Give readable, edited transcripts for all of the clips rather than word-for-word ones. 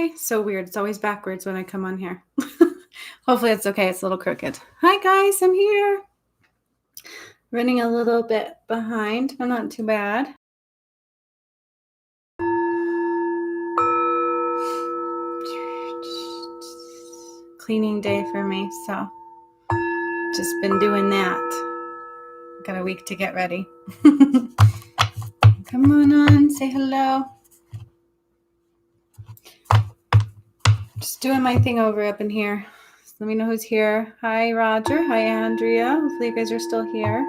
Hi. So weird. It's always backwards when I come on here. Hopefully it's okay. It's a little crooked. Hi, guys. I'm here. Running a little bit behind, but not too bad. Cleaning day for me, so just been doing that. Got a week to get ready. Come on, say hello. Just doing my thing over up in here. So let me know who's here. Hi, Roger. Hi, Andrea. Hopefully you guys are still here.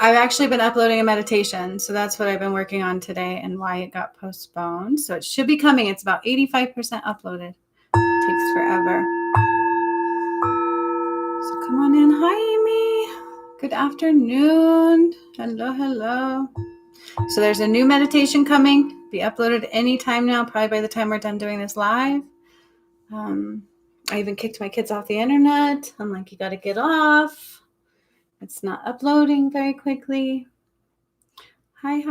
I've actually been uploading a meditation, so that's what I've been working on today and why it got postponed. So it should be coming. It's about 85% uploaded. It takes forever. So come on in. Hi, Amy. Good afternoon. Hello. So there's a new meditation coming. Be uploaded anytime now, probably by the time we're done doing this live. I even kicked my kids off the internet. I'm like, you got to get off. It's not uploading very quickly. Hi,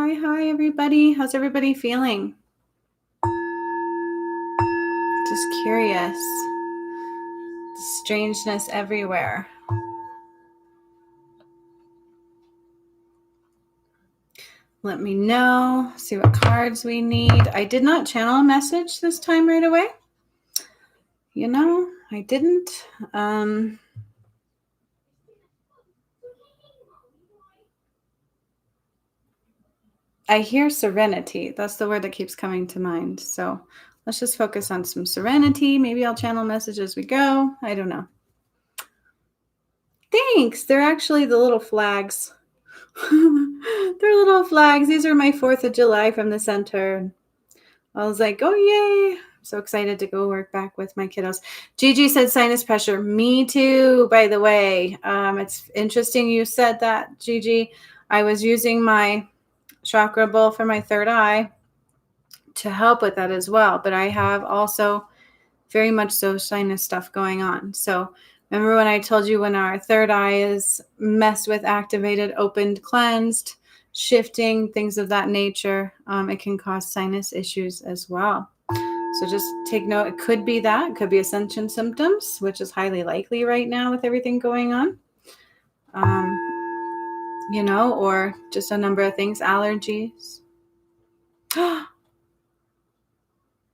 everybody. How's everybody feeling? Just curious. Strangeness everywhere. Let me know. See what cards we need. I did not channel a message this time right away. You know, I didn't. I hear serenity. That's the word that keeps coming to mind. So let's just focus on some serenity. Maybe I'll channel message as we go. I don't know. Thanks. They're actually the little flags. They're little flags. These are my 4th of July from the center. I was like, oh, yay. I'm so excited to go work back with my kiddos. Gigi said sinus pressure. Me too, by the way. It's interesting you said that, Gigi. I was using my chakra bowl for my third eye to help with that as well. But I have also very much so sinus stuff going on. So remember when I told you when our third eye is messed with, activated, opened, cleansed, shifting, things of that nature, it can cause sinus issues as well. So just take note. It could be that. It could be ascension symptoms, which is highly likely right now with everything going on. You know, or just a number of things, allergies.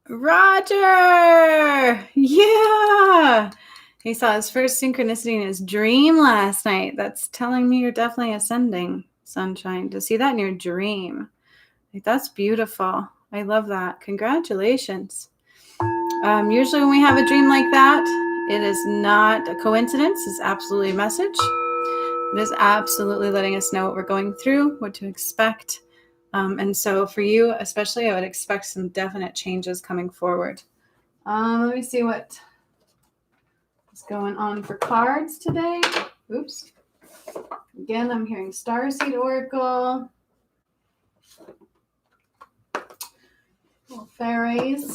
Roger! Yeah! He saw his first synchronicity in his dream last night. That's telling me you're definitely ascending, sunshine. To see that in your dream. Like, that's beautiful. I love that. Congratulations. Usually when we have a dream like that, it is not a coincidence. It's absolutely a message. It is absolutely letting us know what we're going through, what to expect. And so for you, especially, I would expect some definite changes coming forward. Let me see what is going on for cards today. Oops. Again, I'm hearing Starseed Oracle. Little fairies.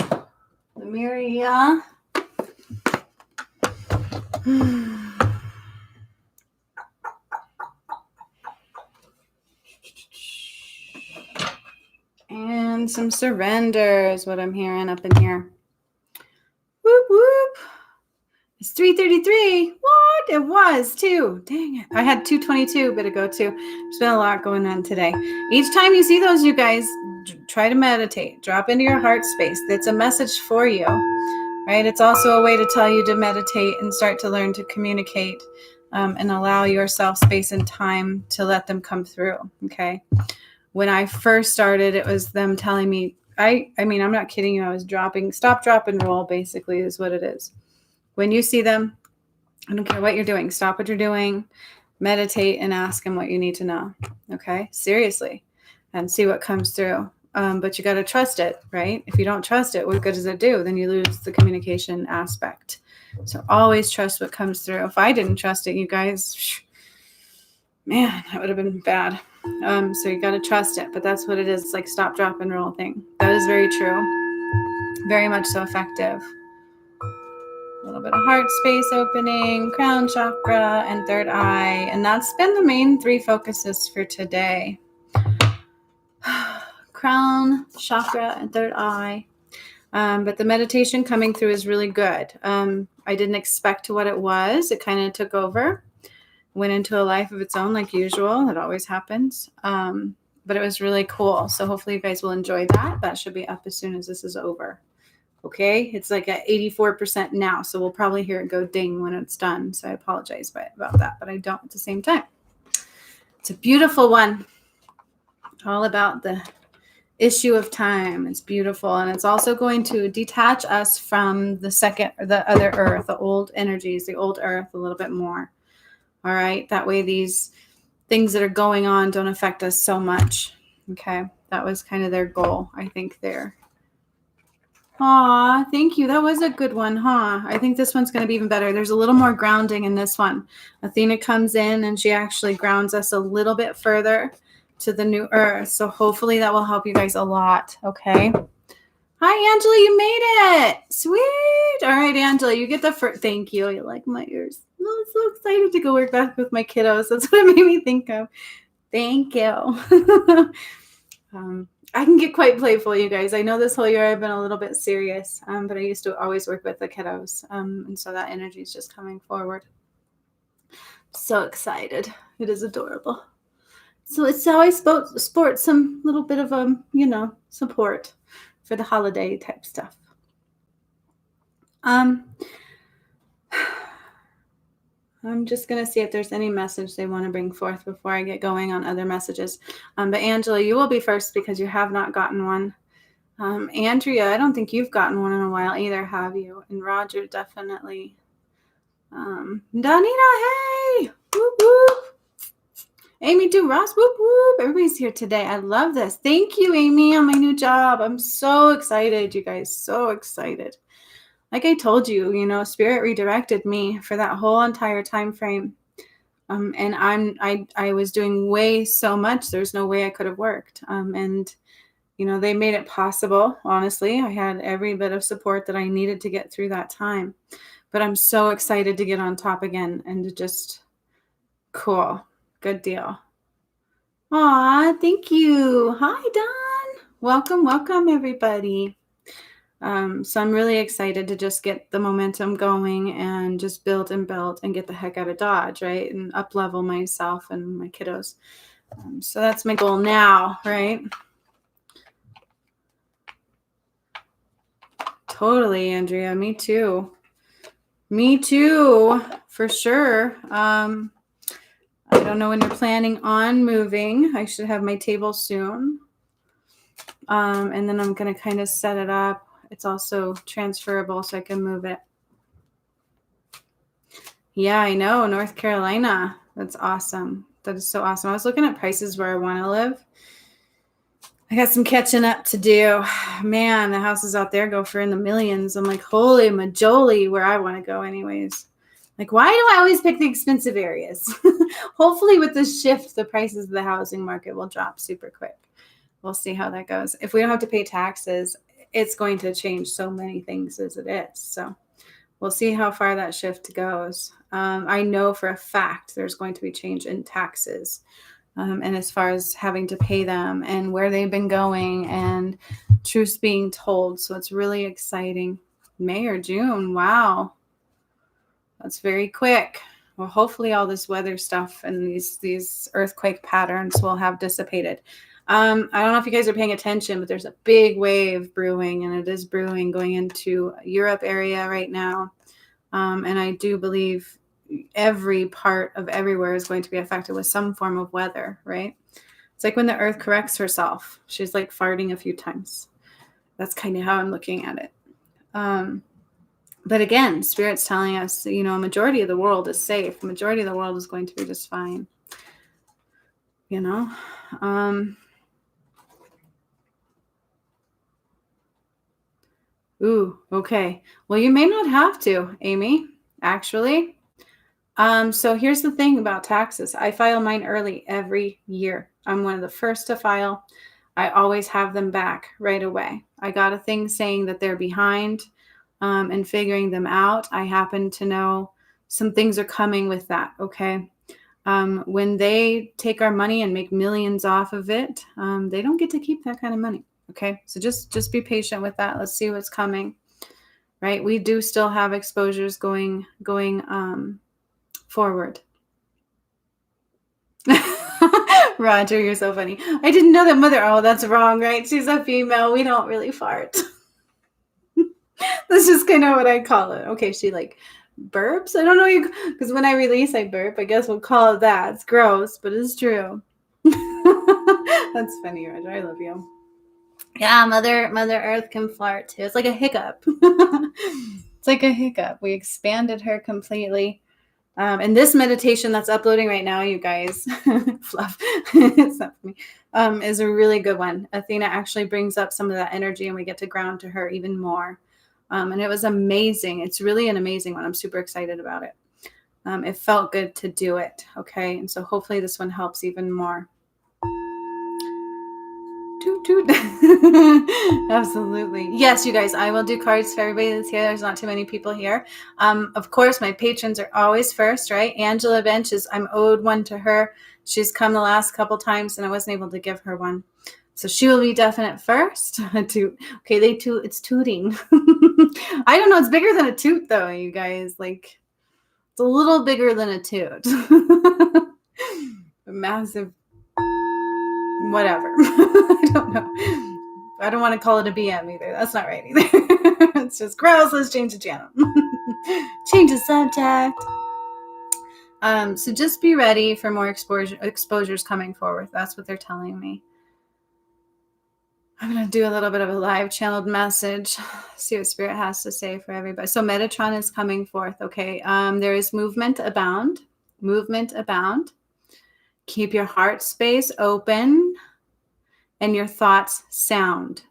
Lemuria. And some surrender is what I'm hearing up in here. Whoop, whoop. It's 3:33. What? It was too. Dang it. I had 2:22 a bit ago too. There's been a lot going on today. Each time you see those, you guys, try to meditate. Drop into your heart space. It's a message for you, right? It's also a way to tell you to meditate and start to learn to communicate and allow yourself space and time to let them come through, okay? When I first started, it was them telling me, I mean, I'm not kidding you. I was stop, drop, and roll, basically, is what it is. When you see them, I don't care what you're doing. Stop what you're doing, meditate, and ask them what you need to know. Okay? Seriously. And see what comes through. But you got to trust it, right? If you don't trust it, what good does it do? Then you lose the communication aspect. So always trust what comes through. If I didn't trust it, you guys, man, that would have been bad. So you got to trust it. But that's what it is. It's like stop, drop, and roll thing. That is very true. Very much so effective. A little bit of heart space opening, crown chakra, and third eye. And that's been the main 3 focuses for today. Crown, chakra, and third eye. But the meditation coming through is really good. I didn't expect what it was. It kind of took over, went into a life of its own like usual. It always happens. But it was really cool. So hopefully you guys will enjoy that. That should be up as soon as this is over. Okay, it's like at 84% now. So we'll probably hear it go ding when it's done. So I apologize about that, but I don't at the same time. It's a beautiful one. All about the issue of time. It's beautiful. And it's also going to detach us from the other earth, the old energies, the old earth a little bit more. All right. That way these things that are going on don't affect us so much. Okay. That was kind of their goal, I think, there. Aw, thank you. That was a good one, huh? I think this one's going to be even better. There's a little more grounding in this one. Athena comes in and she actually grounds us a little bit further to the new earth. So hopefully that will help you guys a lot. Okay. Hi, Angela. You made it. Sweet. All right, Angela, you get the first. Thank you. You like my ears. I'm so excited to go work back with my kiddos. That's what it made me think of. Thank you. I can get quite playful, you guys. I know this whole year I've been a little bit serious, but I used to always work with the kiddos. And so that energy is just coming forward. So excited. It is adorable. So it's how I sport some little bit of, support for the holiday type stuff. I'm just going to see if there's any message they want to bring forth before I get going on other messages. But Angela, you will be first because you have not gotten one. Andrea, I don't think you've gotten one in a while either, have you? And Roger, definitely. Danita, hey! Whoop, whoop. Amy, too. Ross, whoop, whoop. Everybody's here today. I love this. Thank you, Amy, on my new job. I'm so excited, you guys. So excited. Like I told you, Spirit redirected me for that whole entire time frame. And I was doing way so much. There's no way I could have worked. And they made it possible. Honestly, I had every bit of support that I needed to get through that time. But I'm so excited to get on top again and to just cool. Good deal. Aw, thank you. Hi, Don. Welcome, everybody. So I'm really excited to just get the momentum going and just build and get the heck out of Dodge, right? And up level myself and my kiddos. So that's my goal now, right? Totally, Andrea. Me too. For sure. I don't know when you're planning on moving. I should have my table soon. And then I'm going to kind of set it up. It's also transferable so I can move it. Yeah, I know. North Carolina. That's awesome. That is so awesome. I was looking at prices where I want to live. I got some catching up to do. Man, the houses out there go for in the millions. I'm like, holy majoli, where I want to go anyways. Like, why do I always pick the expensive areas? Hopefully with this shift, the prices of the housing market will drop super quick. We'll see how that goes. If we don't have to pay taxes, it's going to change so many things as it is. So we'll see how far that shift goes. I know for a fact there's going to be change in taxes. And as far as having to pay them and where they've been going and truths being told. So it's really exciting. May or June. Wow. That's very quick. Well, hopefully all this weather stuff and these earthquake patterns will have dissipated. I don't know if you guys are paying attention, but there's a big wave brewing, and it is brewing going into Europe area right now. And I do believe every part of everywhere is going to be affected with some form of weather, right? It's like when the earth corrects herself. She's like farting a few times. That's kind of how I'm looking at it. But again, Spirit's telling us, a majority of the world is safe. A majority of the world is going to be just fine. Ooh, okay. Well, you may not have to, Amy, actually. So here's the thing about taxes. I file mine early every year. I'm one of the first to file. I always have them back right away. I got a thing saying that they're behind and figuring them out. I happen to know some things are coming with that, okay? When they take our money and make millions off of it, they don't get to keep that kind of money. Okay, so just be patient with that. Let's see what's coming. Right, we do still have exposures going forward. Roger, you're so funny. I didn't know that mother. Oh, that's wrong, right? She's a female. We don't really fart. That's just kind of what I call it. Okay, she like burps. I don't know, because when I release, I burp. I guess we'll call it that. It's gross, but it's true. That's funny, Roger. I love you. Yeah, Mother Earth can fart too. It's like a hiccup. It's like a hiccup. We expanded her completely. And this meditation that's uploading right now, you guys, fluff, it's not for me, is a really good one. Athena actually brings up some of that energy and we get to ground to her even more. And it was amazing. It's really an amazing one. I'm super excited about it. It felt good to do it. Okay. And so hopefully this one helps even more. Toot, toot. Absolutely. Yes, you guys, I will do cards for everybody that's here. There's not too many people here. Of course, my patrons are always first, right? Angela Bench I'm owed one to her. She's come the last couple times and I wasn't able to give her one. So she will be definite first. Toot. Okay, it's tooting. I don't know. It's bigger than a toot though, you guys. Like, it's a little bigger than a toot. Massive. Whatever. I don't know. I don't want to call it a BM either. That's not right either. It's just gross. Let's change the channel. Change the subject. So just be ready for more exposures coming forward. That's what they're telling me. I'm going to do a little bit of a live channeled message. See what Spirit has to say for everybody. So Metatron is coming forth. Okay. There is movement abound. Movement abound. Keep your heart space open and your thoughts sound.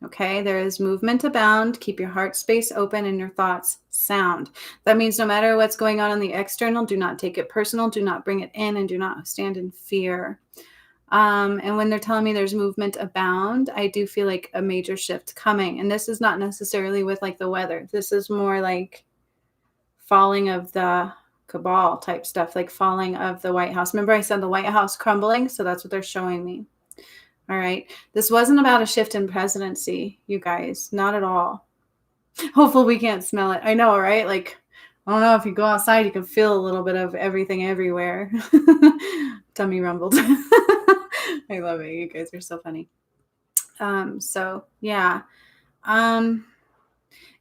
Okay, there is movement abound. Keep your heart space open and your thoughts sound. That means no matter what's going on in the external, do not take it personal. Do not bring it in and do not stand in fear. And when they're telling me there's movement abound, I do feel like a major shift coming. And this is not necessarily with like the weather. This is more like falling of the cabal type stuff, like falling of the White House. Remember I said the White House crumbling? So that's what they're showing me. All right. This wasn't about a shift in presidency, you guys. Not at all. Hopefully we can't smell it. I know, right? Like, I don't know if you go outside, you can feel a little bit of everything everywhere. Tummy rumbled. I love it. You guys are so funny. So yeah.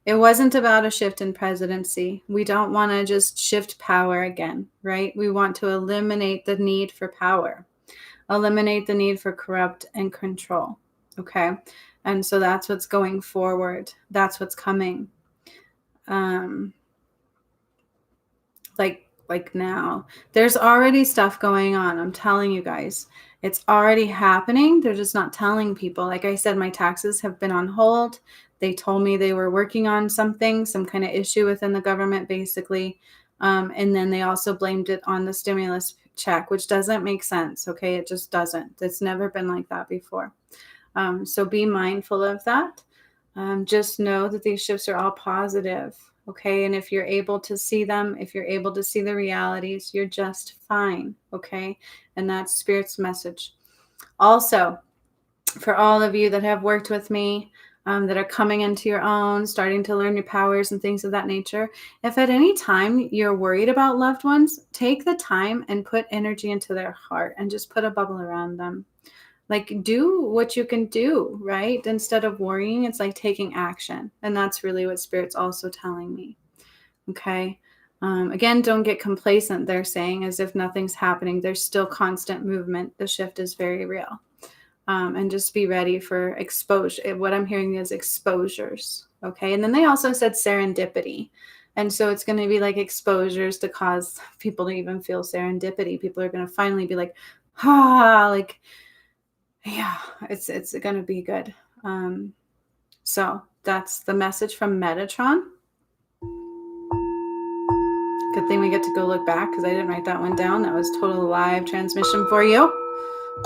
It wasn't about a shift in presidency. We don't want to just shift power again, right? We want to eliminate the need for power, eliminate the need for corrupt and control. Okay. And so that's what's going forward. That's what's coming. Like now, there's already stuff going on. I'm telling you guys, it's already happening. They're just not telling people. Like I said, my taxes have been on hold. They told me they were working on something, some kind of issue within the government, basically. And then they also blamed it on the stimulus check, which doesn't make sense. Okay. It just doesn't. It's never been like that before. So be mindful of that. Just know that these shifts are all positive. Okay. And if you're able to see them, if you're able to see the realities, you're just fine. Okay. And that's Spirit's message. Also, for all of you that have worked with me, that are coming into your own, starting to learn your powers and things of that nature. If at any time you're worried about loved ones, take the time and put energy into their heart and just put a bubble around them. Like, do what you can do, right? Instead of worrying, it's like taking action. And that's really what Spirit's also telling me. Okay. Again, don't get complacent. They're saying as if nothing's happening. There's still constant movement. The shift is very real. And just be ready for exposure. What I'm hearing is exposures. Okay. And then they also said serendipity. And so it's going to be like exposures to cause people to even feel serendipity. People are going to finally be like, like, yeah, it's going to be good. So that's the message from Metatron. Good thing we get to go look back because I didn't write that one down. That was total live transmission for you.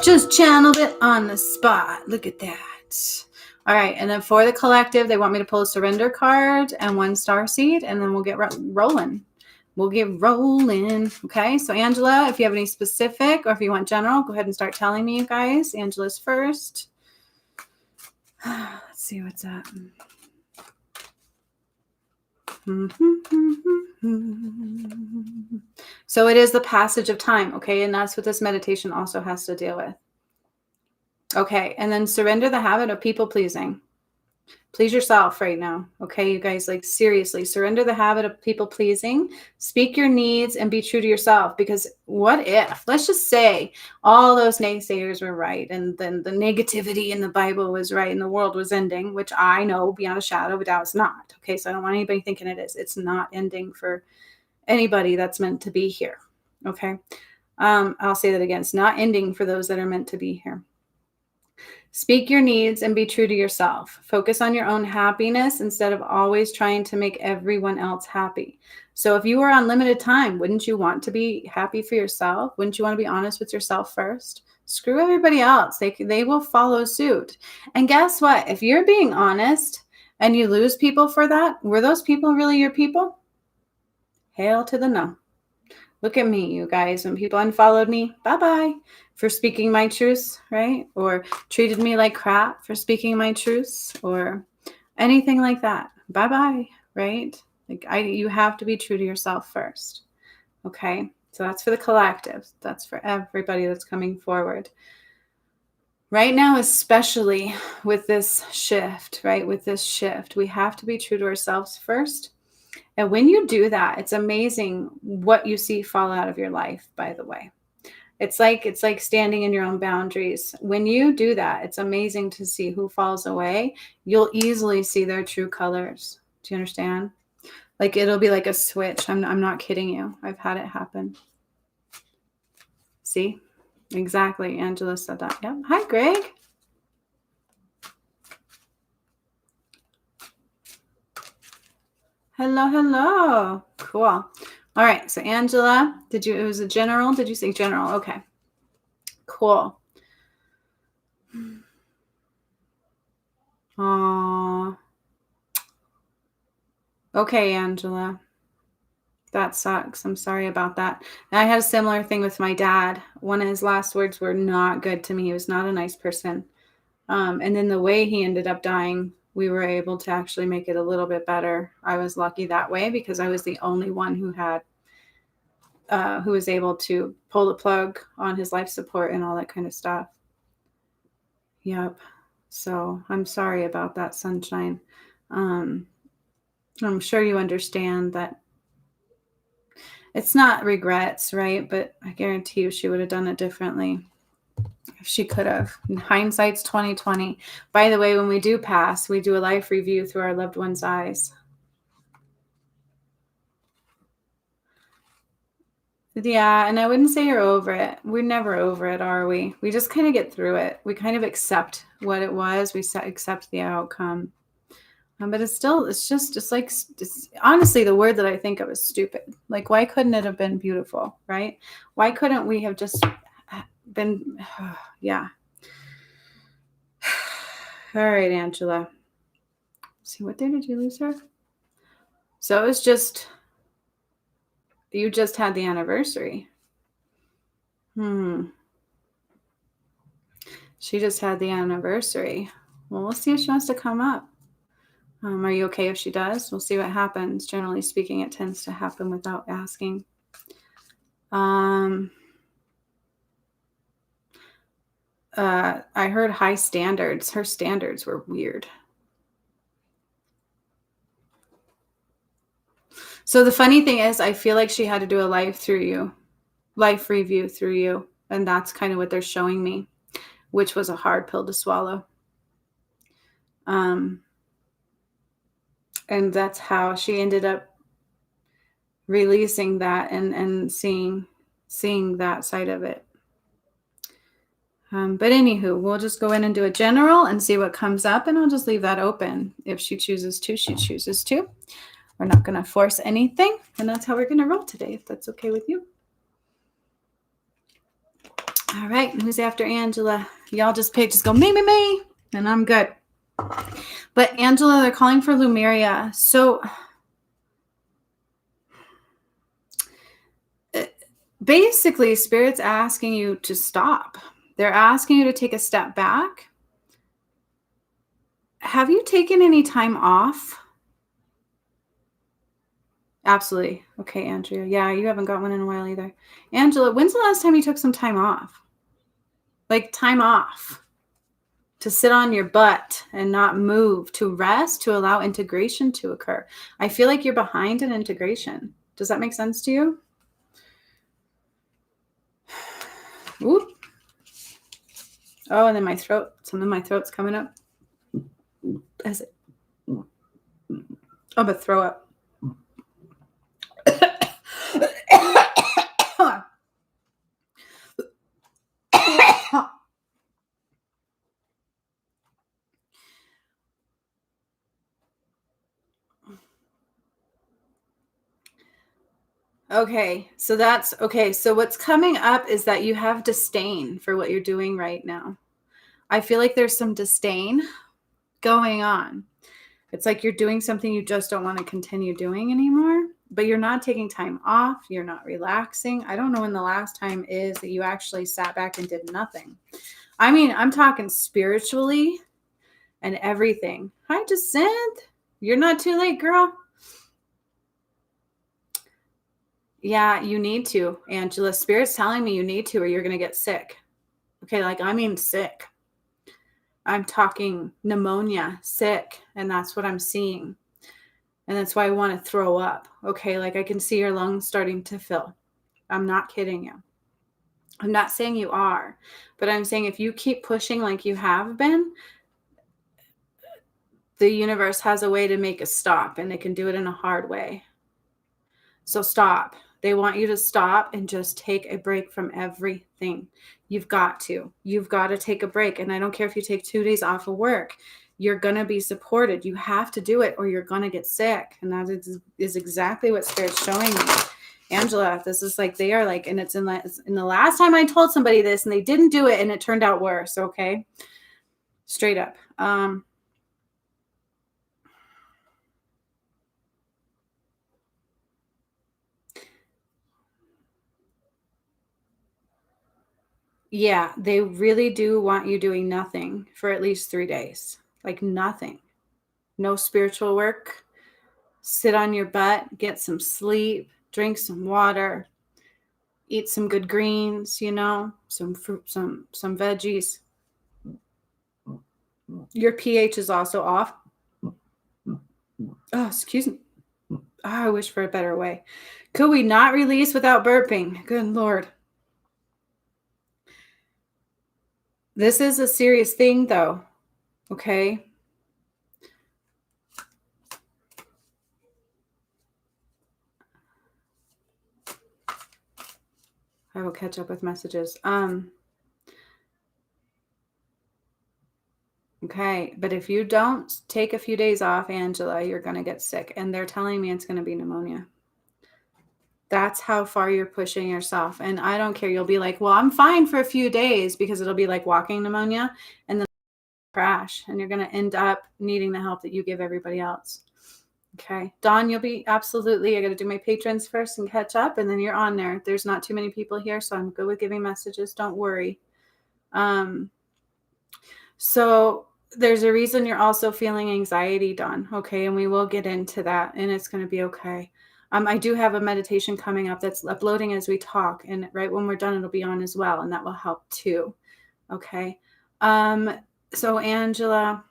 Just channeled it on the spot. Look at that. All right. And then for the collective, they want me to pull a surrender card and 1 star seed, and then we'll get rolling. We'll get rolling. Okay. So Angela, if you have any specific or if you want general, go ahead and start telling me, you guys. Angela's first. Let's see what's up. So it is the passage of time, okay? And that's what this meditation also has to deal with. Okay, and then surrender the habit of people pleasing. Please yourself right now. Okay, you guys, like seriously, surrender the habit of people pleasing, speak your needs, and be true to yourself. Because what if, let's just say all those naysayers were right, and then the negativity in the Bible was right, and the world was ending, which I know beyond a shadow of a doubt it's not. Okay, so I don't want anybody thinking it is. It's not ending for anybody that's meant to be here. Okay, I'll say that again. It's not ending for those that are meant to be here. Speak your needs and be true to yourself. Focus on your own happiness instead of always trying to make everyone else happy. So if you were on limited time, wouldn't you want to be happy for yourself? Wouldn't you want to be honest with yourself first? Screw everybody else. They will follow suit. And guess what? If you're being honest and you lose people for that, were those people really your people? Hail to the no. Look at me, you guys. When people unfollowed me, bye-bye for speaking my truths, right? Or treated me like crap for speaking my truths or anything like that. Bye-bye, right? Like you have to be true to yourself first. Okay? So that's for the collective. That's for everybody that's coming forward. Right now, especially with this shift, right? With this shift, we have to be true to ourselves first. And when you do that, it's amazing what you see fall out of your life, by the way. It's like standing in your own boundaries. When you do that, it's amazing to see who falls away. You'll easily see their true colors. Do you understand? Like it'll be like a switch. I'm not kidding you. I've had it happen. See? Exactly. Angela said that. Yeah. Hi, Greg. Hello. Cool. All right. So Angela, it was a general? Did you say general? Okay. Cool. Aww. Okay, Angela. That sucks. I'm sorry about that. And I had a similar thing with my dad. One of his last words were not good to me. He was not a nice person. And then the way he ended up dying, we were able to actually make it a little bit better. I was lucky that way because I was the only one who was able to pull the plug on his life support and all that kind of stuff. Yep. So I'm sorry about that, Sunshine. I'm sure you understand that it's not regrets, right? But I guarantee you she would have done it differently if she could have. And hindsight's 2020. By the way, when we do pass, we do a life review through our loved one's eyes. Yeah, and I wouldn't say you're over it. We're never over it, are we? We just kind of get through it. We kind of accept what it was. We accept the outcome. But it's honestly, the word that I think of is stupid. Like, why couldn't it have been beautiful, right? Why couldn't we have just been, yeah. All right, Angela. Let's see, what day did you lose her? So it was you just had the anniversary. She just had the anniversary. Well, we'll see if she wants to come up. Are you okay if she does? We'll see what happens. Generally speaking, it tends to happen without asking. I heard high standards. Her standards were weird. So the funny thing is, I feel like she had to do a life review through you. And that's kind of what they're showing me, which was a hard pill to swallow. And that's how she ended up releasing that and seeing that side of it. But anywho, we'll just go in and do a general and see what comes up, and I'll just leave that open. If she chooses to, she chooses to. We're not going to force anything, and that's how we're going to roll today, if that's okay with you. All right, who's after Angela? Y'all just go, me, and I'm good. But Angela, they're calling for Lumeria. So basically, Spirit's asking you to stop. They're asking you to take a step back Have you taken any time off? Absolutely. Okay, Andrea. Yeah, you haven't got one in a while either. Angela, when's the last time you took some time off? Like time off to sit on your butt and not move, to rest, to allow integration to occur. I feel like you're behind in integration. Does that make sense to you? Ooh. Oh, and then my throat. Some of my throat's coming up. As it, I'm gonna throw up. Okay, so that's okay. So what's coming up is that you have disdain for what you're doing right now. I feel like there's some disdain going on. It's like you're doing something you just don't want to continue doing anymore, but you're not taking time off. You're not relaxing. I don't know when the last time is that you actually sat back and did nothing. I mean, I'm talking spiritually and everything. Hi, Jacinth. You're not too late, girl. Yeah, you need to, Angela. Spirit's telling me you need to, or you're going to get sick. Okay, like I mean sick. I'm talking pneumonia, sick, and that's what I'm seeing. And that's why I want to throw up. Okay, like I can see your lungs starting to fill. I'm not kidding you. I'm not saying you are, but I'm saying if you keep pushing like you have been, the universe has a way to make a stop, and it can do it in a hard way. So stop. They want you to stop and just take a break from everything. You've got to. You've got to take a break. And I don't care if you take 2 days off of work. You're going to be supported. You have to do it or you're going to get sick. And that is exactly what Spirit's showing me. Angela, this is like they are like, and it's in the last time I told somebody this and they didn't do it and it turned out worse. Okay. Straight up. Yeah, they really do want you doing nothing for at least 3 days. Like nothing. No spiritual work. Sit on your butt, get some sleep, drink some water, eat some good greens, some fruit, some veggies. Your pH is also off. Oh, excuse me. Oh, I wish for a better way. Could we not release without burping? Good Lord. This is a serious thing, though. Okay. I will catch up with messages. Okay. But if you don't take a few days off, Angela, you're going to get sick. And they're telling me it's going to be pneumonia. That's how far you're pushing yourself. And I don't care. You'll be like, well, I'm fine for a few days because it'll be like walking pneumonia and then crash. And you're going to end up needing the help that you give everybody else. Okay. Dawn, you'll be absolutely, I got to do my patrons first and catch up. And then you're on there. There's not too many people here. So I'm good with giving messages. Don't worry. So there's a reason you're also feeling anxiety, Dawn. Okay. And we will get into that and it's going to be okay. I do have a meditation coming up that's uploading as we talk. And right when we're done, it'll be on as well. And that will help too. Okay. So Angela,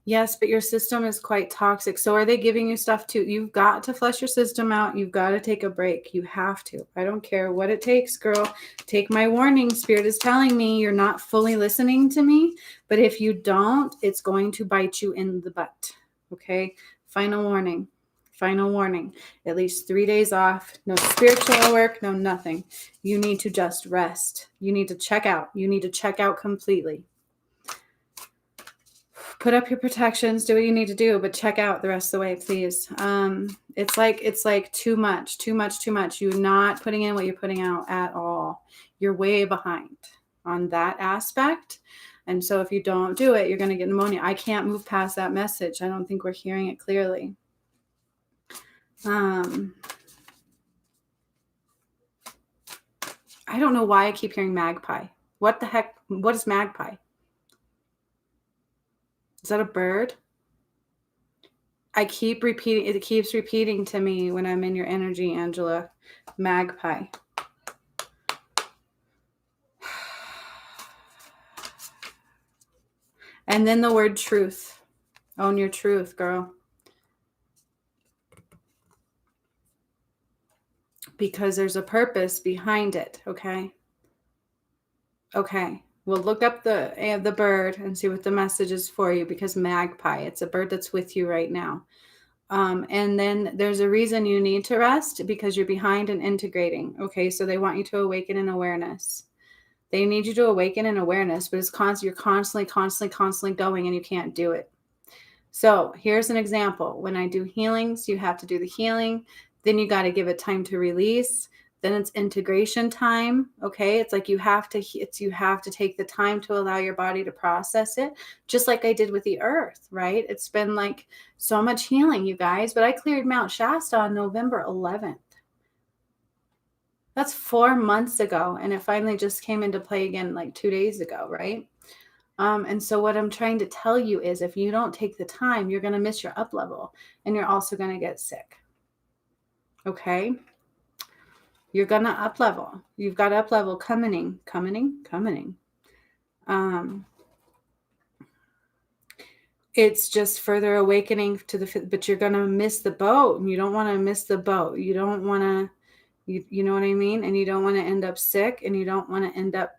yes, but your system is quite toxic. So are they giving you stuff too? You've got to flush your system out. You've got to take a break. You have to. I don't care what it takes, girl. Take my warning. Spirit is telling me you're not fully listening to me. But if you don't, it's going to bite you in the butt. Okay. Final warning. Final warning. At least 3 days off. No spiritual work. No nothing. You need to just rest. You need to check out. You need to check out completely. Put up your protections, do what you need to do, but check out the rest of the way, please. It's like too much. You're not putting in what you're putting out at all. You're way behind on that aspect. And so if you don't do it, you're going to get pneumonia. I can't move past that message. I don't think we're hearing it clearly. I don't know why I keep hearing magpie. What the heck? What is magpie? Is that a bird? I keep repeating, it keeps repeating to me when I'm in your energy, Angela. Magpie. And then the word truth. Own your truth, girl. Because there's a purpose behind it, okay? Okay. We'll look up the bird and see what the message is for you, because magpie, it's a bird that's with you right now. And then there's a reason you need to rest, because you're behind in integrating. Okay, so they want you to awaken in awareness. They need you to awaken in awareness, but you're constantly going, and you can't do it. So here's an example. When I do healings, you have to do the healing. Then you got to give it time to release. Then it's integration time. Okay. It's like you have to take the time to allow your body to process it, just like I did with the earth, right? It's been like so much healing, you guys, but I cleared Mount Shasta on November 11th. That's 4 months ago. And it finally just came into play again like 2 days ago, right? And so what I'm trying to tell you is, if you don't take the time, you're going to miss your up level, and you're also going to get sick. Okay. You're going to up level. You've got up level coming. It's just further awakening to but you're going to miss the boat, and you don't want to miss the boat. You don't want to, you know what I mean? And you don't want to end up sick, and you don't want to end up,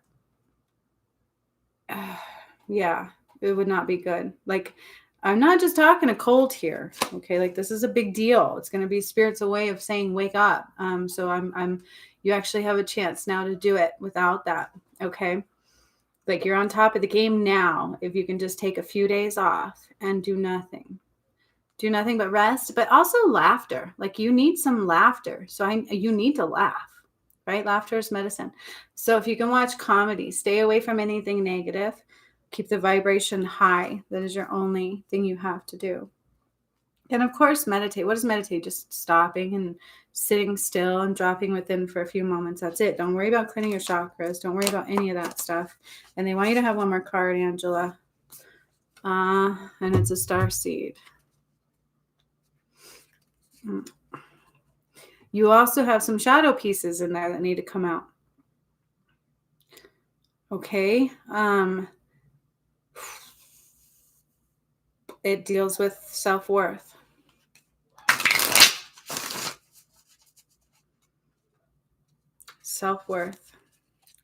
yeah, it would not be good. Like, I'm not just talking a cold here. Okay. Like, this is a big deal. It's going to be Spirit's a way of saying, wake up. So you actually have a chance now to do it without that. Okay. Like, you're on top of the game now. If you can just take a few days off and do nothing but rest, but also laughter. Like, you need some laughter. So you need to laugh, right? Laughter is medicine. So if you can watch comedy, stay away from anything negative. Keep the vibration high. That is your only thing you have to do. And of course, meditate. What is meditate? Just stopping and sitting still and dropping within for a few moments. That's it. Don't worry about cleaning your chakras. Don't worry about any of that stuff. And they want you to have one more card, Angela. And it's a star seed. You also have some shadow pieces in there that need to come out. Okay. It deals with self-worth. Self-worth.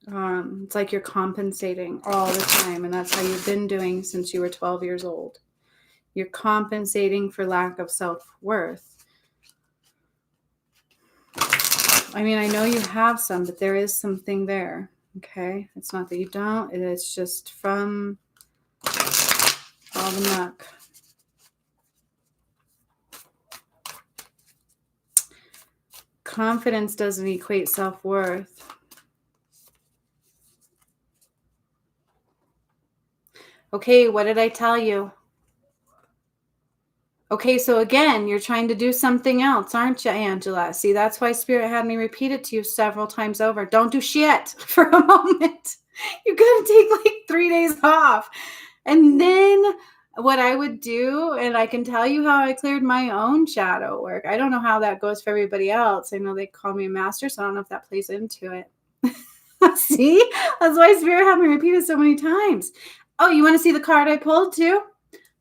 It's like you're compensating all the time, and that's how you've been doing since you were 12 years old. You're compensating for lack of self-worth. I mean, I know you have some, but there is something there. Okay. It's not that you don't. It's just from all the muck. Confidence doesn't equate self-worth. Okay, what did I tell you? Okay, so again, you're trying to do something else, aren't you, Angela? See, that's why Spirit had me repeat it to you several times over. Don't do shit for a moment. You got to take like 3 days off. And then what I would do, and I can tell you how I cleared my own shadow work. I don't know how that goes for everybody else. I know they call me a master, so I don't know if that plays into it. See? That's why Spirit had me repeat it so many times. Oh, you want to see the card I pulled too?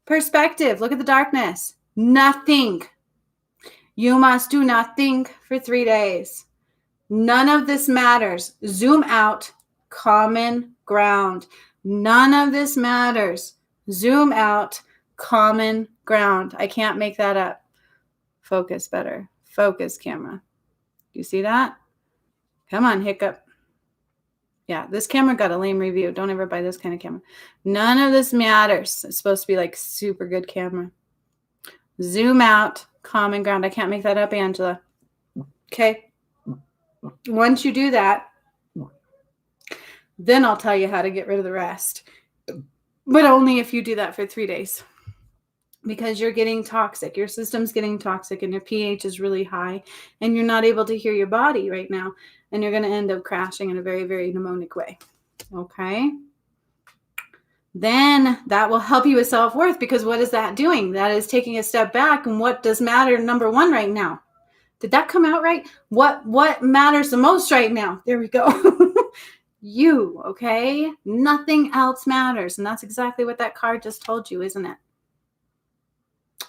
Perspective. Look at the darkness. Nothing. You must do nothing for 3 days. None of this matters. Zoom out. Common ground. None of this matters. Zoom out. Common ground. I can't make that up. Focus better. Focus, camera. You see that? Come on, hiccup. Yeah, this camera got a lame review. Don't ever buy this kind of camera. None of this matters. It's supposed to be like super good camera. Zoom out. Common ground. I can't make that up, Angela. Okay. Once you do that, then I'll tell you how to get rid of the rest. But only if you do that for 3 days. Because you're getting toxic. Your system's getting toxic, and your pH is really high, and you're not able to hear your body right now. And you're going to end up crashing in a very, very mnemonic way. Okay. then that will help you with self-worth, because what is that doing? That is taking a step back. And what does matter, number one, right now? Did that come out right? What matters the most right now? There we go. You, okay? Nothing else matters. And that's exactly what that card just told you, isn't it?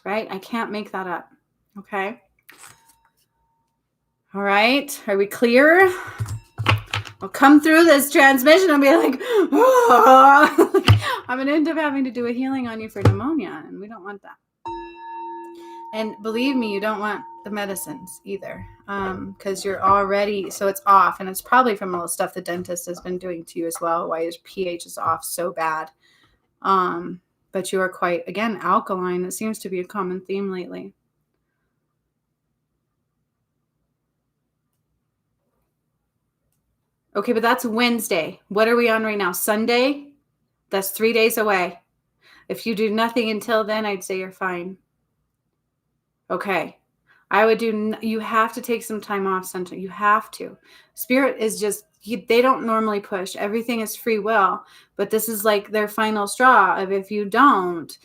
Right? I can't make that up. Okay. All right. Are we clear? I'll come through this transmission and be like, oh. I'm going to end up having to do a healing on you for pneumonia, and we don't want that. And believe me, you don't want the medicines either, because you're already, so it's off, and it's probably from all the stuff the dentist has been doing to you as well, why your pH is off so bad. But you are quite, again, alkaline. It seems to be a common theme lately. Okay, but that's Wednesday. What are we on right now? Sunday? That's 3 days away. If you do nothing until then, I'd say you're fine. Okay. I would do, you have to take some time off, Sunshine. You have to. Spirit is just, they don't normally push. Everything is free will, but this is like their final straw of, if you don't,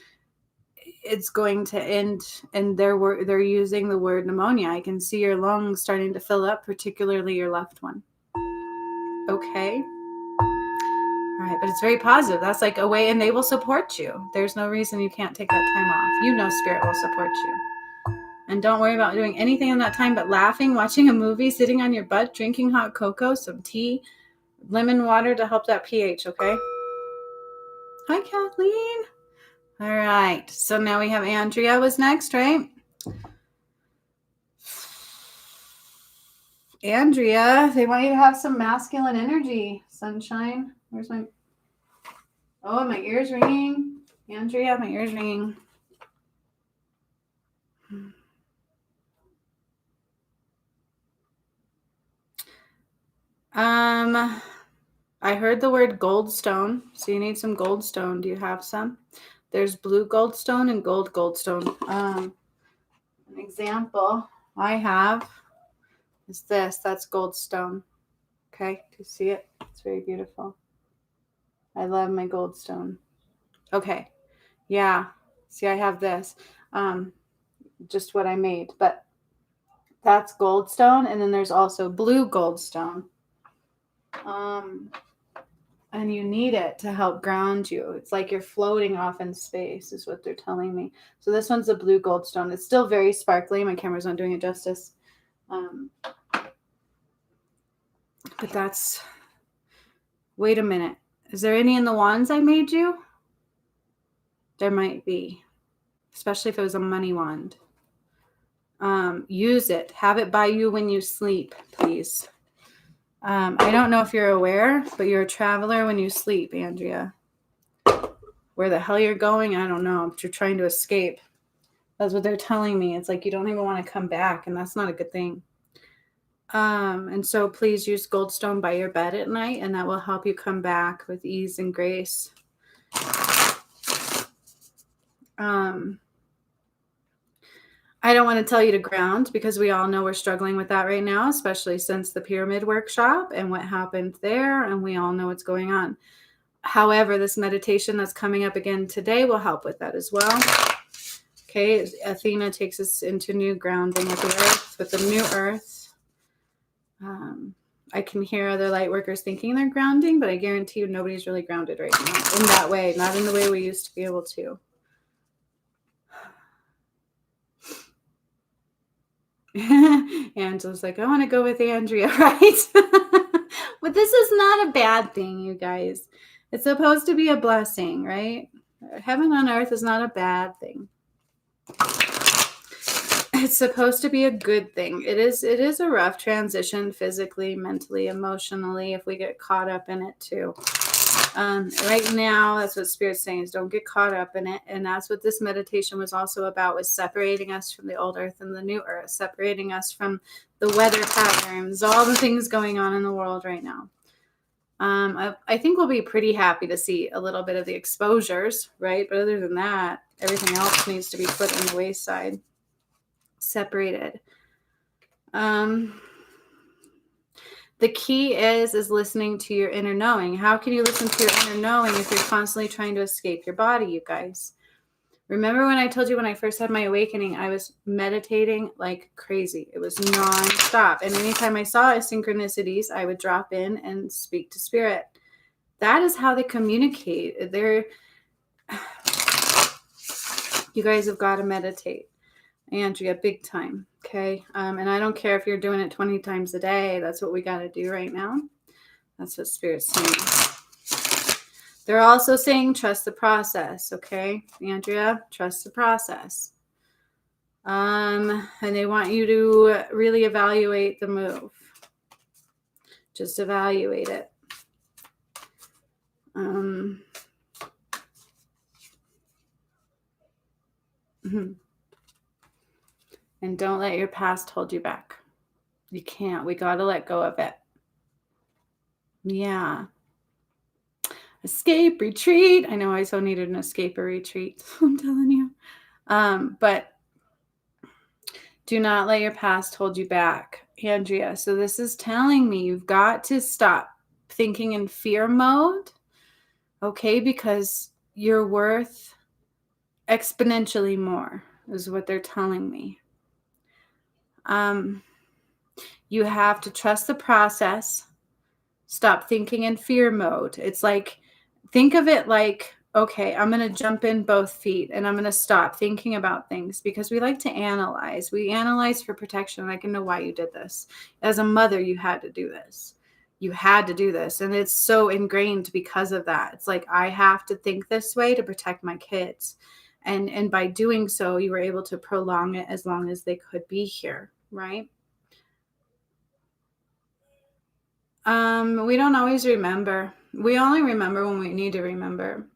it's going to end. And they're using the word pneumonia. I can see your lungs starting to fill up, particularly your left one. Okay. All right, but it's very positive. That's like a way, and they will support you. There's no reason you can't take that time off. You know Spirit will support you. And don't worry about doing anything in that time but laughing, watching a movie, sitting on your butt, drinking hot cocoa, some tea, lemon water to help that pH, okay? Hi, Kathleen. All right, so now we have Andrea was next, right? Andrea, they want you to have some masculine energy, Sunshine. Where's my... Oh, my ear's ringing. Andrea, my ear's ringing. I heard the word goldstone, so you need some goldstone. Do you have some? There's blue goldstone and gold goldstone. An example I have is this. That's goldstone. Okay, do you see it? It's very beautiful. I love my goldstone. Okay, yeah. See, I have this. Just what I made, but that's goldstone, and then there's also blue goldstone. And you need it to help ground you. It's like you're floating off in space, is what they're telling me. So this one's a blue goldstone. It's still very sparkly. My camera's not doing it justice. But that's... Wait a minute. Is there any in the wands I made you? There might be. Especially if it was a money wand. Use it. Have it by you when you sleep, please. I don't know if you're aware, but you're a traveler when you sleep, Andrea. Where the hell you're going, I don't know. But you're trying to escape. That's what they're telling me. It's like you don't even want to come back, and that's not a good thing. And so please use goldstone by your bed at night, and that will help you come back with ease and grace. I don't want to tell you to ground, because we all know we're struggling with that right now, especially since the pyramid workshop and what happened there, and we all know what's going on. However, this meditation that's coming up again today will help with that as well. Okay, Athena takes us into new grounding with the earth, with the new earth. I can hear other light workers thinking they're grounding, but I guarantee you nobody's really grounded right now in that way, not in the way we used to be able to. Angela's like, I want to go with Andrea, right? But this is not a bad thing, you guys. It's supposed to be a blessing, right? Heaven on earth is not a bad thing. It's supposed to be a good thing. It is a rough transition physically, mentally, emotionally, if we get caught up in it too. Right now, that's what Spirit's saying, is don't get caught up in it. And that's what this meditation was also about, was separating us from the old earth and the new earth, separating us from the weather patterns, all the things going on in the world right now. I think we'll be pretty happy to see a little bit of the exposures, right? But other than that, everything else needs to be put in the wayside, separated. The key is listening to your inner knowing. How can you listen to your inner knowing if you're constantly trying to escape your body, you guys? Remember when I told you when I first had my awakening, I was meditating like crazy. It was nonstop. And anytime I saw synchronicities, I would drop in and speak to spirit. That is how they communicate. You guys have got to meditate. Andrea, big time. Okay. And I don't care if you're doing it 20 times a day. That's what we got to do right now. That's what Spirit's saying. They're also saying trust the process. Okay, Andrea, trust the process. And they want you to really evaluate the move. Just evaluate it. And don't let your past hold you back. You can't. We got to let go of it. Yeah. Escape, retreat. I know I so needed an escape or retreat. I'm telling you. But do not let your past hold you back, Andrea. So this is telling me you've got to stop thinking in fear mode. Okay, because you're worth exponentially more, is what they're telling me. You have to trust the process. Stop thinking in fear mode. It's like, think of it like, okay, I'm going to jump in both feet and I'm going to stop thinking about things, because we like to analyze. We analyze for protection. I can know why you did this. As a mother, you had to do this. You had to do this. And it's so ingrained because of that. It's like, I have to think this way to protect my kids. And by doing so, you were able to prolong it as long as they could be here, right? We don't always remember. We only remember when we need to remember.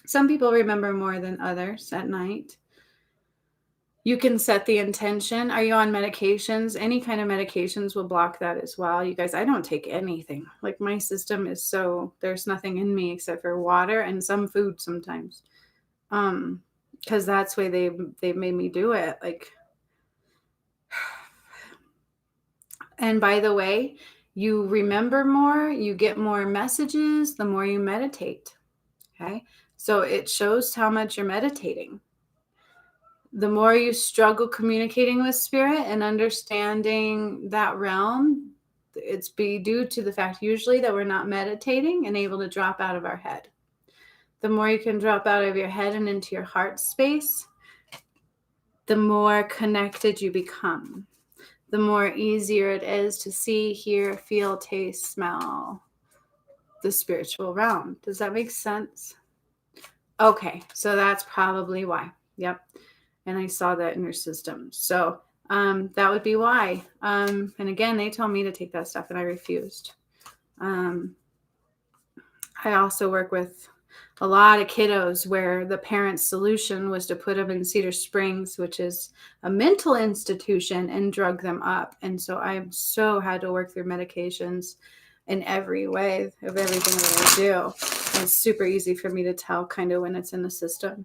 Some people remember more than others at night. You can set the intention. Are you on medications? Any kind of medications will block that as well. You guys, I don't take anything. Like, my system is there's nothing in me except for water and some food sometimes. Because that's the way they made me do it. Like, and by the way, you remember more, you get more messages the more you meditate. Okay. So it shows how much you're meditating. The more you struggle communicating with spirit and understanding that realm, it's due to the fact usually that we're not meditating and able to drop out of our head. The more you can drop out of your head and into your heart space, the more connected you become. The more easier it is to see, hear, feel, taste, smell the spiritual realm. Does that make sense? Okay, so that's probably why. Yep. And I saw that in your system. So that would be why. And again, they told me to take that stuff and I refused. I also work with a lot of kiddos where the parents' solution was to put them in Cedar Springs, which is a mental institution, and drug them up. And so I had to work through medications in every way of everything that I do. And it's super easy for me to tell kind of when it's in the system.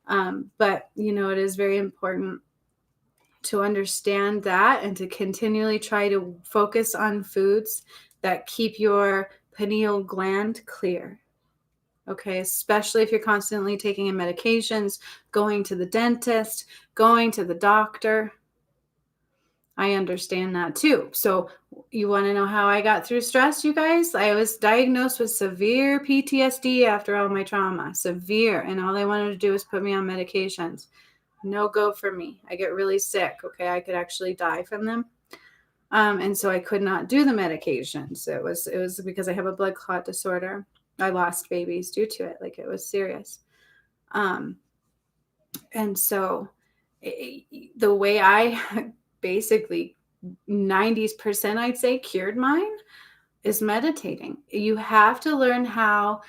But, it is very important to understand that and to continually try to focus on foods that keep your pineal gland clear. Okay, especially if you're constantly taking in medications, going to the dentist, going to the doctor. I understand that too. So you want to know how I got through stress, you guys? I was diagnosed with severe PTSD after all my trauma, severe. And all they wanted to do was put me on medications. No go for me. I get really sick. Okay, I could actually die from them. And so I could not do the medications. It was because I have a blood clot disorder. I lost babies due to it. Like, it was serious. And so the way I basically 90% I'd say cured mine is meditating. You have to learn how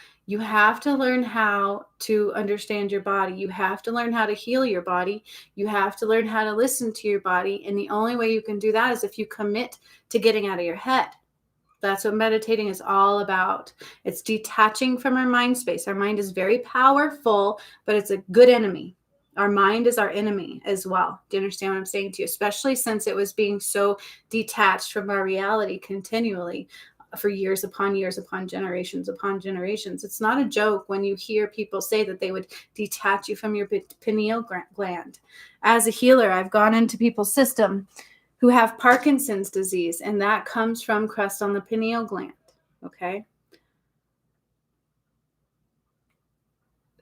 to understand your body. You have to learn how to heal your body. You have to learn how to listen to your body. And the only way you can do that is if you commit to getting out of your head. That's what meditating is all about. It's detaching from our mind space. Our mind is very powerful, but it's a good enemy. Our mind is our enemy as well. Do you understand what I'm saying to you? Especially since it was being so detached from our reality continually for years upon generations upon generations. It's not a joke when you hear people say that they would detach you from your pineal gland. As a healer, I've gone into people's system who have Parkinson's disease, and that comes from crust on the pineal gland. Okay.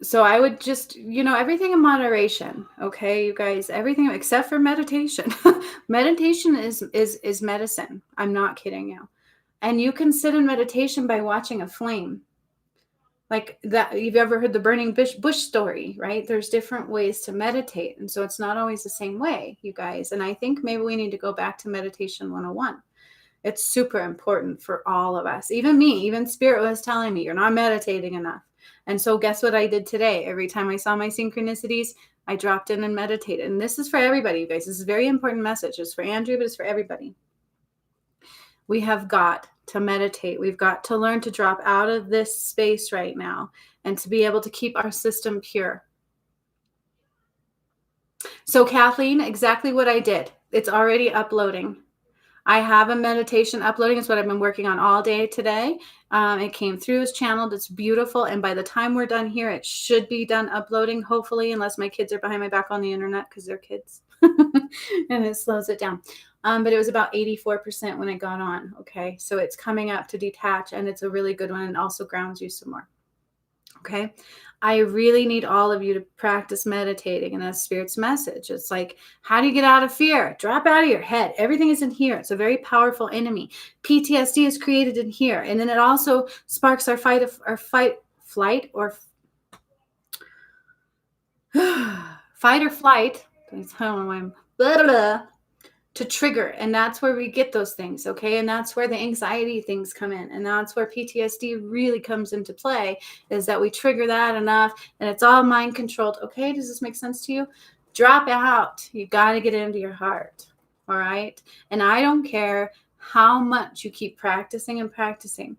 So I would just, everything in moderation. Okay, you guys, everything except for meditation. Meditation is medicine. I'm not kidding you. And you can sit in meditation by watching a flame. Like that, you've ever heard the burning bush story, right? There's different ways to meditate. And so it's not always the same way, you guys. And I think maybe we need to go back to meditation 101. It's super important for all of us. Even me, even Spirit was telling me, you're not meditating enough. And so guess what I did today? Every time I saw my synchronicities, I dropped in and meditated. And this is for everybody, you guys. This is a very important message. It's for Andrea, but it's for everybody. We have got to meditate. We've got to learn to drop out of this space right now and to be able to keep our system pure. So Kathleen, exactly what I did. It's already uploading. I have a meditation uploading. It's what I've been working on all day today. It came through, it's channeled. It's beautiful. And by the time we're done here, it should be done uploading, hopefully, unless my kids are behind my back on the internet because they're kids and it slows it down. But it was about 84% when it got on. Okay. So it's coming up to detach, and it's a really good one, and also grounds you some more. Okay. I really need all of you to practice meditating, and that's Spirit's message. It's like, how do you get out of fear? Drop out of your head. Everything is in here. It's a very powerful enemy. PTSD is created in here. And then it also sparks our flight or flight. I don't know why I'm blah, blah, blah, to trigger. And that's where we get those things. Okay. And that's where the anxiety things come in. And that's where PTSD really comes into play, is that we trigger that enough and it's all mind controlled. Okay. Does this make sense to you? Drop out. You got to get into your heart. All right. And I don't care how much you keep practicing and practicing.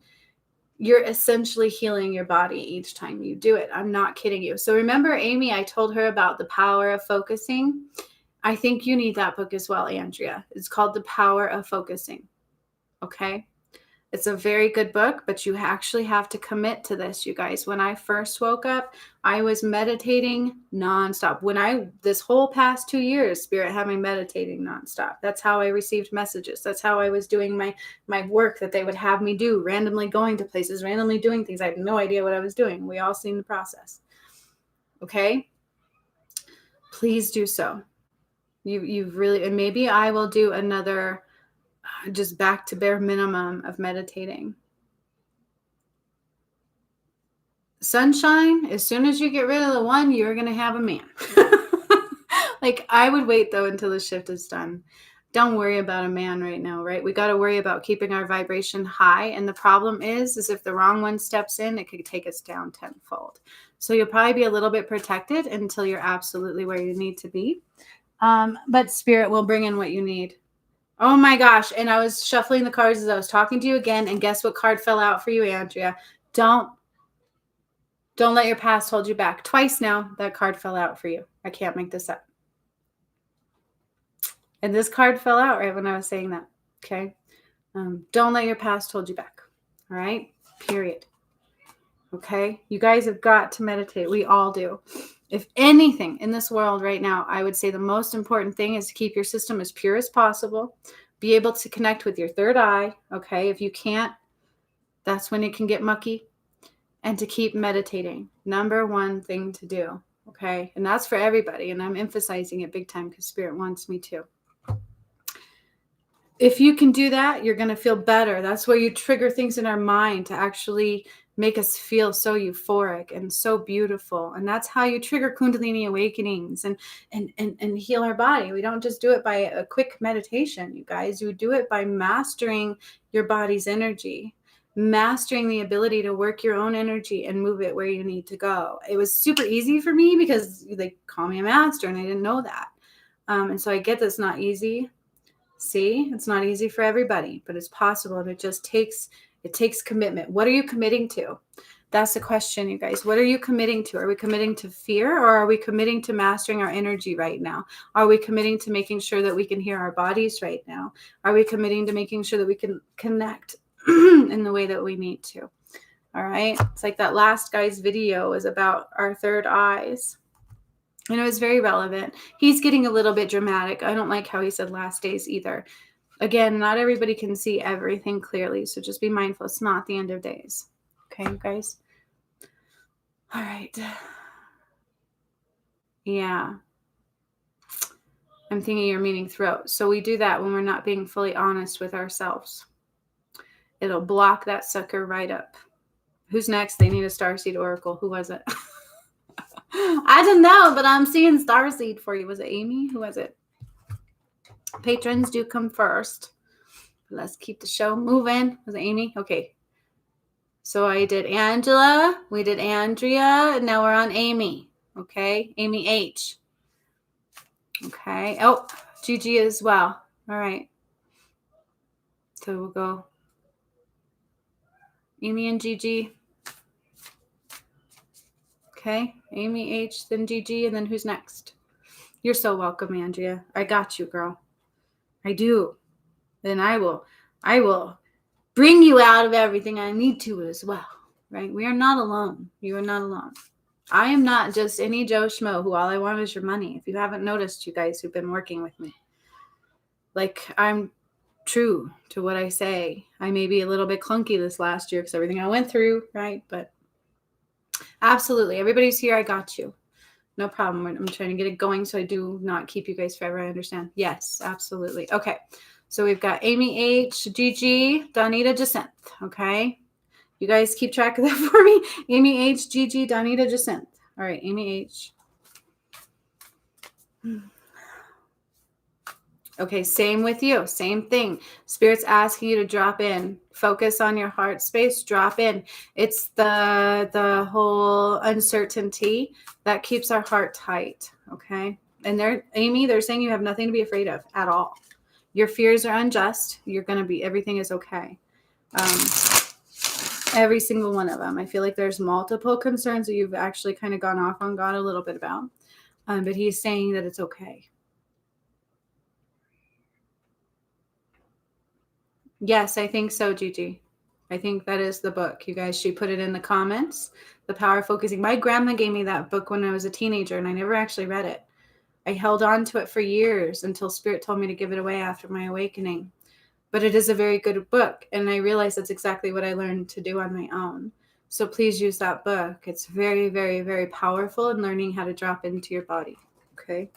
You're essentially healing your body each time you do it. I'm not kidding you. So remember, Amy, I told her about the power of focusing. I think you need that book as well, Andrea. It's called The Power of Focusing. Okay. It's a very good book, but you actually have to commit to this, you guys. When I first woke up, I was meditating nonstop. This whole past 2 years, Spirit had me meditating nonstop. That's how I received messages. That's how I was doing my work that they would have me do, randomly going to places, randomly doing things. I had no idea what I was doing. We all seen the process. Okay. Please do so. You've really, and maybe I will do another just back to bare minimum of meditating. Sunshine, as soon as you get rid of the one, you're going to have a man. Like, I would wait though until the shift is done. Don't worry about a man right now, right? We got to worry about keeping our vibration high. And the problem is if the wrong one steps in, it could take us down tenfold. So you'll probably be a little bit protected until you're absolutely where you need to be. But Spirit will bring in what you need. Oh my gosh. And I was shuffling the cards as I was talking to you again. And guess what card fell out for you, Andrea? Don't let your past hold you back. Twice now, that card fell out for you. I can't make this up. And this card fell out right when I was saying that. Okay. Don't let your past hold you back. All right. Period. Okay. You guys have got to meditate. We all do. If anything in this world right now, I would say the most important thing is to keep your system as pure as possible. Be able to connect with your third eye. Okay. If you can't, that's when it can get mucky. And to keep meditating. Number one thing to do. Okay. And that's for everybody. And I'm emphasizing it big time because Spirit wants me to. If you can do that, you're going to feel better. That's where you trigger things in our mind to actually make us feel so euphoric and so beautiful. And that's how you trigger Kundalini awakenings and heal our body. We don't just do it by a quick meditation, you guys. You do it by mastering your body's energy, mastering the ability to work your own energy and move it where you need to go. It was super easy for me because they call me a master and I didn't know that. And so I get that's not easy. See, it's not easy for everybody, but it's possible. And it takes commitment. What are you committing to? That's the question, you guys. What are you committing to? Are we committing to fear, or are we committing to mastering our energy right now? Are we committing to making sure that we can hear our bodies right now? Are we committing to making sure that we can connect in the way that we need to? All right. It's like that last guy's video is about our third eyes. And it was very relevant. He's getting a little bit dramatic. I don't like how he said last days either. Again, not everybody can see everything clearly. So just be mindful. It's not the end of days. Okay, you guys? All right. Yeah. I'm thinking you're meaning throat. So we do that when we're not being fully honest with ourselves. It'll block that sucker right up. Who's next? They need a Starseed Oracle. Who was it? I don't know, but I'm seeing Starseed for you. Was it Amy? Who was it? Patrons do come first. Let's keep the show moving. Was it Amy? Okay. So I did Angela. We did Andrea. And now we're on Amy. Okay. Amy H. Okay. Oh, Gigi as well. All right. So we'll go Amy and Gigi. Okay. Amy H, then Gigi, and then who's next? You're so welcome, Andrea. I got you, girl. I do. Then I will bring you out of everything I need to as well. Right? We are not alone. You are not alone. I am not just any Joe Schmo who all I want is your money. If you haven't noticed, you guys who've been working with me, like I'm true to what I say. I may be a little bit clunky this last year because everything I went through, right? But absolutely, everybody's here. I got you. No problem. I'm trying to get it going so I do not keep you guys forever. I understand. Yes, absolutely. Okay. So we've got Amy H, Gigi, Donita Jacinth. Okay. You guys keep track of that for me. Amy H, Gigi, Donita Jacinth. All right. Amy H. Okay. Same with you. Same thing. Spirit's asking you to drop in. Focus on your heart space. Drop in. It's the whole uncertainty that keeps our heart tight. Okay. And Amy, they're saying you have nothing to be afraid of at all. Your fears are unjust. You're going to be, everything is okay. Every single one of them. I feel like there's multiple concerns that you've actually kind of gone off on God a little bit about. But he's saying that it's okay. Yes, I think so, Gigi. I think that is the book. You guys, she put it in the comments. The Power of Focusing. My grandma gave me that book when I was a teenager, and I never actually read it. I held on to it for years until Spirit told me to give it away after my awakening. But it is a very good book, and I realize that's exactly what I learned to do on my own. So please use that book. It's very, very, very powerful in learning how to drop into your body. Okay.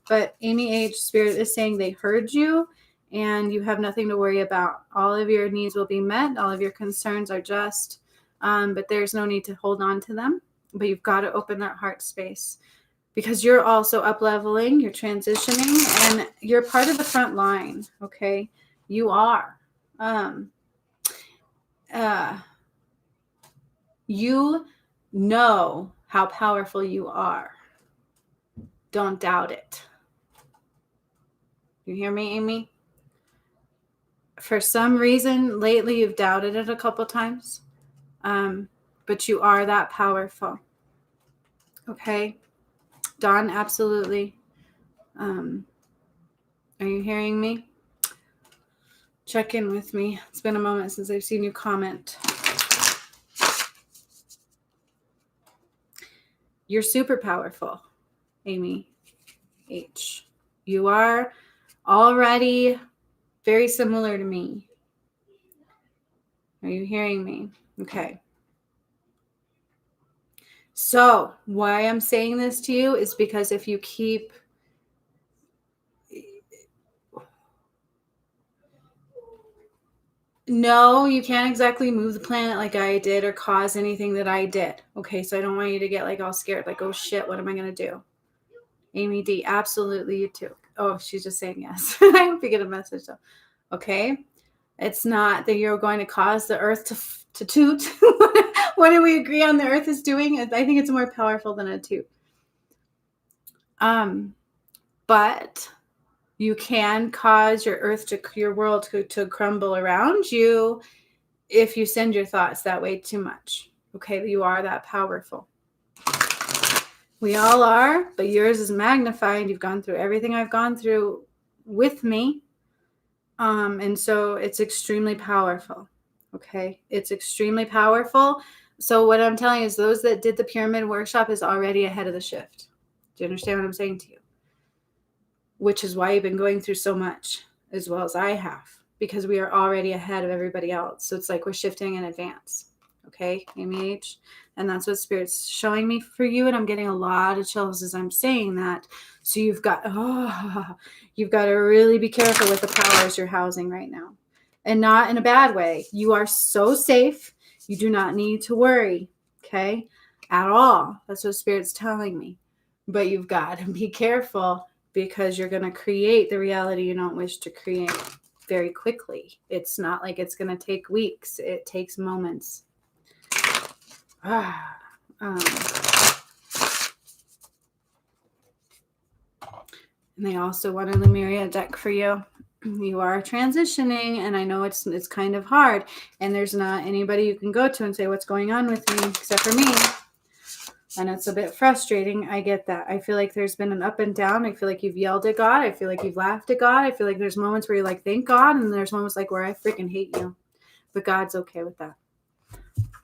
But Amy H, Spirit is saying they heard you, and you have nothing to worry about. All of your needs will be met. All of your concerns are just, but there's no need to hold on to them. But you've got to open that heart space, because you're also up-leveling, you're transitioning, and you're part of the front line, okay? You are. You know how powerful you are. Don't doubt it. You hear me, Amy? For some reason, lately you've doubted it a couple times, but you are that powerful, okay? Dawn, absolutely. Are you hearing me? Check in with me. It's been a moment since I've seen you comment. You're super powerful, Amy H. You are already very similar to me. Are you hearing me? Okay. So why I'm saying this to you is because if you keep No, you can't exactly move the planet like I did or cause anything that I did. Okay, so I don't want you to get like all scared, like, oh shit, what am I going to do? Amy D, absolutely, you too. Oh, she's just saying yes. I hope you get a message though. Okay, it's not that you're going to cause the earth to toot. What do we agree on the earth is doing? I think it's more powerful than a toot. But you can cause your world to crumble around you if you send your thoughts that way too much. Okay, you are that powerful. We all are, but yours is magnified. You've gone through everything I've gone through with me. And so it's extremely powerful. Okay, it's extremely powerful. So what I'm telling you is those that did the pyramid workshop is already ahead of the shift. Do you understand what I'm saying to you? Which is why you've been going through so much, as well as I have, because we are already ahead of everybody else. So it's like we're shifting in advance. Okay, Amy H. And that's what Spirit's showing me for you. And I'm getting a lot of chills as I'm saying that. So you've got to really be careful with the powers you're housing right now. And not in a bad way. You are so safe. You do not need to worry, okay, at all. That's what Spirit's telling me. But you've got to be careful, because you're going to create the reality you don't wish to create very quickly. It's not like it's going to take weeks. It takes moments. And they also want a Lemuria deck for you. You are transitioning, and I know it's kind of hard, and there's not anybody you can go to and say what's going on with me except for me. And it's a bit frustrating. I get that. I feel like there's been an up and down. I feel like you've yelled at God. I feel like you've laughed at God. I feel like there's moments where you're like, thank God. And there's moments like where I freaking hate you. But God's okay with that.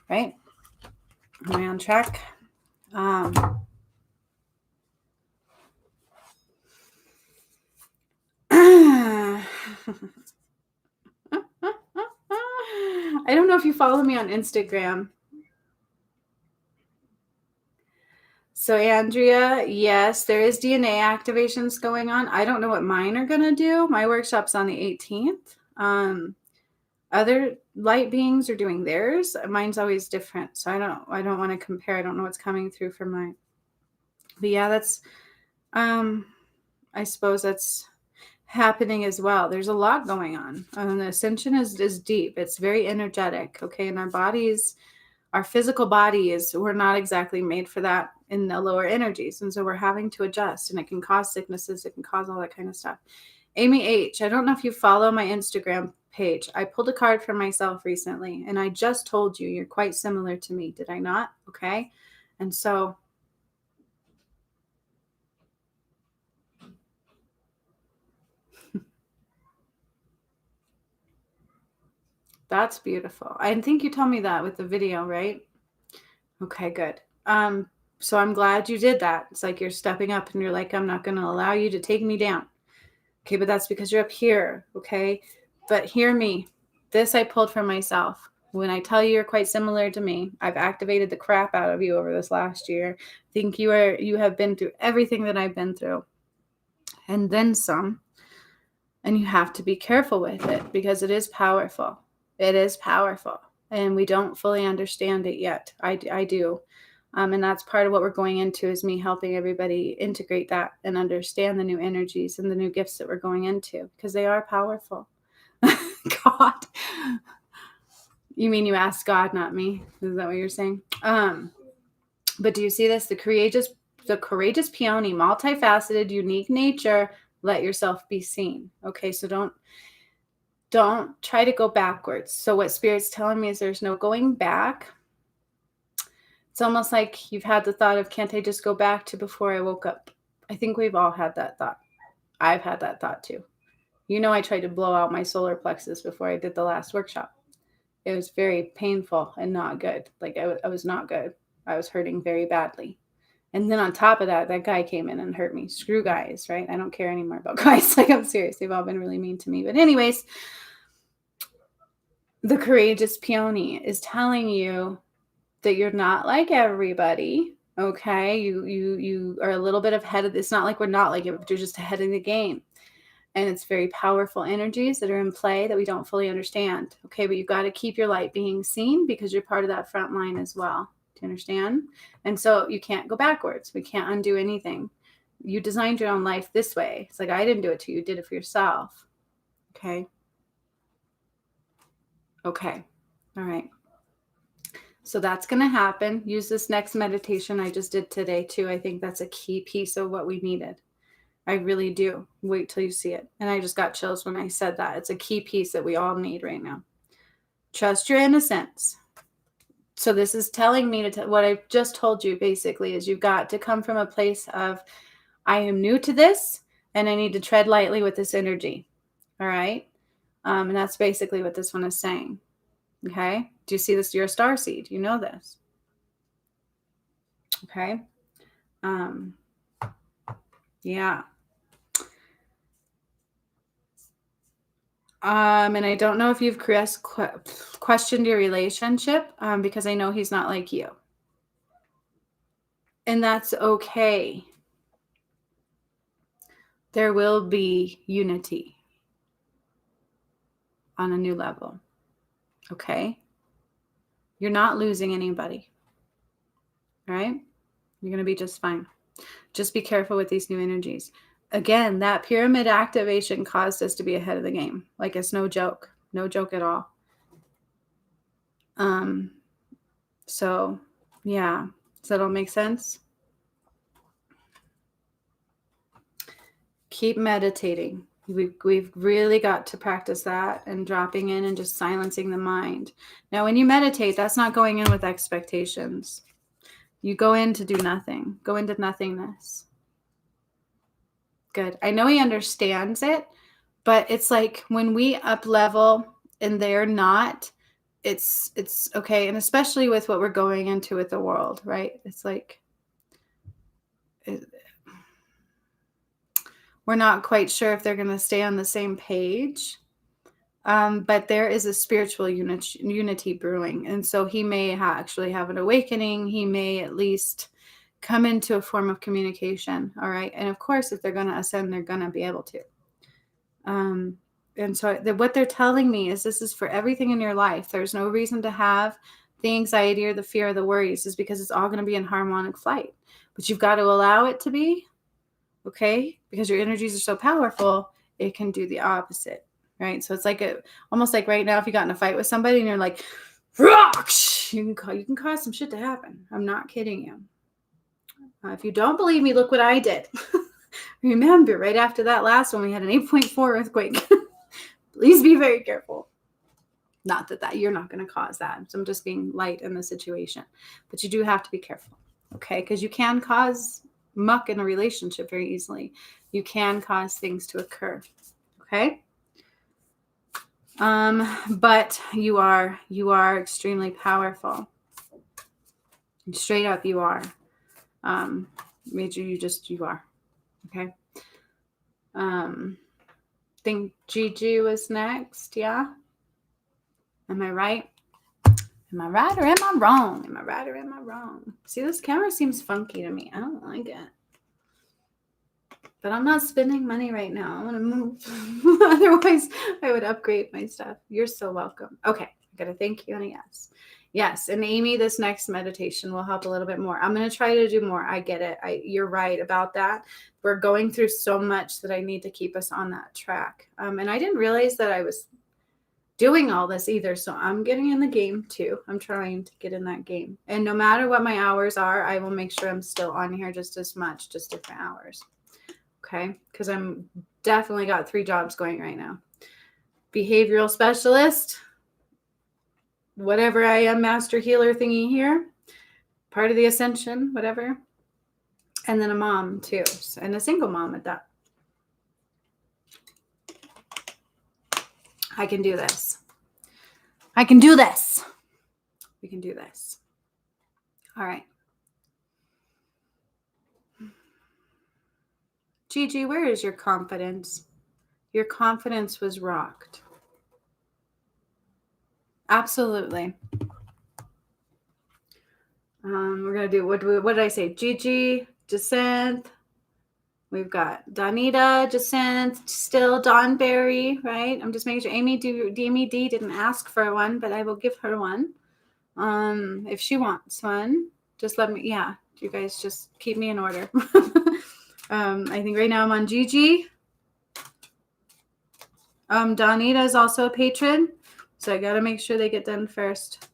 Right? Am I on track? I don't know if you follow me on Instagram. So Andrea, yes, there is DNA activations going on. I don't know what mine are going to do. My workshop's on the 18th. Other light beings are doing theirs. Mine's always different. So I don't want to compare. I don't know what's coming through for mine. But yeah, that's I suppose that's happening as well. There's a lot going on. The ascension is deep. It's very energetic. Okay. And our bodies, our physical body we're not exactly made for that in the lower energies. And so we're having to adjust, and it can cause sicknesses. It can cause all that kind of stuff. Amy H, I don't know if you follow my Instagram page. I pulled a card for myself recently, and I just told you you're quite similar to me. Did I not? Okay. And so that's beautiful. I think you told me that with the video, right? Okay, good. So I'm glad you did that. It's like you're stepping up and you're like, I'm not going to allow you to take me down. Okay, but that's because you're up here. Okay, but hear me. This I pulled for myself. When I tell you you're quite similar to me, I've activated the crap out of you over this last year. I think you have been through everything that I've been through, and then some. And you have to be careful with it, because it is powerful. It is powerful, and we don't fully understand it yet. I do. And that's part of what we're going into, is me helping everybody integrate that and understand the new energies and the new gifts that we're going into, because they are powerful. God. You mean you asked God, not me? Is that what you're saying? But do you see this? The courageous peony, multifaceted, unique nature. Let yourself be seen. Okay, so don't try to go backwards. So what Spirit's telling me is there's no going back. It's almost like you've had the thought of, can't I just go back to before I woke up? I think we've all had that thought. I've had that thought too. You know, I tried to blow out my solar plexus before I did the last workshop. It was very painful and not good. Like I was not good. I was hurting very badly. And then on top of that, that guy came in and hurt me. Screw guys, right? I don't care anymore about guys. Like, I'm serious. They've all been really mean to me. But anyways, the courageous peony is telling you that you're not like everybody. Okay, you are a little bit ahead of. It's not like we're not like it, but you're just ahead of the game. And it's very powerful energies that are in play that we don't fully understand. Okay, but you've got to keep your light being seen, because you're part of that front line as well. Do you understand? And so you can't go backwards. We can't undo anything. You designed your own life this way. It's like, I didn't do it to you. You did it for yourself. Okay. Okay. All right. So that's going to happen. Use this next meditation I just did today too. I think that's a key piece of what we needed. I really do. Wait till you see it. And I just got chills when I said that. It's a key piece that we all need right now. Trust your innocence. So this is telling me what I just told you basically is you've got to come from a place of, I am new to this and I need to tread lightly with this energy. All right. And that's basically what this one is saying. Okay. Do you see this? You're a star seed. You know this. Okay. Yeah. And I don't know if you've questioned your relationship because I know he's not like you. And that's okay. There will be unity on a new level. Okay? You're not losing anybody. All right? You're going to be just fine. Just be careful with these new energies. Again, that pyramid activation caused us to be ahead of the game. Like, it's no joke. No joke at all. So, yeah. Does that all make sense? Keep meditating. We've really got to practice that and dropping in and just silencing the mind. Now, when you meditate, that's not going in with expectations. You go in to do nothing. Go into nothingness. Good. I know he understands it, but it's like when we up level and they're not, it's okay. And especially with what we're going into with the world, right? It's like we're not quite sure if they're going to stay on the same page. But there is a spiritual unity brewing. And so he may actually have an awakening. He may at least come into a form of communication. All right. And of course, if they're going to ascend, they're going to be able to. And so what they're telling me is this is for everything in your life. There's no reason to have the anxiety or the fear or the worries, is because it's all going to be in harmonic flight. But you've got to allow it to be. Okay. Because your energies are so powerful, it can do the opposite. Right. So it's like almost like right now, if you got in a fight with somebody and you're like, rocks, you can cause some shit to happen. I'm not kidding you. If you don't believe me, look what I did. Remember, right after that last one, we had an 8.4 earthquake. Please be very careful. Not that you're not going to cause that. So I'm just being light in the situation. But you do have to be careful. Okay. Because you can cause muck in a relationship very easily. You can cause things to occur. Okay. But you are extremely powerful. Straight up, you are. Major, you are. Okay. Think Gigi was next, yeah? Am I right? Am I right or am I wrong? Am I right or am I wrong? See, this camera seems funky to me. I don't like it. But I'm not spending money right now. I want to move. Otherwise, I would upgrade my stuff. You're so welcome. Okay. I got to thank you and a yes. Yes. And Amy, this next meditation will help a little bit more. I'm going to try to do more. I get it. You're right about that. We're going through so much that I need to keep us on that track. And I didn't realize that I was doing all this either. So I'm getting in the game too. I'm trying to get in that game. And no matter what my hours are, I will make sure I'm still on here just as much, just different hours. Okay. Because I'm definitely got 3 jobs going right now. Behavioral specialist, whatever I am, master healer thingy here, part of the ascension, whatever. And then a mom too. And a single mom at that. I can do this. I can do this. We can do this. All right. Gigi, where is your confidence? Your confidence was rocked. Absolutely. We're going to do, what did I say? Gigi, Jacinth. We've got Donita, Jacinth, still Dawn Berry, right? I'm just making sure Amy D didn't ask for one, but I will give her one. If she wants one, just let me, yeah, you guys just keep me in order. I think right now I'm on Gigi. Donita is also a patron, so I got to make sure they get done first.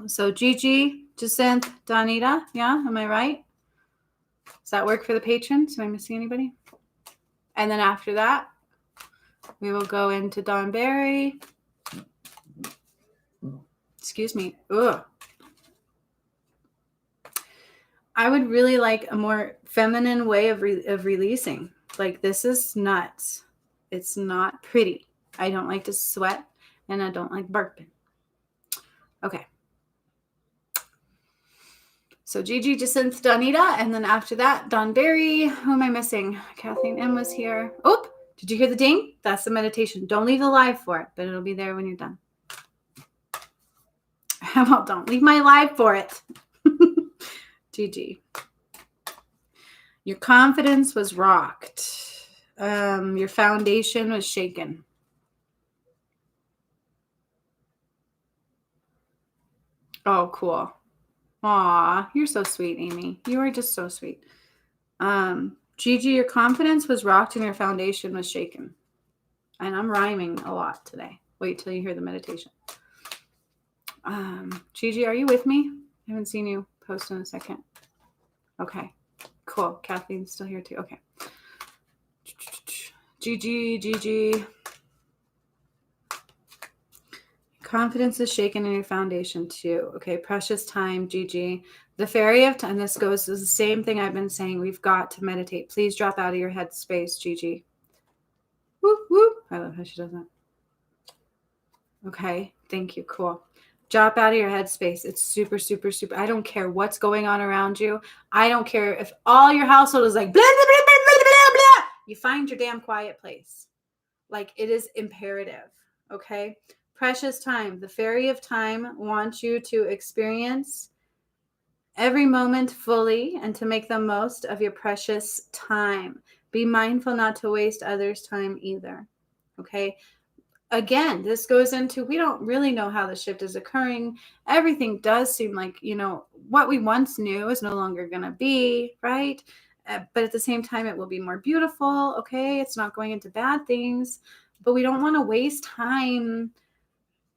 So Gigi, Jacinth, Donita, yeah, am I right? Does that work for the patrons? Am I missing anybody? And then after that, we will go into Dawn Berry. Excuse me. Ugh. I would really like a more feminine way of releasing. Like, this is nuts. It's not pretty. I don't like to sweat, and I don't like burping. Okay. So Gigi, Jacinth, Donita, and then after that, Don Barry. Who am I missing? Kathleen M was here. Oh, did you hear the ding? That's the meditation. Don't leave the live for it, but it'll be there when you're done. Well, don't leave my live for it. Gigi. Your confidence was rocked. Your foundation was shaken. Oh, cool. Aw, you're so sweet, Amy. You are just so sweet. Gigi, your confidence was rocked and your foundation was shaken. And I'm rhyming a lot today. Wait till you hear the meditation. Gigi, are you with me? I haven't seen you post in a second. Okay, cool. Kathleen's still here too. Okay. Gigi. Confidence is shaken in your foundation too. Okay, precious time, Gigi. The fairy of time, this goes to the same thing I've been saying. We've got to meditate. Please drop out of your head space, Gigi. Whoop, whoop. I love how she does that. Okay, thank you. Cool. Drop out of your head space. It's super, super, super. I don't care what's going on around you. I don't care if all your household is like, blah, blah, blah, blah, blah, blah. You find your damn quiet place. Like, it is imperative. Okay. Precious time. The fairy of time wants you to experience every moment fully and to make the most of your precious time. Be mindful not to waste others' time either. Okay. Again, this goes into, we don't really know how the shift is occurring. Everything does seem like, what we once knew is no longer going to be, right? But at the same time, it will be more beautiful. Okay. It's not going into bad things, but we don't want to waste time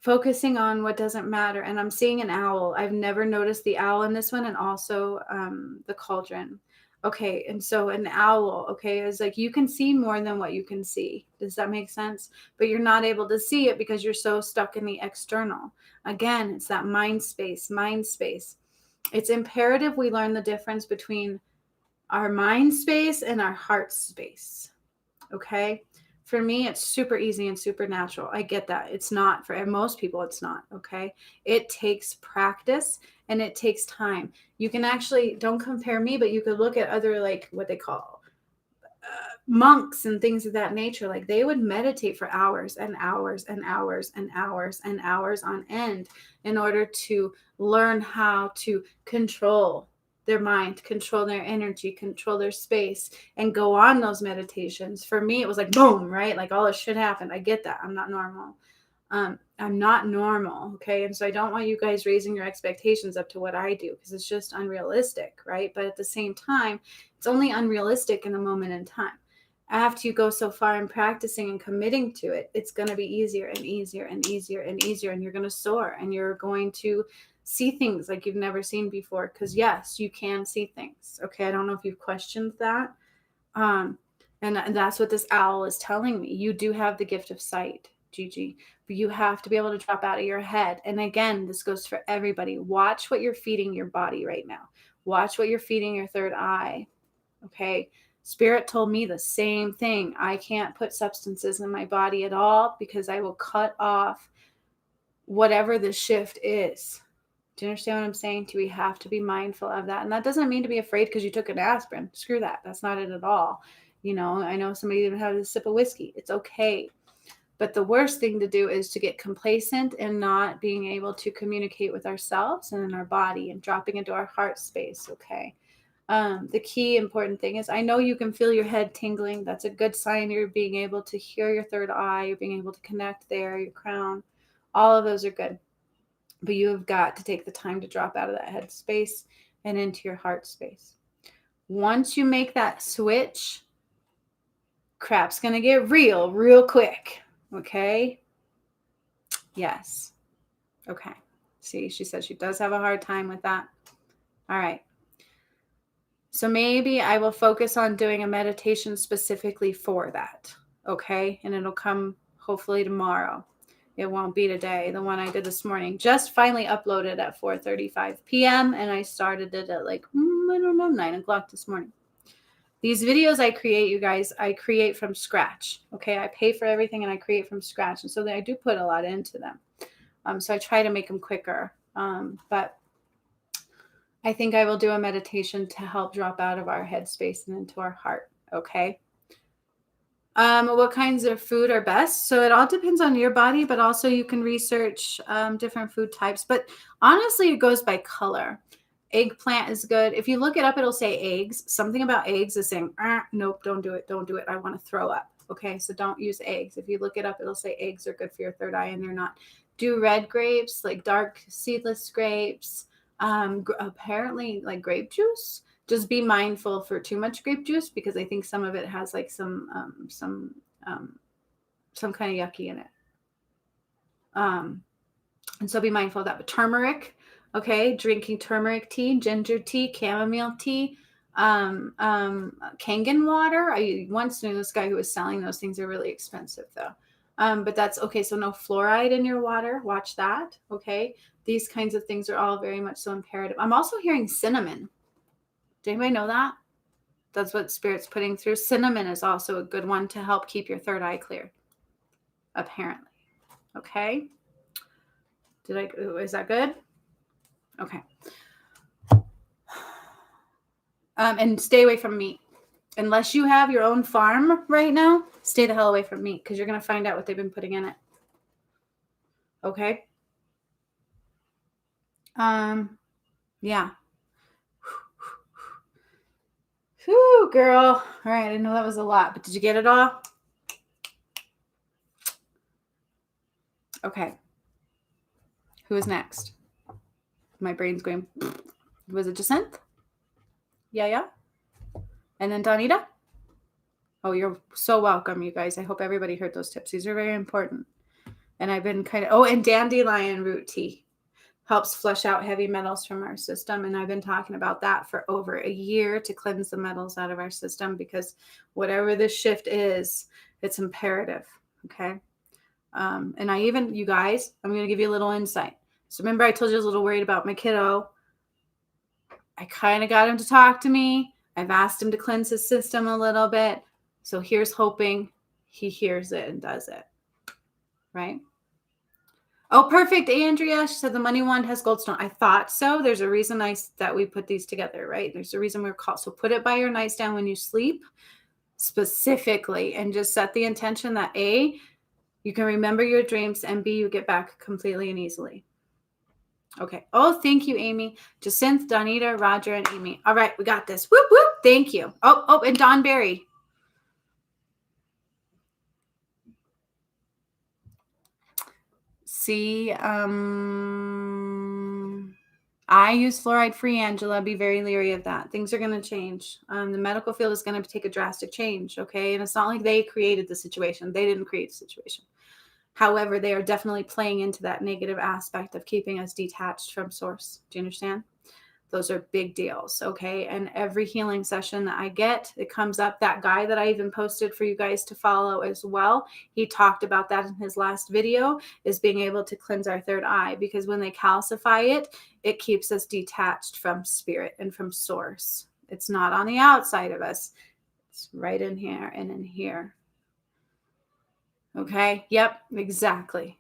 focusing on what doesn't matter. And I'm seeing an owl. I've never noticed the owl in this one, and also the cauldron. Okay, and so an owl, okay, is like you can see more than what you can see. Does that make sense? But you're not able to see it because you're so stuck in the external. Again, it's that mind space. It's imperative we learn the difference between our mind space and our heart space. Okay? For me, it's super easy and super natural. I get that. It's not for most people. It's not. Okay. It takes practice and it takes time. You can actually, don't compare me, but you could look at other, like what they call monks and things of that nature. Like, they would meditate for hours and hours and hours and hours and hours on end in order to learn how to control their mind, control their energy, control their space, and go on those meditations. For me, it was like, boom, right? Like, all this shit happened. I get that. I'm not normal. I'm not normal. Okay. And so I don't want you guys raising your expectations up to what I do, because it's just unrealistic. Right. But at the same time, it's only unrealistic in the moment in time. After you go so far in practicing and committing to it, it's going to be easier and easier and easier and easier. And you're going to soar, and you're going to see things like you've never seen before. Because yes, you can see things. Okay. I don't know if you've questioned that. And that's what this owl is telling me. You do have the gift of sight, Gigi, but you have to be able to drop out of your head. And again, this goes for everybody. Watch what you're feeding your body right now. Watch what you're feeding your third eye. Okay. Spirit told me the same thing. I can't put substances in my body at all because I will cut off whatever the shift is. Do you understand what I'm saying? We have to be mindful of that. And that doesn't mean to be afraid because you took an aspirin. Screw that. That's not it at all. I know somebody even had a sip of whiskey. It's okay. But the worst thing to do is to get complacent and not being able to communicate with ourselves and in our body and dropping into our heart space. Okay. The key important thing is, I know you can feel your head tingling. That's a good sign you're being able to hear your third eye. You're being able to connect there, your crown. All of those are good. But you have got to take the time to drop out of that head space and into your heart space. Once you make that switch, crap's going to get real quick. Okay? Yes. Okay. See, she said she does have a hard time with that. All right. So maybe I will focus on doing a meditation specifically for that. Okay? And it'll come hopefully tomorrow. It won't be today. The one I did this morning just finally uploaded at 4:35 p.m. and I started it at like, I don't know, 9 o'clock this morning. These videos I create, you guys, I create from scratch. Okay. I pay for everything and I create from scratch. And so I do put a lot into them. So I try to make them quicker. But I think I will do a meditation to help drop out of our headspace and into our heart. Okay. What kinds of food are best? So it all depends on your body, but also you can research different food types. But honestly, it goes by color. Eggplant is good. If you look it up, it'll say eggs. Something about eggs is saying, nope, don't do it. Don't do it. I want to throw up. Okay, so don't use eggs. If you look it up, it'll say eggs are good for your third eye, and they're not. Do red grapes, like dark seedless grapes. Apparently, like grape juice. Just be mindful for too much grape juice because I think some of it has like some kind of yucky in it. And so be mindful of that. But turmeric, okay, drinking turmeric tea, ginger tea, chamomile tea, Kangen water. I once knew this guy who was selling those things. Are really expensive though. But that's okay. So no fluoride in your water. Watch that. Okay. These kinds of things are all very much so imperative. I'm also hearing cinnamon. Did anybody know that? That's what Spirit's putting through. Cinnamon is also a good one to help keep your third eye clear. Apparently. Okay. Is that good? Okay. And stay away from meat. Unless you have your own farm right now, stay the hell away from meat because you're going to find out what they've been putting in it. Okay. Yeah. Whew, girl. All right. I know that was a lot, but did you get it all? Okay. Who is next? My brain's going. Was it Jacinth? Yeah. And then Donita? Oh, you're so welcome, you guys. I hope everybody heard those tips. These are very important. And I've been and dandelion root tea helps flush out heavy metals from our system. And I've been talking about that for over a year to cleanse the metals out of our system because whatever this shift is, it's imperative. Okay. And you guys, I'm going to give you a little insight. So remember I told you I was a little worried about my kiddo. I kind of got him to talk to me. I've asked him to cleanse his system a little bit. So here's hoping he hears it and does it. Right? Oh, perfect, Andrea. She said the money wand has goldstone. I thought so. There's a reason that we put these together, right? There's a reason we're called. So put it by your nightstand when you sleep specifically and just set the intention that A, you can remember your dreams, and B, you get back completely and easily. Okay. Oh, thank you, Amy. Jacinth, Donita, Roger, and Amy. All right, we got this. Whoop, whoop. Thank you. Oh, and Don Berry. See, I use fluoride-free, Angela. Be very leery of that. Things are going to change. The medical field is going to take a drastic change, okay? And it's not like they created the situation. They didn't create the situation. However, they are definitely playing into that negative aspect of keeping us detached from source. Do you understand? Those are big deals, okay? And every healing session that I get, it comes up. That guy that I even posted for you guys to follow as well, he talked about that in his last video, is being able to cleanse our third eye, because when they calcify it, it keeps us detached from spirit and from source. It's not on the outside of us. It's right in here and in here. Okay. Yep. Exactly.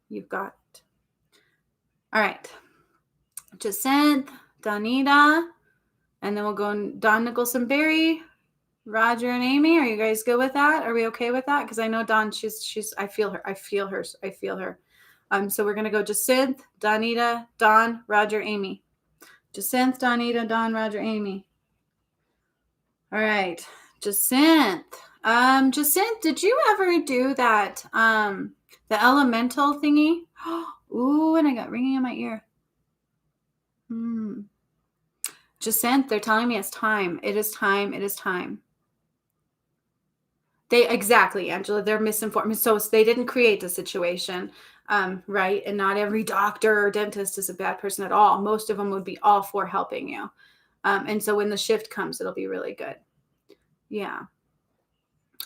You've got it. All right. Jacinth, Donita, and then we'll go Don Nicholson Berry, Roger, and Amy. Are you guys good with that? Are we okay with that? Because I know Don, she's I feel her. So we're gonna go Jacinth, Donita, Don, Roger, Amy. Jacinth, Donita, Don, Roger, Amy. All right. Jacinth. Jacinth, did you ever do that? The elemental thingy? Ooh, and I got ringing in my ear. Jacinth, they're telling me it's time. It is time. Exactly, Angela. They're misinformed. So they didn't create the situation, right? And not every doctor or dentist is a bad person at all. Most of them would be all for helping you. And so when the shift comes, it'll be really good. Yeah.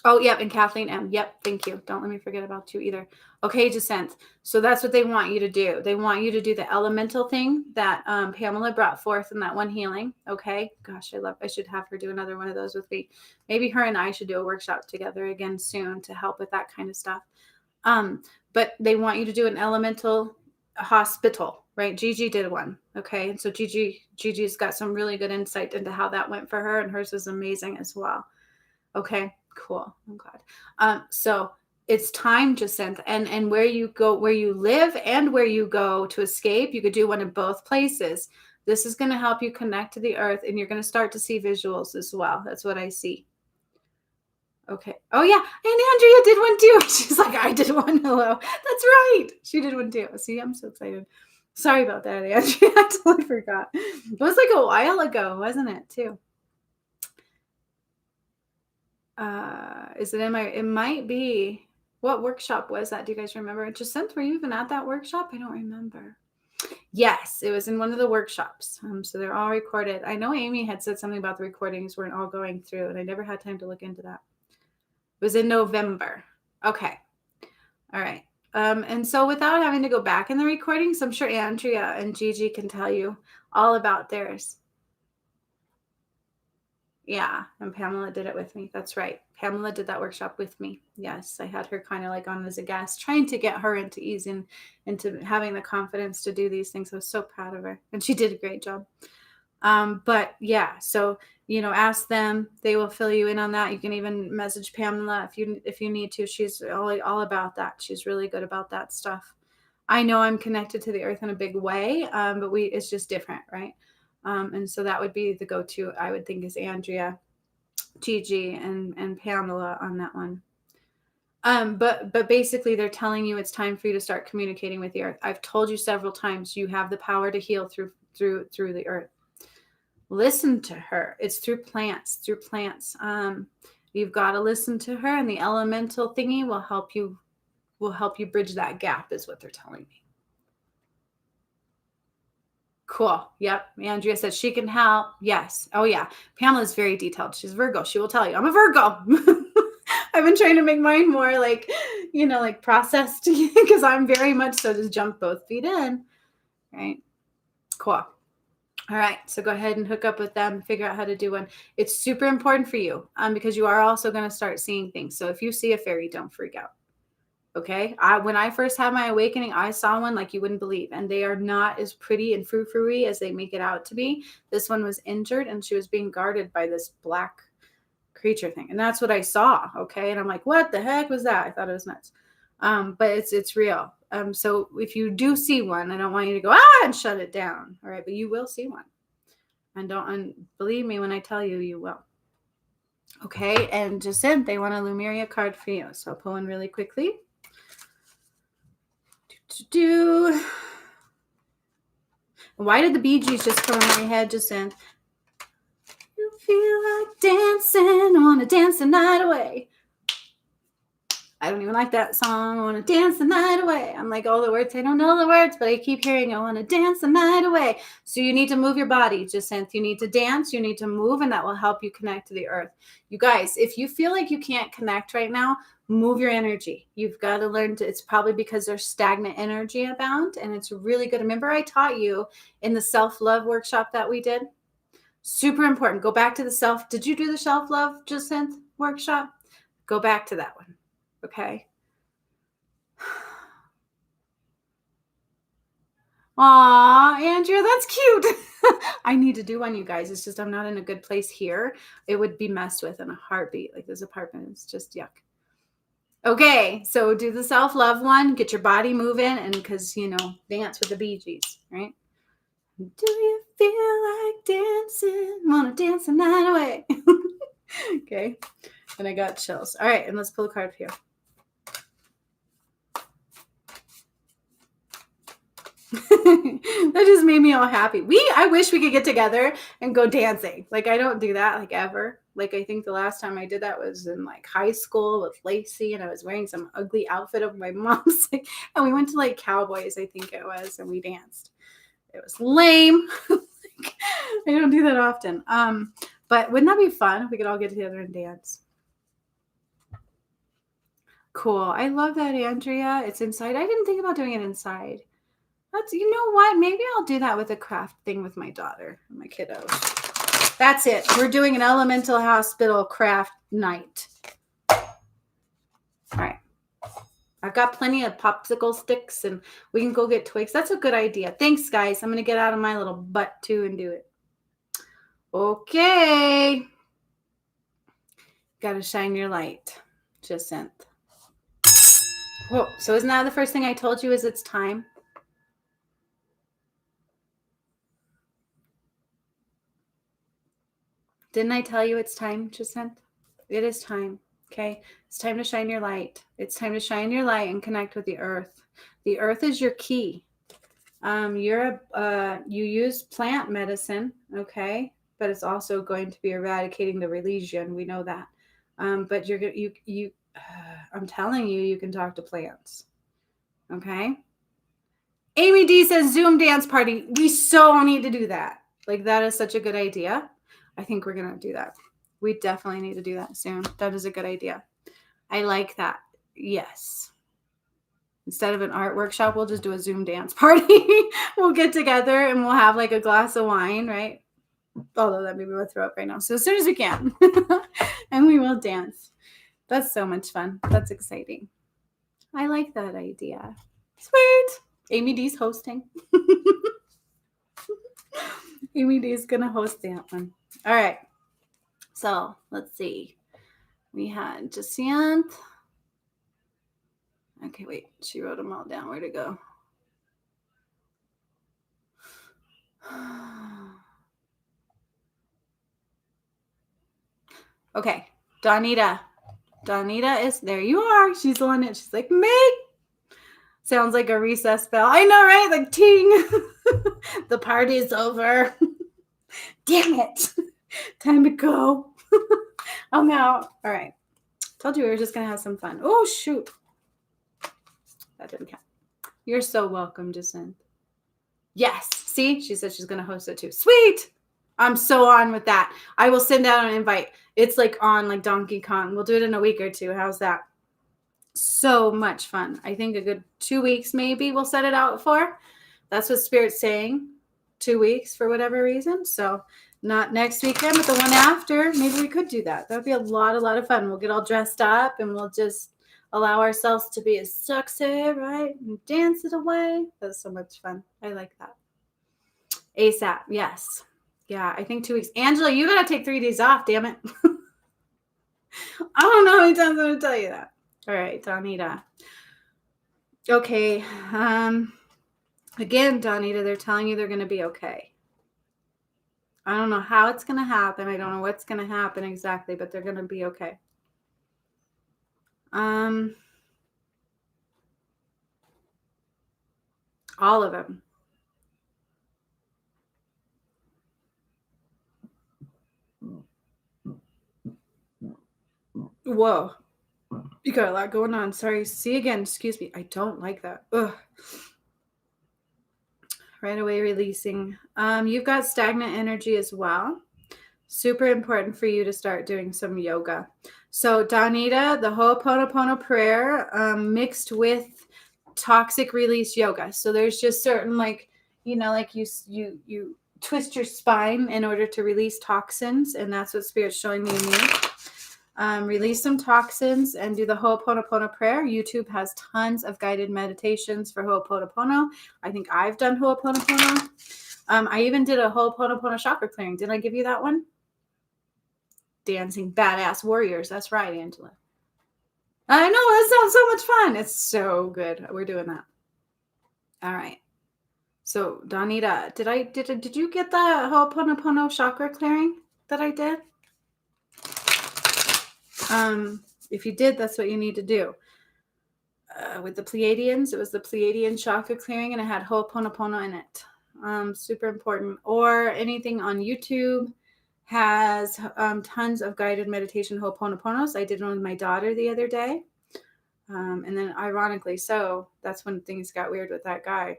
Oh, yep, and Kathleen M. Yep, thank you. Don't let me forget about you either. Okay, Jacinth. So that's what they want you to do. They want you to do the elemental thing that Pamela brought forth in that one healing. Okay. Gosh, I should have her do another one of those with me. Maybe her and I should do a workshop together again soon to help with that kind of stuff. But they want you to do an elemental hospital, right? Gigi did one. Okay. And so Gigi's got some really good insight into how that went for her, and hers is amazing as well. Okay, cool. I'm glad. So it's time, Jacinth, and where you go, where you live and where you go to escape, you could do one in both places. This is going to help you connect to the earth, and you're going to start to see visuals as well. That's what I see. Okay. Oh yeah, and Andrea did one too. She's like, I did one. Hello. That's right. She did one too. See, I'm so excited. Sorry about that, Andrea. I totally forgot. It was like a while ago, wasn't it, too? Is it in my, it might be, what workshop was that? Do you guys remember? Jacinth, were you even at that workshop? I don't remember. Yes, it was in one of the workshops. So they're all recorded. I know Amy had said something about the recordings weren't all going through, and I never had time to look into that. It was in November. Okay. All right. And so without having to go back in the recordings, I'm sure Andrea and Gigi can tell you all about theirs. Yeah, and Pamela did it with me. That's right. Pamela did that workshop with me. Yes, I had her kind of like on as a guest, trying to get her into easing, into having the confidence to do these things. I was so proud of her, and she did a great job. But yeah, so ask them. They will fill you in on that. You can even message Pamela if you need to. She's all about that. She's really good about that stuff. I know I'm connected to the earth in a big way, but it's just different, right? And so that would be the go-to, I would think, is Andrea, Gigi, and Pamela on that one. But basically they're telling you it's time for you to start communicating with the earth. I've told you several times you have the power to heal through the earth. Listen to her. It's through plants. You've got to listen to her, and the elemental thingy will help you bridge that gap, is what they're telling me. Cool. Yep. Andrea said she can help. Yes. Oh yeah. Pamela's very detailed. She's Virgo. She will tell you. I'm a Virgo. I've been trying to make mine more like processed, because I'm very much so just jump both feet in. Right. Cool. All right. So go ahead and hook up with them, figure out how to do one. It's super important for you because you are also going to start seeing things. So if you see a fairy, don't freak out. Okay. When I first had my awakening, I saw one like you wouldn't believe, and they are not as pretty and frou-frou-y as they make it out to be. This one was injured, and she was being guarded by this black creature thing. And that's what I saw. Okay. And I'm like, what the heck was that? I thought it was nuts. But it's real. So if you do see one, I don't want you to go, and shut it down. All right. But you will see one. And believe me when I tell you, you will. Okay. And Jacinth, they want a Lumeria card for you. So I'll pull one really quickly. Why did the Bee Gees just come in my head, Jacinth? You feel like dancing, I want to dance the night away. I don't even like that song. I want to dance the night away. I'm like, all the words, I don't know the words, but I keep hearing, I want to dance the night away. So you need to move your body, Jacinth. You need to dance, you need to move, and that will help you connect to the earth. You guys, if you feel like you can't connect right now, move your energy. You've got to learn to, it's probably because there's stagnant energy abound, and it's really good. Remember I taught you in the self-love workshop that we did? Super important. Go back to the did you do the self-love, Jacinth, workshop? Go back to that one. Okay. Aw, Andrea, that's cute. I need to do one, you guys. It's just I'm not in a good place here. It would be messed with in a heartbeat. Like this apartment is just yuck. Okay, so do the self-love one. Get your body moving, and because, dance with the Bee Gees, right? Do you feel like dancing? Want to dance the night away? Okay, and I got chills. All right, and let's pull a card for you. That just made me all happy. I wish we could get together and go dancing. Like I don't do that like ever. Like I think the last time I did that was in like high school with Lacey, and I was wearing some ugly outfit of my mom's, and we went to like Cowboys, I think it was, and we danced. It was lame. I don't do that often. But wouldn't that be fun if we could all get together and dance? Cool. I love that, Andrea. It's inside. I didn't think about doing it inside. You know what? Maybe I'll do that with a craft thing with my daughter and my kiddos. That's it. We're doing an elemental hospital craft night. All right. I've got plenty of popsicle sticks and we can go get twigs. That's a good idea. Thanks, guys. I'm going to get out of my little butt too and do it. Okay. Got to shine your light. Jacinth. Whoa. So isn't that the first thing I told you is it's time? Didn't I tell you it's time, Jacinth? It is time. Okay. It's time to shine your light. It's time to shine your light and connect with the earth. The earth is your key. You use plant medicine, okay, but it's also going to be eradicating the religion. We know that. But I'm telling you, you can talk to plants. Okay. Amy D says Zoom dance party. We so need to do that. Like, that is such a good idea. I think we're going to do that. We definitely need to do that soon. That is a good idea. I like that. Yes. Instead of an art workshop, we'll just do a Zoom dance party. We'll get together and we'll have like a glass of wine, right? Although that maybe we'll throw up right now. So as soon as we can. And we will dance. That's so much fun. That's exciting. I like that idea. Sweet. Amy D's hosting. Amy D is going to host that one. All right. So let's see. We had Jacinth. Okay, wait. She wrote them all down. Where'd it go? Okay. Donita. Donita is there. You are. She's on it. She's like, me. Sounds like a recess bell. I know, right? Like, ting. The party's over. Damn it. Time to go. I'm out. All right. Told you we were just going to have some fun. Oh, shoot. That didn't count. You're so welcome, Jacinth. Yes. See? She said she's going to host it too. Sweet. I'm so on with that. I will send out an invite. It's like on like Donkey Kong. We'll do it in a week or two. How's that? So much fun. I think a good 2 weeks maybe we'll set it out for. That's what Spirit's saying. 2 weeks for whatever reason. So not next weekend, but the one after. Maybe we could do that. That would be a lot of fun. We'll get all dressed up and we'll just allow ourselves to be as sexy, right? And dance it away. That's so much fun. I like that. ASAP. Yes. Yeah, I think 2 weeks. Angela, you got to take 3 days off, damn it. I don't know how many times I'm going to tell you that. All right, Donita. Okay. Again, Donita, they're telling you they're going to be okay. I don't know how it's going to happen. I don't know what's going to happen exactly, but they're going to be okay. All of them. Whoa. You got a lot going on. Sorry. See again. Excuse me. I don't like that. Ugh. Right away releasing. You've got stagnant energy as well. Super important for you to start doing some yoga. So Donita, the Ho'oponopono prayer mixed with toxic release yoga. So there's just certain like you twist your spine in order to release toxins, and that's what Spirit's showing me you need. Release some toxins and do the Ho'oponopono prayer. YouTube has tons of guided meditations for Ho'oponopono. I think I've done Ho'oponopono. I even did a Ho'oponopono chakra clearing. Did I give you that one? Dancing badass warriors. That's right, Angela. I know, that sounds so much fun. It's so good. We're doing that. All right. So, Donita, did you get the Ho'oponopono chakra clearing that I did? If you did, that's what you need to do. With the Pleiadians, it was the Pleiadian chakra clearing, and it had Ho'oponopono in it. Super important. Or anything on YouTube has tons of guided meditation Ho'oponoponos. I did one with my daughter the other day. And then ironically so, that's when things got weird with that guy.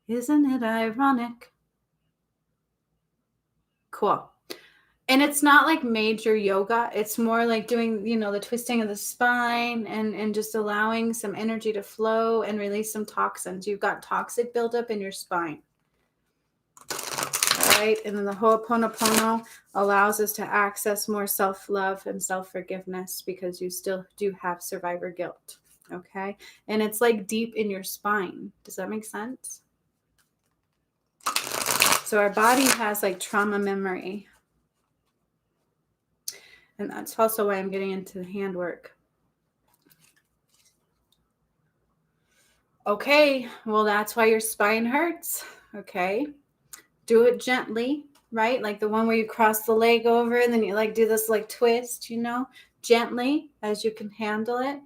Isn't it ironic? Cool. And it's not like major yoga. It's more like doing, the twisting of the spine and just allowing some energy to flow and release some toxins. You've got toxic buildup in your spine. All right. And then the Ho'oponopono allows us to access more self-love and self-forgiveness because you still do have survivor guilt. Okay. And it's like deep in your spine. Does that make sense? So our body has like trauma memory. And that's also why I'm getting into the handwork. Okay, well, that's why your spine hurts. Okay, do it gently, right? Like the one where you cross the leg over and then you like do this like twist, gently as you can handle it.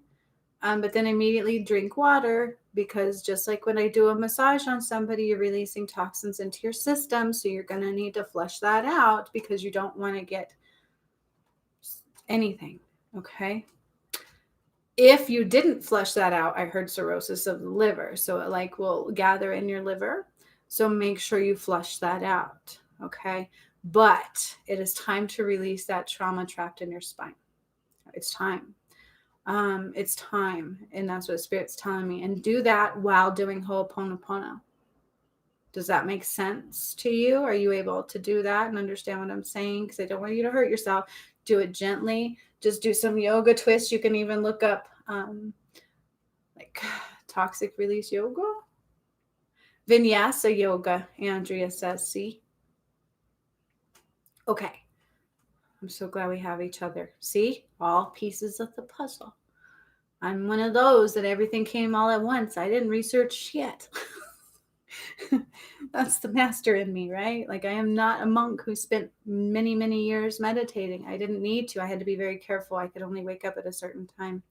But then immediately drink water, because just like when I do a massage on somebody, you're releasing toxins into your system. So you're going to need to flush that out because you don't want to get anything. Okay. If you didn't flush that out, I heard cirrhosis of the liver. So it like will gather in your liver. So make sure you flush that out. Okay. But it is time to release that trauma trapped in your spine. It's time. It's time. And that's what Spirit's telling me. And do that while doing Ho'oponopono. Does that make sense to you? Are you able to do that and understand what I'm saying? Because I don't want you to hurt yourself. Do it gently. Just do some yoga twists. You can even look up like toxic release yoga. Vinyasa yoga, Andrea says. See? Okay. I'm so glad we have each other. See? All pieces of the puzzle. I'm one of those that everything came all at once. I didn't research shit. That's the master in me, right? Like I am not a monk who spent many, many years meditating. I didn't need to. I had to be very careful. I could only wake up at a certain time.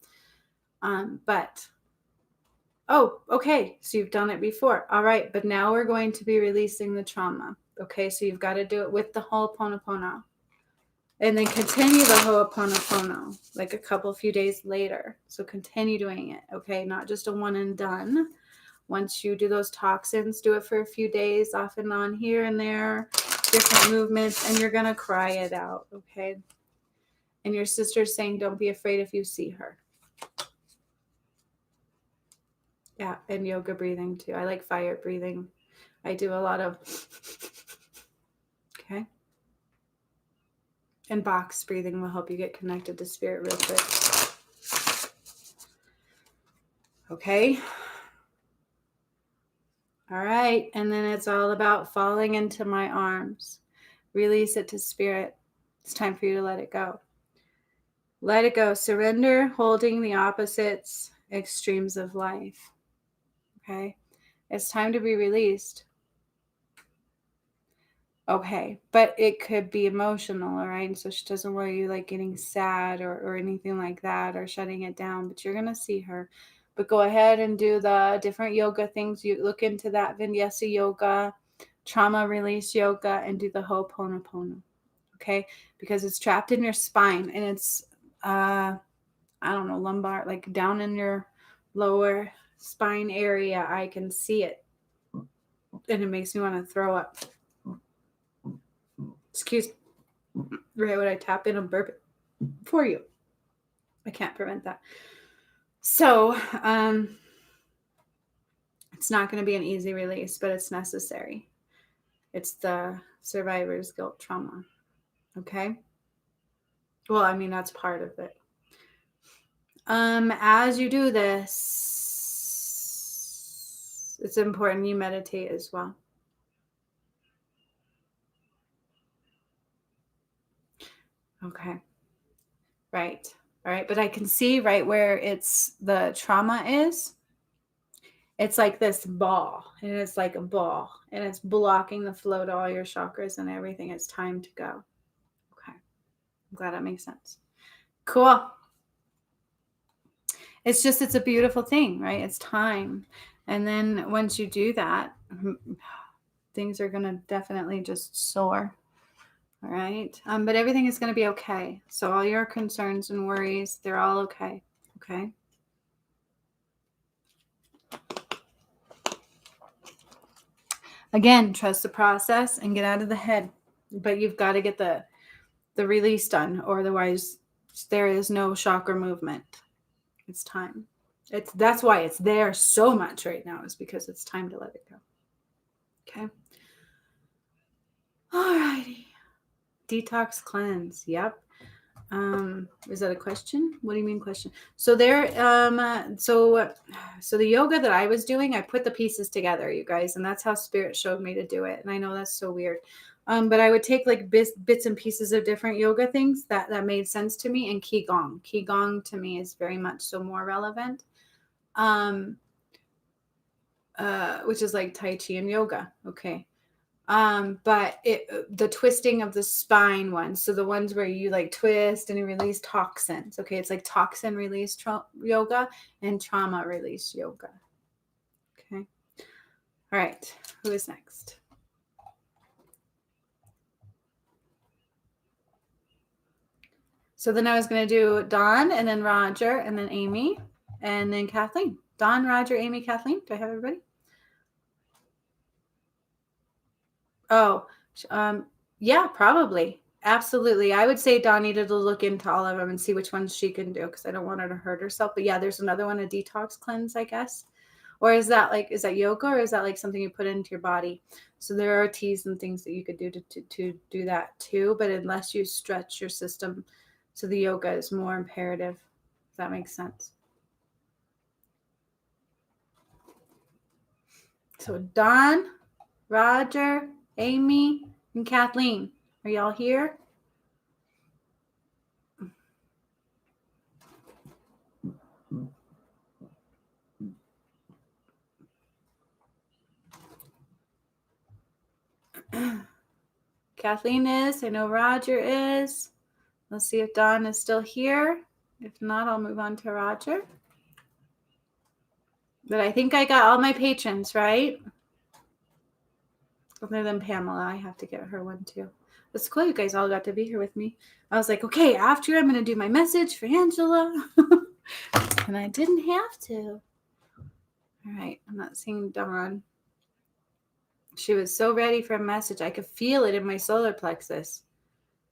Oh, okay. So you've done it before. All right. But now we're going to be releasing the trauma. Okay. So you've got to do it with the Ho'oponopono. And then continue the Ho'oponopono like a few days later. So continue doing it. Okay. Not just a one and done. Once you do those toxins, do it for a few days off and on here and there, different movements, and you're going to cry it out, okay? And your sister's saying, don't be afraid if you see her. Yeah, and yoga breathing too. I like fire breathing. I do a lot of, okay? And box breathing will help you get connected to spirit real quick. Okay? All right, and then it's all about falling into my arms. Release it to spirit. It's time for you to let it go. Let it go. Surrender, holding the opposites, extremes of life. Okay? It's time to be released. Okay, but it could be emotional, all right? So she doesn't worry you like getting sad or anything like that or shutting it down, but you're going to see her. But go ahead and do the different yoga things. You look into that Vinyasa yoga, trauma release yoga, and do the Ho'oponopono. Okay? Because it's trapped in your spine and it's, I don't know, lumbar, like down in your lower spine area. I can see it. And it makes me want to throw up. Excuse me. Right when I tap in, I'm burping for you. I can't prevent that. So, it's not going to be an easy release, but it's necessary. It's the survivor's guilt trauma. Okay? Well, I mean, that's part of it. As you do this, it's important you meditate as well. Okay. Right. All right. But I can see right where it's the trauma is. It's like this ball, and it's like a ball, and it's blocking the flow to all your chakras and everything. It's time to go. Okay. I'm glad that makes sense. Cool. It's a beautiful thing, right? It's time. And then once you do that, things are going to definitely just soar. All right. But everything is going to be okay. So all your concerns and worries, they're all okay. Okay. Again, trust the process and get out of the head. But you've got to get the the release done, or otherwise there is no chakra movement. It's time. That's why it's there so much right now, is because it's time to let it go. Okay. All righty. Detox cleanse. Yep. Is that a question? What do you mean question? So there, so the yoga that I was doing, I put the pieces together, you guys, and that's how Spirit showed me to do it. And I know that's so weird. But I would take like bits and pieces of different yoga things that made sense to me. And Qigong. Qigong to me is very much so more relevant. Which is like Tai Chi and yoga. Okay. But the twisting of the spine ones, so the ones where you like twist and you release toxins. Okay, it's like toxin release yoga and trauma release yoga. Okay. All right. Who is next? So then I was going to do Dawn and then Roger and then Amy and then Kathleen. Dawn, Roger, Amy, Kathleen. Do I have everybody? Oh, yeah, probably. Absolutely. I would say Dawn needed to look into all of them and see which ones she can do, because I don't want her to hurt herself. But yeah, there's another one, a detox cleanse, I guess. Or is that yoga, or is that like something you put into your body? So there are teas and things that you could do to do that too. But unless you stretch your system, so the yoga is more imperative. Does that make sense? So Dawn, Roger, Amy, and Kathleen, are y'all here? Kathleen is. I know Roger is. Let's see if Dawn is still here. If not, I'll move on to Roger. But I think I got all my patrons, right? Other than Pamela. I have to get her one too. It's cool you guys all got to be here with me. I was like, okay, after I'm going to do my message for Angela. And I didn't have to. All right. I'm not seeing Dawn. She was so ready for a message. I could feel it in my solar plexus.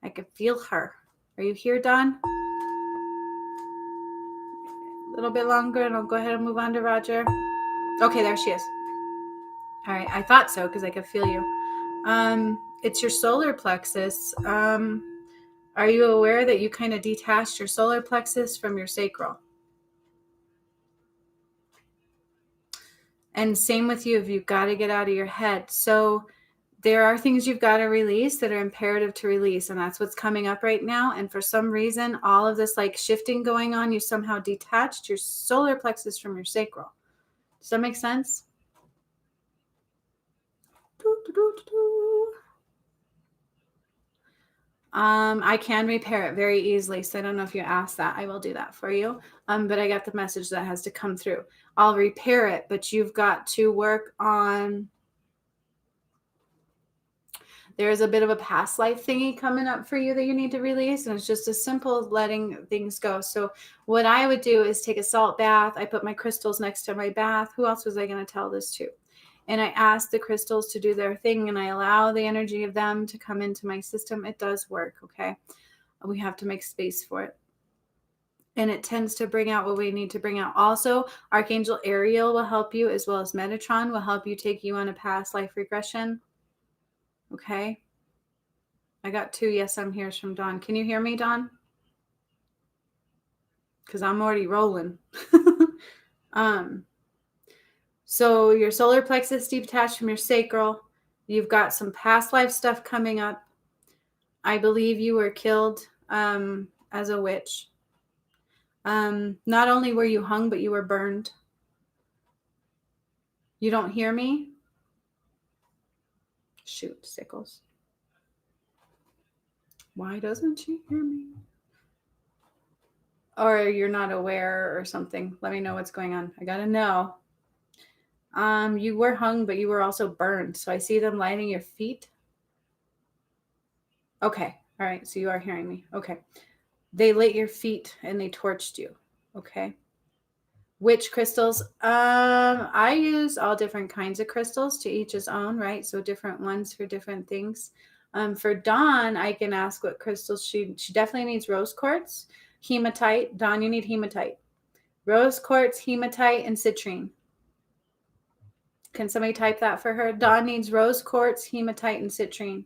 I could feel her. Are you here, Dawn? A little bit longer, and I'll go ahead and move on to Roger. Okay, there she is. All right. I thought so, because I could feel you. It's your solar plexus. Are you aware that you kind of detached your solar plexus from your sacral? And same with you, if you've got to get out of your head. So there are things you've got to release that are imperative to release. And that's what's coming up right now. And for some reason, all of this like shifting going on, you somehow detached your solar plexus from your sacral. Does that make sense? I can repair it very easily. So I don't know if you asked that. I will do that for you. But I got the message that has to come through. I'll repair it, but you've got to work on. There's a bit of a past life thingy coming up for you that you need to release. And it's just as simple as letting things go. So what I would do is take a salt bath. I put my crystals next to my bath. Who else was I going to tell this to? And I ask the crystals to do their thing, and I allow the energy of them to come into my system. It does work, okay? We have to make space for it. And it tends to bring out what we need to bring out. Also, Archangel Ariel will help you, as well as Metatron will help you, take you on a past life regression. Okay? I got 2 yes, I'm here from Dawn. Can you hear me, Dawn? Because I'm already rolling. So your solar plexus detached from your sacral. You've got some past life stuff coming up. I believe you were killed as a witch. Not only were you hung, but you were burned. You don't hear me? Shoot, Sickles. Why doesn't she hear me? Or you're not aware or something. Let me know what's going on. I gotta know. You were hung, but you were also burned. So I see them lighting your feet. Okay. All right. So you are hearing me. Okay. They lit your feet and they torched you. Okay. Which crystals? I use all different kinds of crystals, to each his own, right? So different ones for different things. For Dawn, I can ask what crystals she definitely needs rose quartz, hematite. Dawn, you need hematite. Rose quartz, hematite, and citrine. Can somebody type that for her? Dawn needs rose quartz, hematite, and citrine.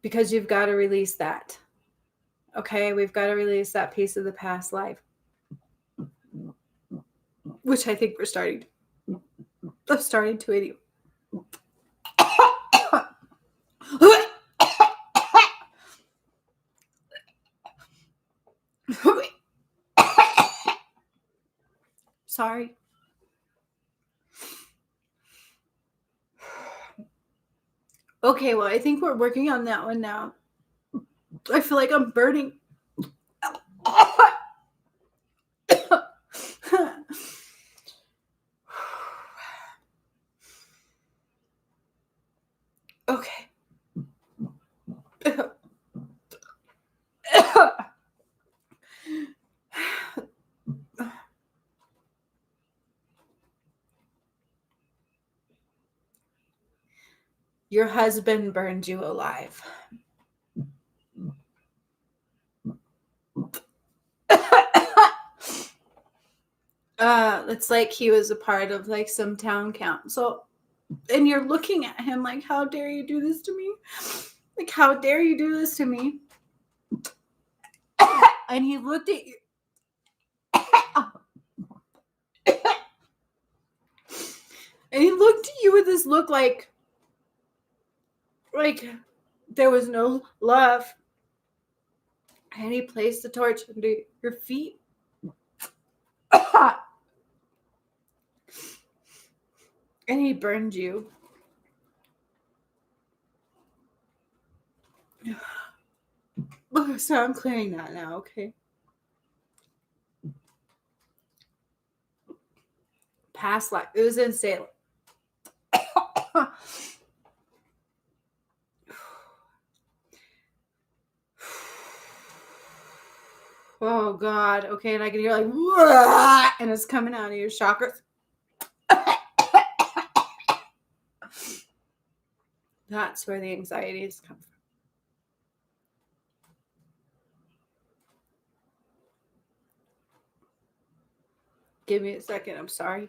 Because you've got to release that. Okay, we've got to release that piece of the past life, which I think we're starting to anyway. Sorry. Okay, well, I think we're working on that one now. I feel like I'm burning. Okay. Your husband burned you alive. It's like he was a part of like some town council, and you're looking at him like, how dare you do this to me? Like, how dare you do this to me? And he looked at you. And he looked at you with this look like there was no love. And he placed the torch under your feet. And he burned you. So I'm clearing that now, okay? Past life. It was in Salem. Oh, God. Okay, and I can hear like, "Wah!" And it's coming out of your chakras. That's where the anxieties come from. Give me a second. I'm sorry.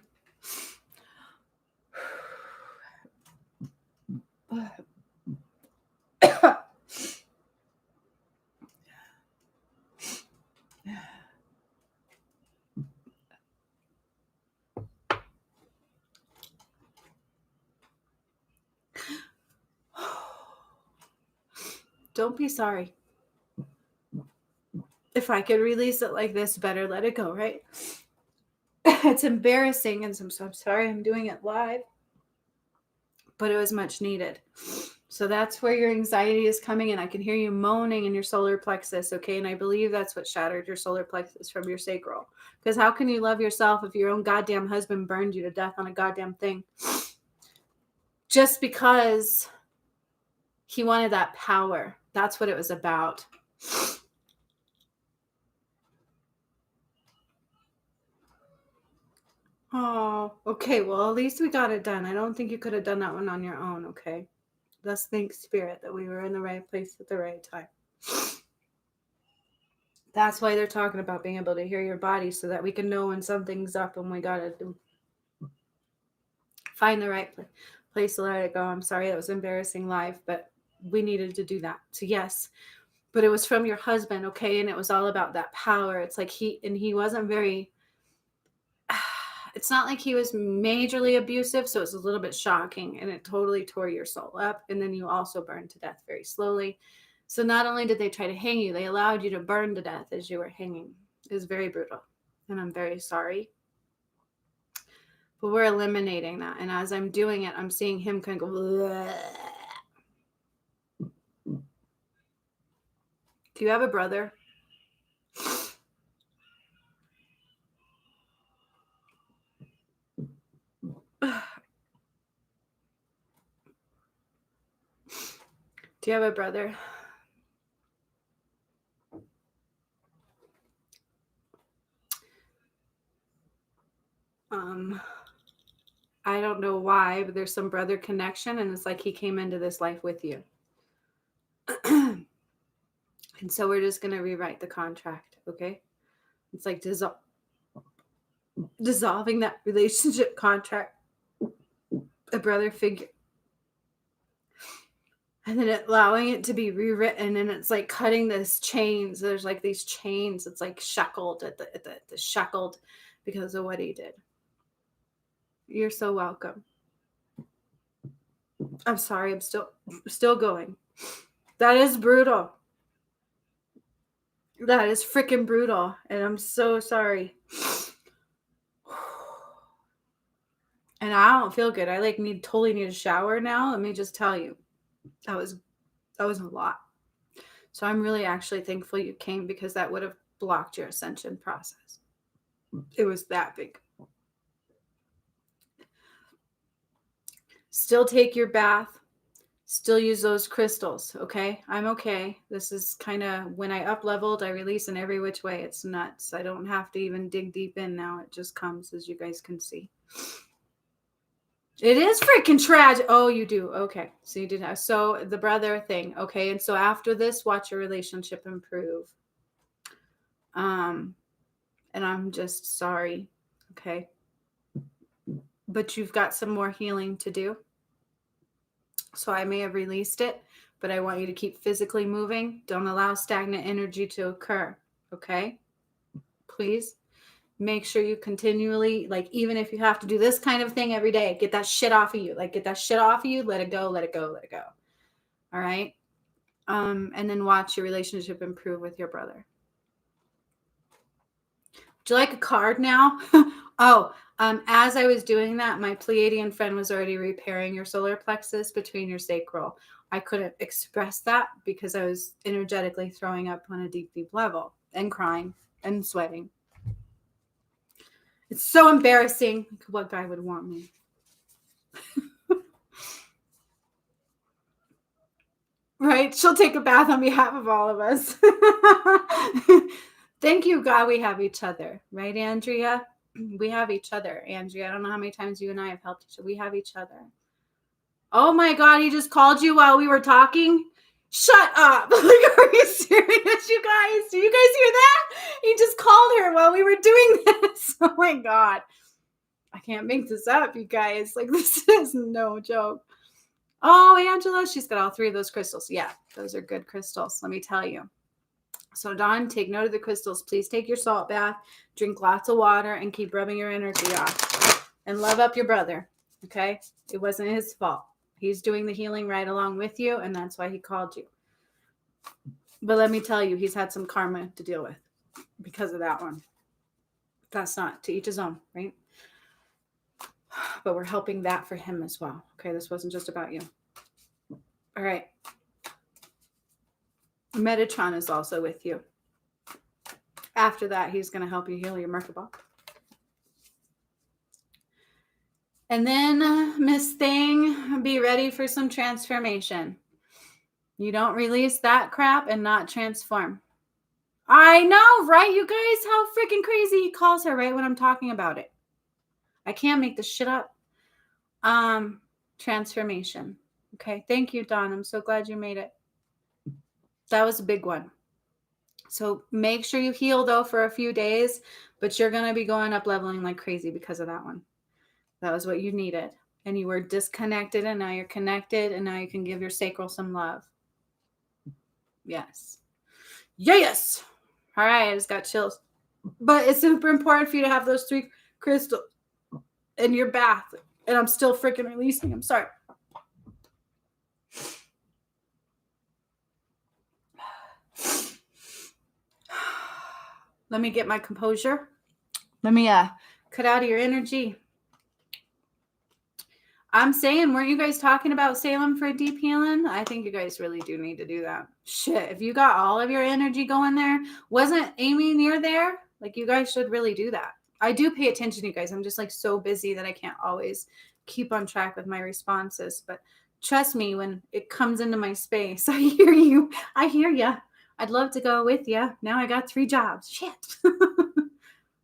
Don't be sorry. If I could release it like this, better let it go, right? It's embarrassing, and I'm sorry I'm doing it live, but it was much needed. So that's where your anxiety is coming in. I can hear you moaning in your solar plexus, okay? And I believe that's what shattered your solar plexus from your sacral. Because how can you love yourself if your own goddamn husband burned you to death on a goddamn thing? Just because he wanted that power. That's what it was about. Oh, okay. Well, at least we got it done. I don't think you could have done that one on your own, okay? Let's thank Spirit that we were in the right place at the right time. That's why they're talking about being able to hear your body so that we can know when something's up and we got to find the right place to let it go. I'm sorry that was embarrassing live, but we needed to do that. So yes, but it was from your husband, okay? And it was all about that power. It's like he wasn't very, it's not like he was majorly abusive, so it's a little bit shocking, and it totally tore your soul up. And then you also burned to death very slowly. So not only did they try to hang you, they allowed you to burn to death as you were hanging. It was very brutal, and I'm very sorry. But we're eliminating that. And as I'm doing it, I'm seeing him kind of go, bleh. Do you have a brother? Do you have a brother? I vibe. There's some brother connection, and it's like he came into this life with you. And so we're just going to rewrite the contract, okay? It's like dissolving that relationship contract, a brother figure. And then allowing it to be rewritten, and it's like cutting this chains. There's like these chains. It's like shackled at the shackled because of what he did. You're so welcome. I'm sorry. I'm still going. That is brutal. That is freaking brutal, and I'm so sorry. And I don't feel good. I like totally need a shower now. Let me just tell you, that was a lot. So I'm really actually thankful you came, because that would have blocked your ascension process. It was that big. Still take your bath. Still use those crystals, okay? I'm okay. This is kind of, when I up-leveled, I release in every which way. It's nuts. I don't have to even dig deep in now. It just comes, as you guys can see. It is freaking tragic. Oh, you do. Okay. So you did have, so the brother thing. Okay. And so after this, watch your relationship improve. And I'm just sorry. Okay. But you've got some more healing to do. So I may have released it, but I want you to keep physically moving. Don't allow stagnant energy to occur. Okay. Please. Make sure you continually, like, even if you have to do this kind of thing every day, get that shit off of you. Like, get that shit off of you. Let it go, let it go, let it go. All right. And then watch your relationship improve with your brother. Would you like a card now? As I was doing that, my Pleiadian friend was already repairing your solar plexus between your sacral. I couldn't express that because I was energetically throwing up on a deep, deep level and crying and sweating. It's so embarrassing. What guy would want me? Right? She'll take a bath on behalf of all of us. Thank you, God. We have each other. Right, Andrea? We have each other, Andrea. I don't know how many times you and I have helped each other. We have each other. Oh my God, he just called you while we were talking? Shut up. Like, are you serious, you guys? Do you guys hear that? He just called her while we were doing this. Oh my God. I can't make this up, you guys. Like, this is no joke. Oh, Angela, she's got all three of those crystals. Yeah, those are good crystals, let me tell you. So, Dawn, take note of the crystals. Please take your salt bath, drink lots of water, and keep rubbing your energy off. And love up your brother, okay? It wasn't his fault. He's doing the healing right along with you, and that's why he called you. But let me tell you, he's had some karma to deal with because of that one. That's not, to each his own, right? But we're helping that for him as well. Okay, this wasn't just about you. All right. Metatron is also with you. After that, he's going to help you heal your Merkaba. And then, Miss Thing, be ready for some transformation. You don't release that crap and not transform. I know, right? You guys, how freaking crazy he calls her right when I'm talking about it. I can't make this shit up. Transformation. Okay. Thank you, Dawn. I'm so glad you made it. That was a big one. So make sure you heal, though, for a few days, but you're going to be going up leveling like crazy because of that one. That was what you needed. And you were disconnected, and now you're connected, and now you can give your sacral some love. Yes. Yes. All right. I just got chills. But it's super important for you to have those three crystals in your bath. And I'm still freaking releasing. I'm sorry. Let me get my composure. Let me cut out of your energy. I'm saying, weren't you guys talking about Salem for a deep healing? I think you guys really do need to do that. Shit, if you got all of your energy going there, wasn't Amy near there? Like, you guys should really do that. I do pay attention to you guys. I'm just like so busy that I can't always keep on track with my responses. But trust me, when it comes into my space, I hear you. I hear you. I'd love to go with you. Now I got 3 jobs. Shit.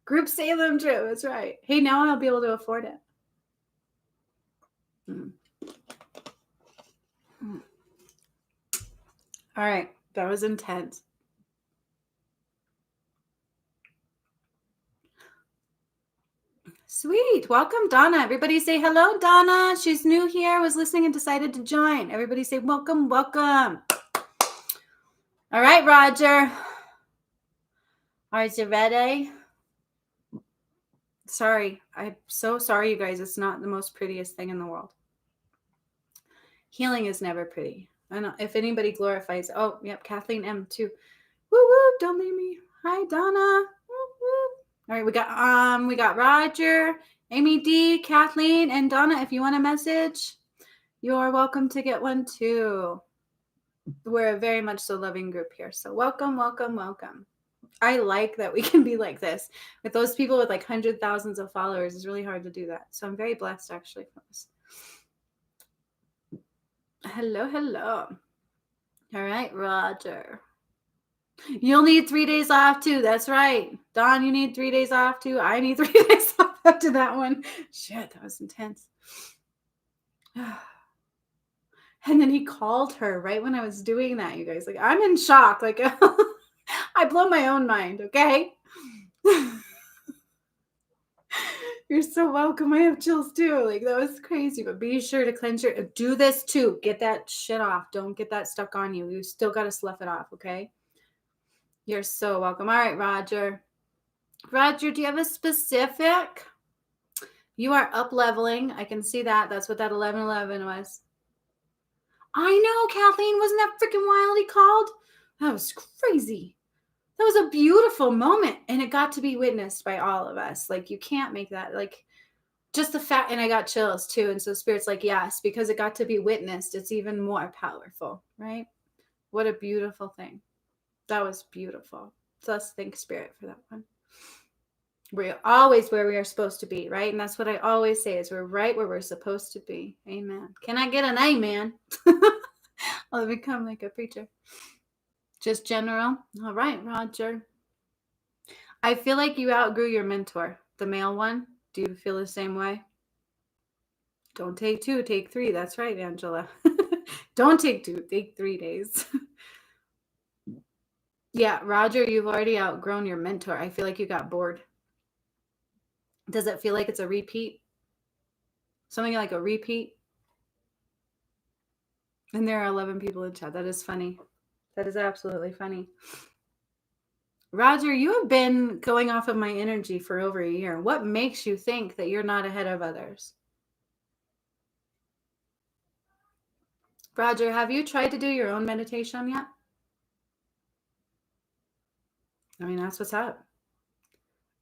Group Salem trip. That's right. Hey, now I'll be able to afford it. Mm. Mm. All right. That was intense. Sweet. Welcome, Donna. Everybody say hello, Donna. She's new here, was listening and decided to join. Everybody say welcome, welcome. All right, Roger. Are you ready? Sorry. I'm so sorry, you guys. It's not the most prettiest thing in the world. Healing is never pretty. I know if anybody glorifies, oh, yep, Kathleen M too. Woo woo, don't leave me. Hi, Donna. Woo, woo. All right, we got Roger, Amy D, Kathleen, and Donna. If you want a message, you're welcome to get one too. We're a very much so loving group here. So welcome, welcome, welcome. I like that we can be like this. With those people with like hundreds of thousands of followers, it's really hard to do that. So I'm very blessed actually for this. Hello, hello. All right, Roger. You'll need 3 days off too. That's right. Dawn, you need 3 days off too. I need 3 days off after that one. Shit, that was intense. And then he called her right when I was doing that, you guys. Like, I'm in shock. Like, I blow my own mind, okay? You're so welcome. I have chills too. Like, that was crazy. But be sure to cleanse your, do this too. Get that shit off. Don't get that stuck on you. You still got to slough it off, okay? You're so welcome. All right, Roger. Roger, do you have a specific? You are up leveling. I can see that. That's what that 1111 was. I know, Kathleen. Wasn't that freaking wild he called? That was crazy. That was a beautiful moment. And it got to be witnessed by all of us. Like, you can't make that. Like, just the fact, and I got chills too. And so Spirit's like, yes, because it got to be witnessed, it's even more powerful, right? What a beautiful thing. That was beautiful. So let's thank Spirit for that one. We're always where we are supposed to be, right? And that's what I always say is we're right where we're supposed to be. Amen. Can I get an amen? I'll become like a preacher. Just general. All right, Roger. I feel like you outgrew your mentor, the male one. Do you feel the same way? Don't take 2, take 3. That's right, Angela. Don't take 2, take 3 days. Yeah, Roger, you've already outgrown your mentor. I feel like you got bored. Does it feel like it's a repeat? Something like a repeat? And there are 11 people in chat. That is funny. That is absolutely funny. Roger, you have been going off of my energy for over a year. What makes you think that you're not ahead of others? Roger, have you tried to do your own meditation yet? I mean, that's what's up.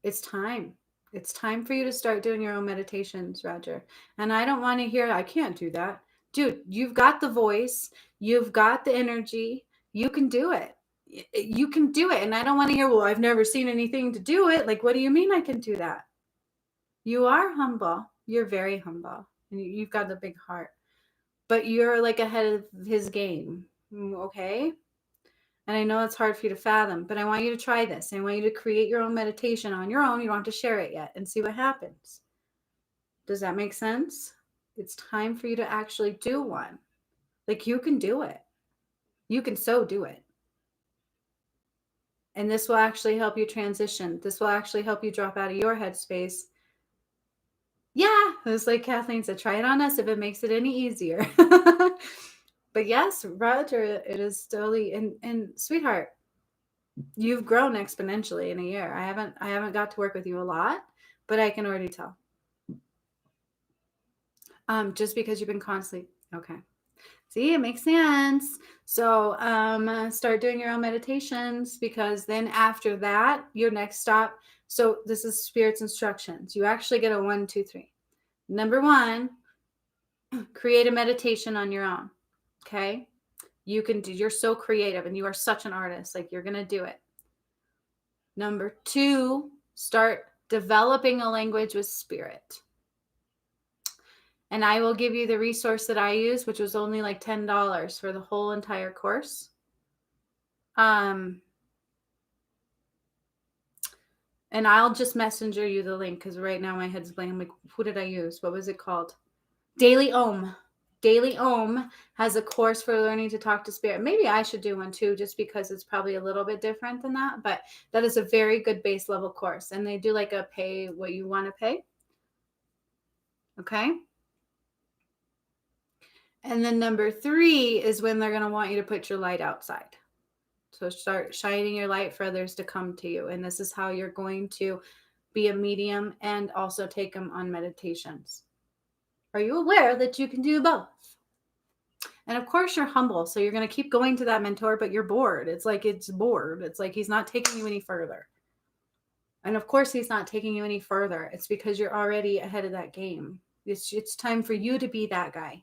It's time. It's time for you to start doing your own meditations, Roger. And I don't want to hear, I can't do that. Dude, you've got the voice. You've got the energy. You can do it. You can do it. And I don't want to hear, well, I've never seen anything to do it. Like, what do you mean I can do that? You are humble. You're very humble. And you've got a big heart. But you're like ahead of his game. Okay? And I know it's hard for you to fathom, but I want you to try this. I want you to create your own meditation on your own. You don't have to share it yet and see what happens. Does that make sense? It's time for you to actually do one. Like, you can do it. You can so do it. And this will actually help you transition. This will actually help you drop out of your headspace. Yeah, it was like Kathleen said, try it on us if it makes it any easier. But yes, Roger, it is totally, and sweetheart, you've grown exponentially in a year. I haven't got to work with you a lot, but I can already tell. Just because you've been constantly, okay. See, it makes sense. So start doing your own meditations, because then after that, your next stop. So this is Spirit's instructions. You actually get a 1, 2, 3. Number 1, create a meditation on your own. Okay. You can do, you're so creative and you are such an artist. Like, you're going to do it. Number 2, start developing a language with Spirit. And I will give you the resource that I use, which was only like $10 for the whole entire course. And I'll just messenger you the link, because right now my head's blank. I'm like, who did I use? What was it called? Daily Om. Daily Om has a course for learning to talk to spirit. Maybe I should do one too, just because it's probably a little bit different than that. But that is a very good base level course. And they do like a pay what you want to pay. Okay. And then number 3 is when they're going to want you to put your light outside. So start shining your light for others to come to you. And this is how you're going to be a medium and also take them on meditations. Are you aware that you can do both? And of course you're humble. So you're going to keep going to that mentor, but you're bored. It's like he's not taking you any further. And of course he's not taking you any further. It's because you're already ahead of that game. It's time for you to be that guy.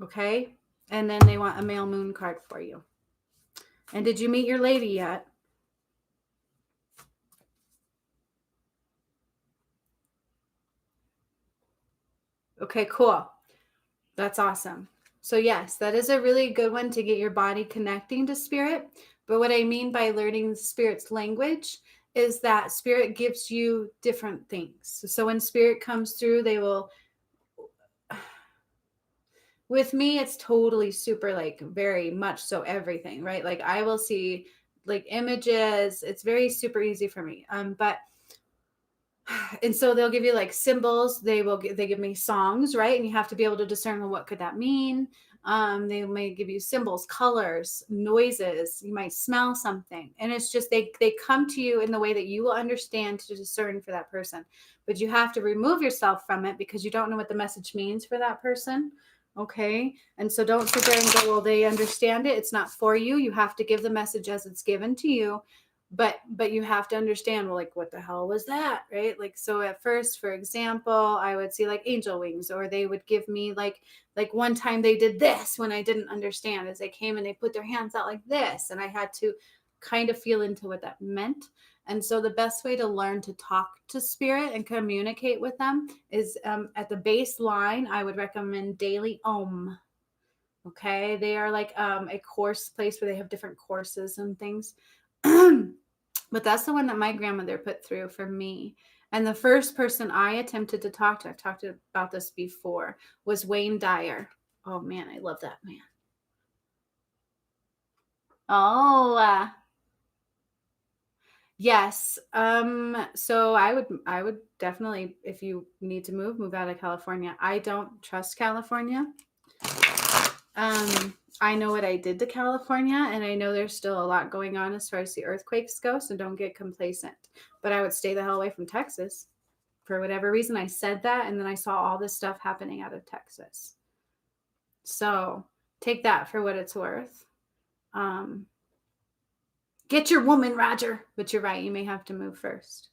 Okay? And then they want a male moon card for you. And did you meet your lady yet? Okay, cool. That's awesome. So yes, that is a really good one to get your body connecting to spirit. But what I mean by learning the spirit's language is that spirit gives you different things. So when spirit comes through, they will, with me, it's totally super, like very much so everything, right? Like I will see like images. It's very super easy for me. And so they'll give you like symbols. They give me songs, right? And you have to be able to discern, well, what could that mean? They may give you symbols, colors, noises. You might smell something, and it's just they come to you in the way that you will understand to discern for that person. But you have to remove yourself from it because you don't know what the message means for that person. Okay, and so don't sit there and go, well, they understand it. It's not for you. You have to give the message as it's given to you. But you have to understand, well, like what the hell was that, right? Like, so at first, for example, I would see like angel wings, or they would give me like one time they did this when I didn't understand, as they came and they put their hands out like this, and I had to kind of feel into what that meant. And so the best way to learn to talk to spirit and communicate with them is at the baseline, I would recommend Daily Om. Okay, they are like a course place where they have different courses and things. But that's the one that my grandmother put through for me. And the first person I attempted to talk to, I've talked about this before, was Wayne Dyer. Oh man, I love that man. Oh, yes. So I would definitely, if you need to move out of California. I don't trust California. I know what I did to California, and I know there's still a lot going on as far as the earthquakes go, so don't get complacent. But I would stay the hell away from Texas. For whatever reason, I said that, and then I saw all this stuff happening out of Texas. So take that for what it's worth. Get your woman, Roger. But you're right, you may have to move first.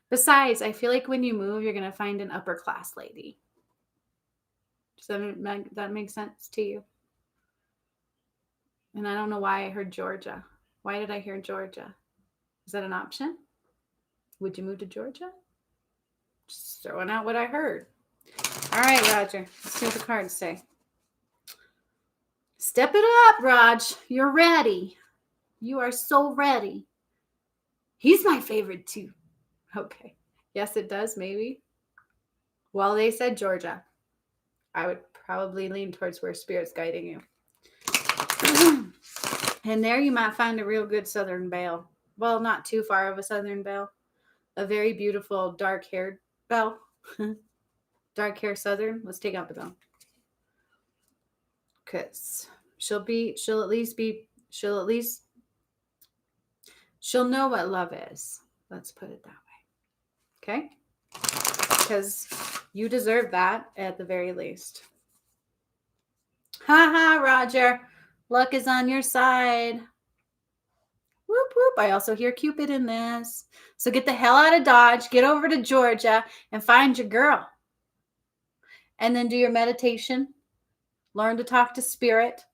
Besides, I feel like when you move, you're going to find an upper class lady. Does that make sense to you? And I don't know why I heard Georgia. Why did I hear Georgia? Is that an option? Would you move to Georgia? Just throwing out what I heard. All right, Roger. Let's see what the cards say. Step it up, Raj. You're ready. You are so ready. He's my favorite too. Okay. Yes, it does, maybe. Well, they said Georgia. I would probably lean towards where Spirit's guiding you. And there you might find a real good Southern belle. Well, not too far of a Southern belle. A very beautiful dark-haired belle. Dark hair Southern. Let's take out the belle. Because she'll know what love is. Let's put it that way. Okay? Because you deserve that at the very least. Ha ha, Roger. Luck is on your side. Whoop, whoop. I also hear Cupid in this. So get the hell out of Dodge, get over to Georgia, and find your girl. And then do your meditation. Learn to talk to spirit.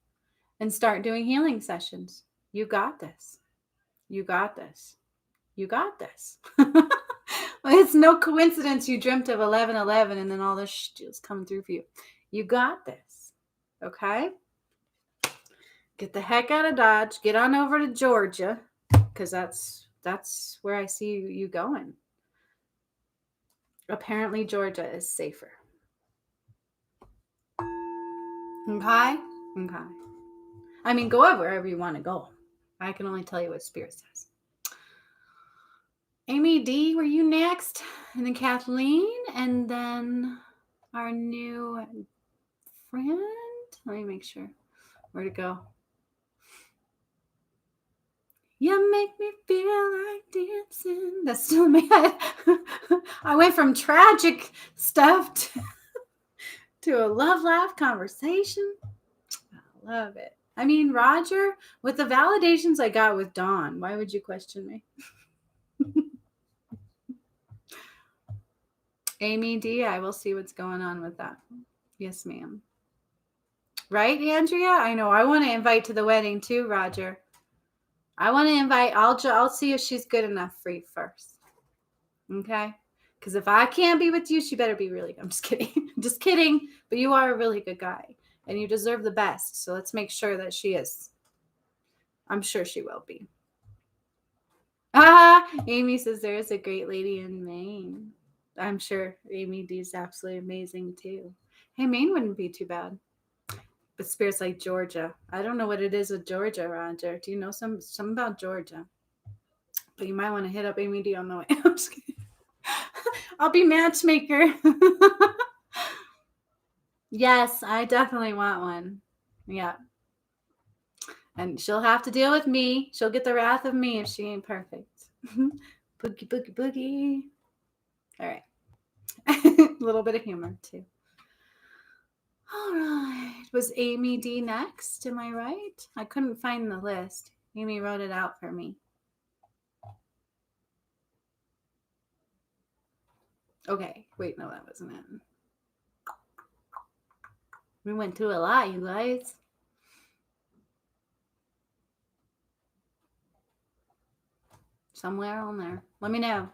And start doing healing sessions. You got this. You got this. You got this. It's no coincidence you dreamt of 11/11 and then all this just coming through for you. You got this. Okay? Get the heck out of Dodge. Get on over to Georgia, because that's where I see you going. Apparently, Georgia is safer. Okay? Okay. I mean, go wherever you want to go. I can only tell you what Spirit says. Amy D, were you next? And then Kathleen, and then our new friend. Let me make sure. Where'd it go? You make me feel like dancing. That's still in my head. I went from tragic stuff to a love laugh conversation. I love it. I mean, Roger, with the validations I got with Dawn, why would you question me? Amy D, I will see what's going on with that. Yes, ma'am. Right, Andrea? I know. I want to invite to the wedding too, Roger. I want to invite. I'll see if she's good enough for you first. Okay? Because if I can't be with you, she better be really good. I'm just kidding. Just kidding. But you are a really good guy. And you deserve the best. So let's make sure that she is. I'm sure she will be. Amy says there is a great lady in Maine. I'm sure Amy D is absolutely amazing too. Hey, Maine wouldn't be too bad. But Spirit's like Georgia. I don't know what it is with Georgia, Roger. Do you know something about Georgia? But you might want to hit up Amy D on the way. I'm just kidding. I'll be matchmaker. Yes, I definitely want one. Yeah. And she'll have to deal with me. She'll get the wrath of me if she ain't perfect. Boogie, boogie, boogie. All right. A little bit of humor, too. All right. Was Amy D next? Am I right? I couldn't find the list. Amy wrote it out for me. Okay. Wait, no, that wasn't it. We went through a lot, you guys. Somewhere on there. Let me know.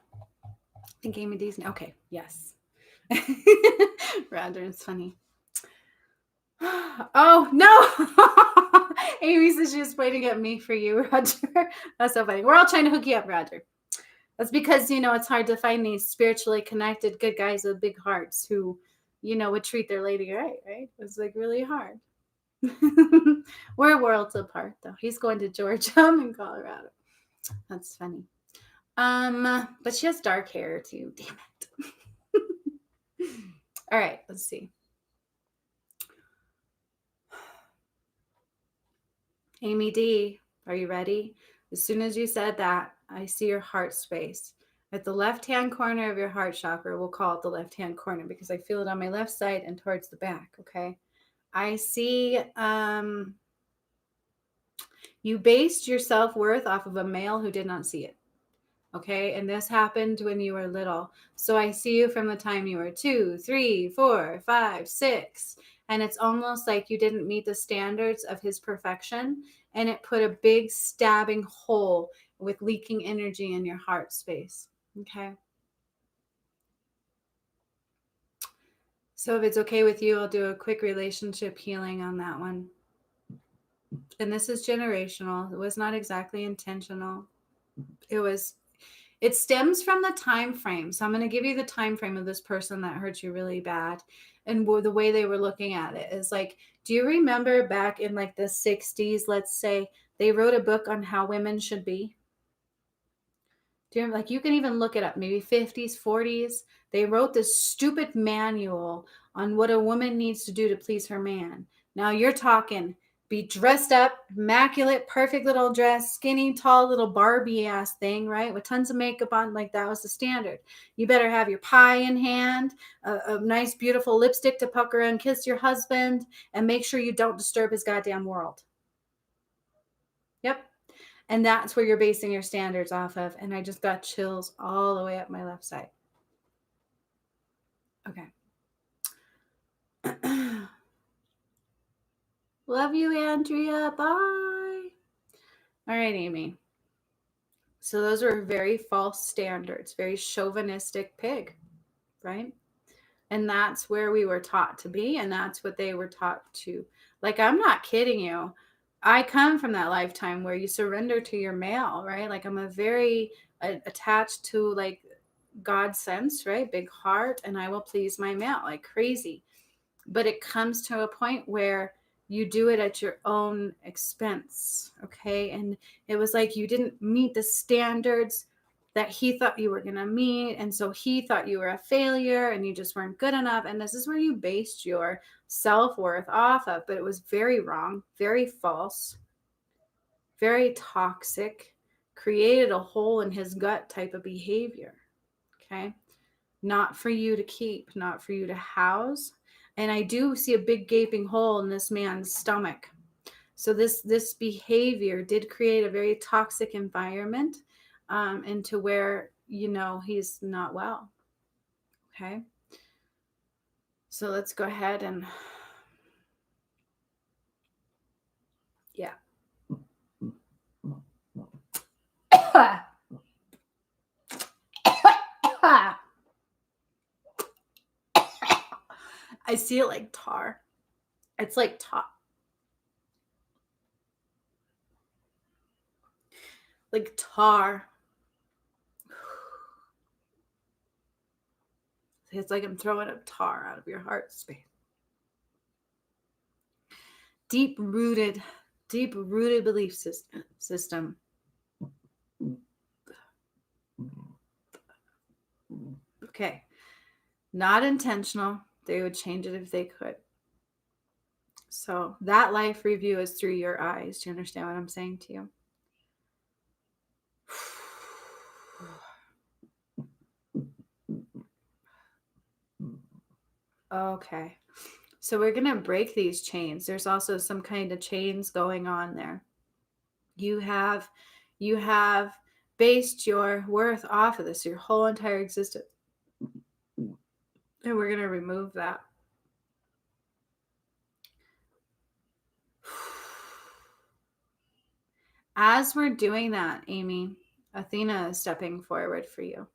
I think Amy D's. Okay. Yes. Roger, it's funny. Oh, no. Amy says she was pointing at me for you, Roger. That's so funny. We're all trying to hook you up, Roger. That's because, it's hard to find these spiritually connected good guys with big hearts who, would treat their lady right? It's like really hard. We're worlds apart, though. He's going to Georgia. I'm in Colorado. That's funny. But she has dark hair too. Damn it. All right, let's see. Amy D, are you ready? As soon as you said that, I see your heart space. At the left-hand corner of your heart chakra, we'll call it the left-hand corner because I feel it on my left side and towards the back, okay? I see you based your self-worth off of a male who did not see it. Okay. And this happened when you were little. So I see you from the time you were 2, 3, 4, 5, 6. And it's almost like you didn't meet the standards of his perfection. And it put a big stabbing hole with leaking energy in your heart space. Okay. So if it's okay with you, I'll do a quick relationship healing on that one. And this is generational. It was not exactly intentional. It stems from the time frame. So I'm going to give you the time frame of this person that hurt you really bad. And the way they were looking at it is like, do you remember back in like the 60s, let's say, they wrote a book on how women should be? Do you remember, like, you can even look it up, maybe 50s, 40s. They wrote this stupid manual on what a woman needs to do to please her man. Now you're talking be dressed up, immaculate, perfect little dress, skinny, tall little Barbie ass thing, right? With tons of makeup on, like that was the standard. You better have your pie in hand, a nice, beautiful lipstick to pucker and kiss your husband, and make sure you don't disturb his goddamn world. Yep. And that's where you're basing your standards off of. And I just got chills all the way up my left side. Okay. Love you, Andrea. Bye. All right, Amy. So those were very false standards, very chauvinistic pig, right? And that's where we were taught to be. And that's what they were taught to. Like, I'm not kidding you. I come from that lifetime where you surrender to your male, right? Like, I'm a very attached to like God sense, right? Big heart, and I will please my mate like crazy. But it comes to a point where you do it at your own expense, okay? And it was like you didn't meet the standards that he thought you were going to meet, and so he thought you were a failure and you just weren't good enough, and this is where you based your self-worth off of. But it was very wrong, very false, very toxic, created a hole in his gut type of behavior, okay? Not for you to keep, not for you to house. And I do see a big gaping hole in this man's stomach. So this behavior did create a very toxic environment, into where, he's not well. Okay. So let's go ahead and, yeah. I see it like tar. It's like tar. Like tar. It's like I'm throwing a tar out of your heart space. Deep rooted belief system. Okay. Not intentional. They would change it if they could. So that life review is through your eyes. Do you understand what I'm saying to you? Okay. So we're going to break these chains. There's also some kind of chains going on there. You have based your worth off of this, your whole entire existence. And we're going to remove that. As we're doing that, Amy, Athena is stepping forward for you.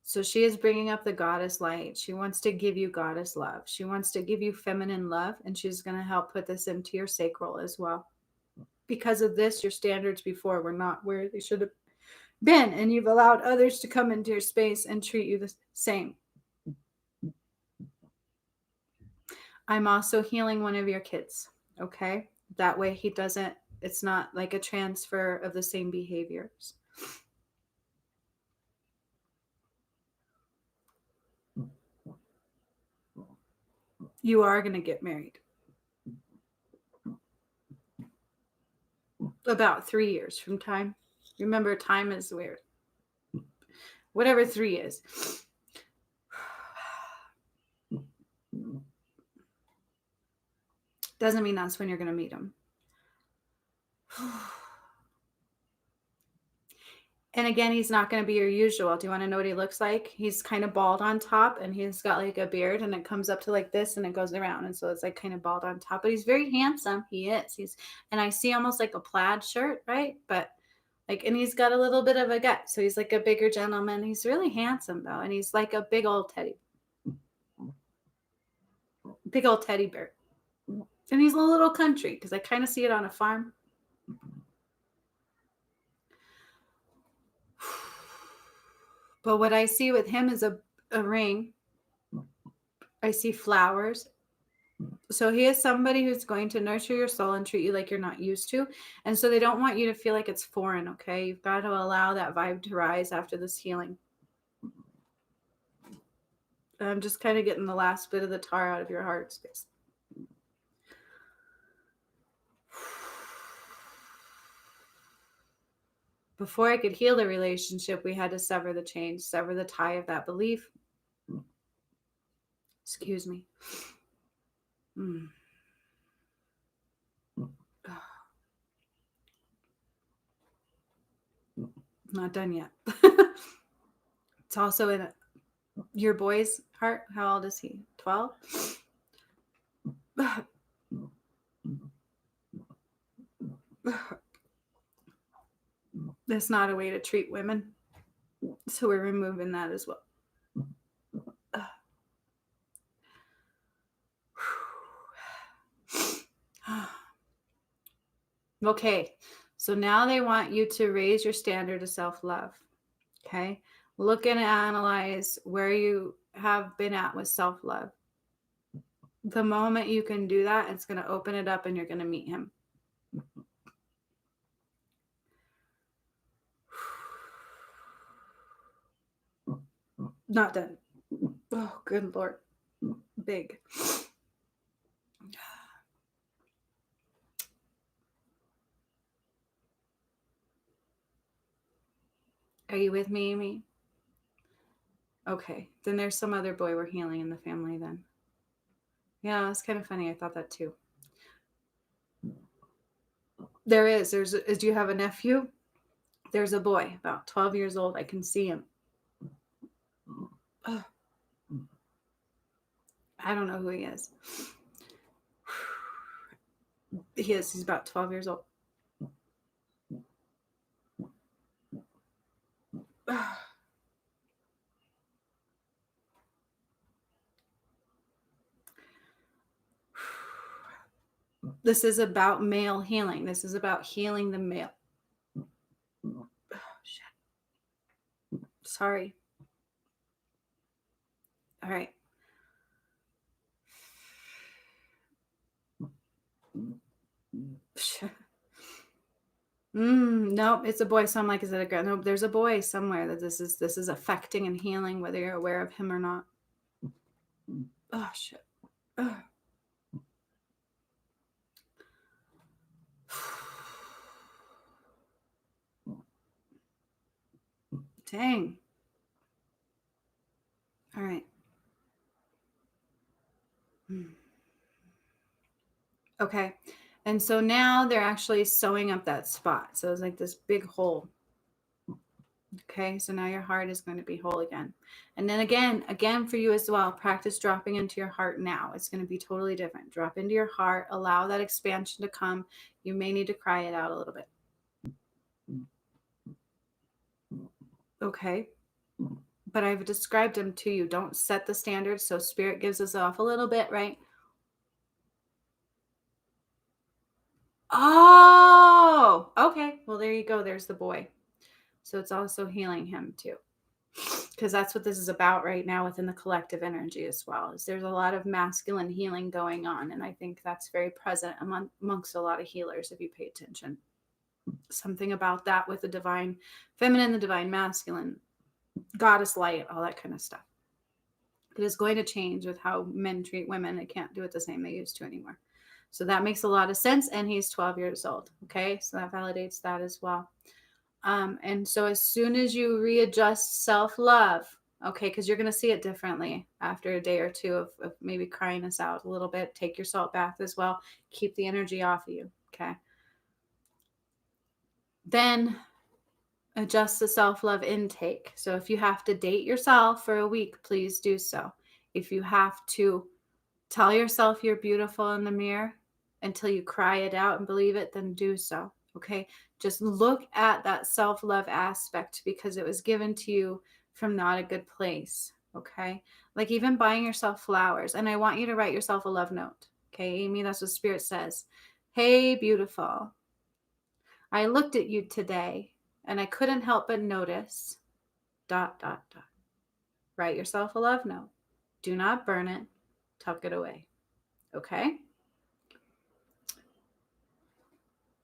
So she is bringing up the goddess light. She wants to give you goddess love. She wants to give you feminine love, and she's going to help put this into your sacral as well. Because of this, your standards before were not where they should have been, and you've allowed others to come into your space and treat you the same. I'm also healing one of your kids, okay? That way it's not like a transfer of the same behaviors. You are going to get married. About 3 years from time. Remember, time is weird. Whatever 3 is. Doesn't mean that's when you're going to meet him. And again, he's not going to be your usual. Do you want to know what he looks like? He's kind of bald on top, and he's got like a beard, and it comes up to like this, and it goes around. And so it's like kind of bald on top, but he's very handsome. He is. And I see almost like a plaid shirt, right? But like, and he's got a little bit of a gut. So he's like a bigger gentleman. He's really handsome though. And he's like a big old teddy bear. And he's a little country because I kind of see it on a farm. But what I see with him is a ring. I see flowers. So he is somebody who's going to nurture your soul and treat you like you're not used to. And so they don't want you to feel like it's foreign, okay? You've got to allow that vibe to rise after this healing. I'm just kind of getting the last bit of the tar out of your heart space. Before I could heal the relationship, we had to sever the chains, sever the tie of that belief. Excuse me. Not done yet. It's also in your boy's heart. How old is he? 12? That's not a way to treat women. So we're removing that as well. Okay. So now they want you to raise your standard of self-love. Okay. Look and analyze where you have been at with self-love. The moment you can do that, it's going to open it up and you're going to meet him. Not done. Oh, good Lord. Big. Are you with me, Amy? Okay. Then there's some other boy we're healing in the family then. Yeah, it's kind of funny. I thought that too. There is. Do you have a nephew? There's a boy about 12 years old. I can see him. Oh. I don't know who he is. He's about 12 years old. This is about male healing. This is about healing the male. Oh, shit. Sorry. All right. Nope, it's a boy. So I'm like, is it a girl? Nope, there's a boy somewhere that this is affecting and healing, whether you're aware of him or not. Oh shit. Ugh. Dang. All right. Okay. And so now they're actually sewing up that spot. So it's like this big hole. Okay. So now your heart is going to be whole again. And then again for you as well, practice dropping into your heart now. It's going to be totally different. Drop into your heart. Allow that expansion to come. You may need to cry it out a little bit. Okay. But I've described them to you. Don't set the standards. So spirit gives us off a little bit, right? Oh, okay. Well, there you go. There's the boy. So it's also healing him too. Because that's what this is about right now within the collective energy as well. Is there's a lot of masculine healing going on. And I think that's very present amongst a lot of healers if you pay attention. Something about that with the divine feminine, the divine masculine, goddess light, all that kind of stuff. It is going to change with how men treat women. They can't do it the same they used to anymore. So that makes a lot of sense. And he's 12 years old. Okay. So that validates that as well. And so as soon as you readjust self-love, okay, because you're going to see it differently after a day or two of maybe crying this out a little bit, take your salt bath as well. Keep the energy off of you. Okay. Then adjust the self-love intake. So if you have to date yourself for a week, please do so. If you have to tell yourself you're beautiful in the mirror until you cry it out and believe it, then do so. Okay. Just look at that self-love aspect because it was given to you from not a good place. Okay. Like even buying yourself flowers. And I want you to write yourself a love note. Okay, Amy, that's what Spirit says. Hey, beautiful. I looked at you today and I couldn't help but notice ... Write yourself a love note. Do not burn it. Tuck it away. Okay.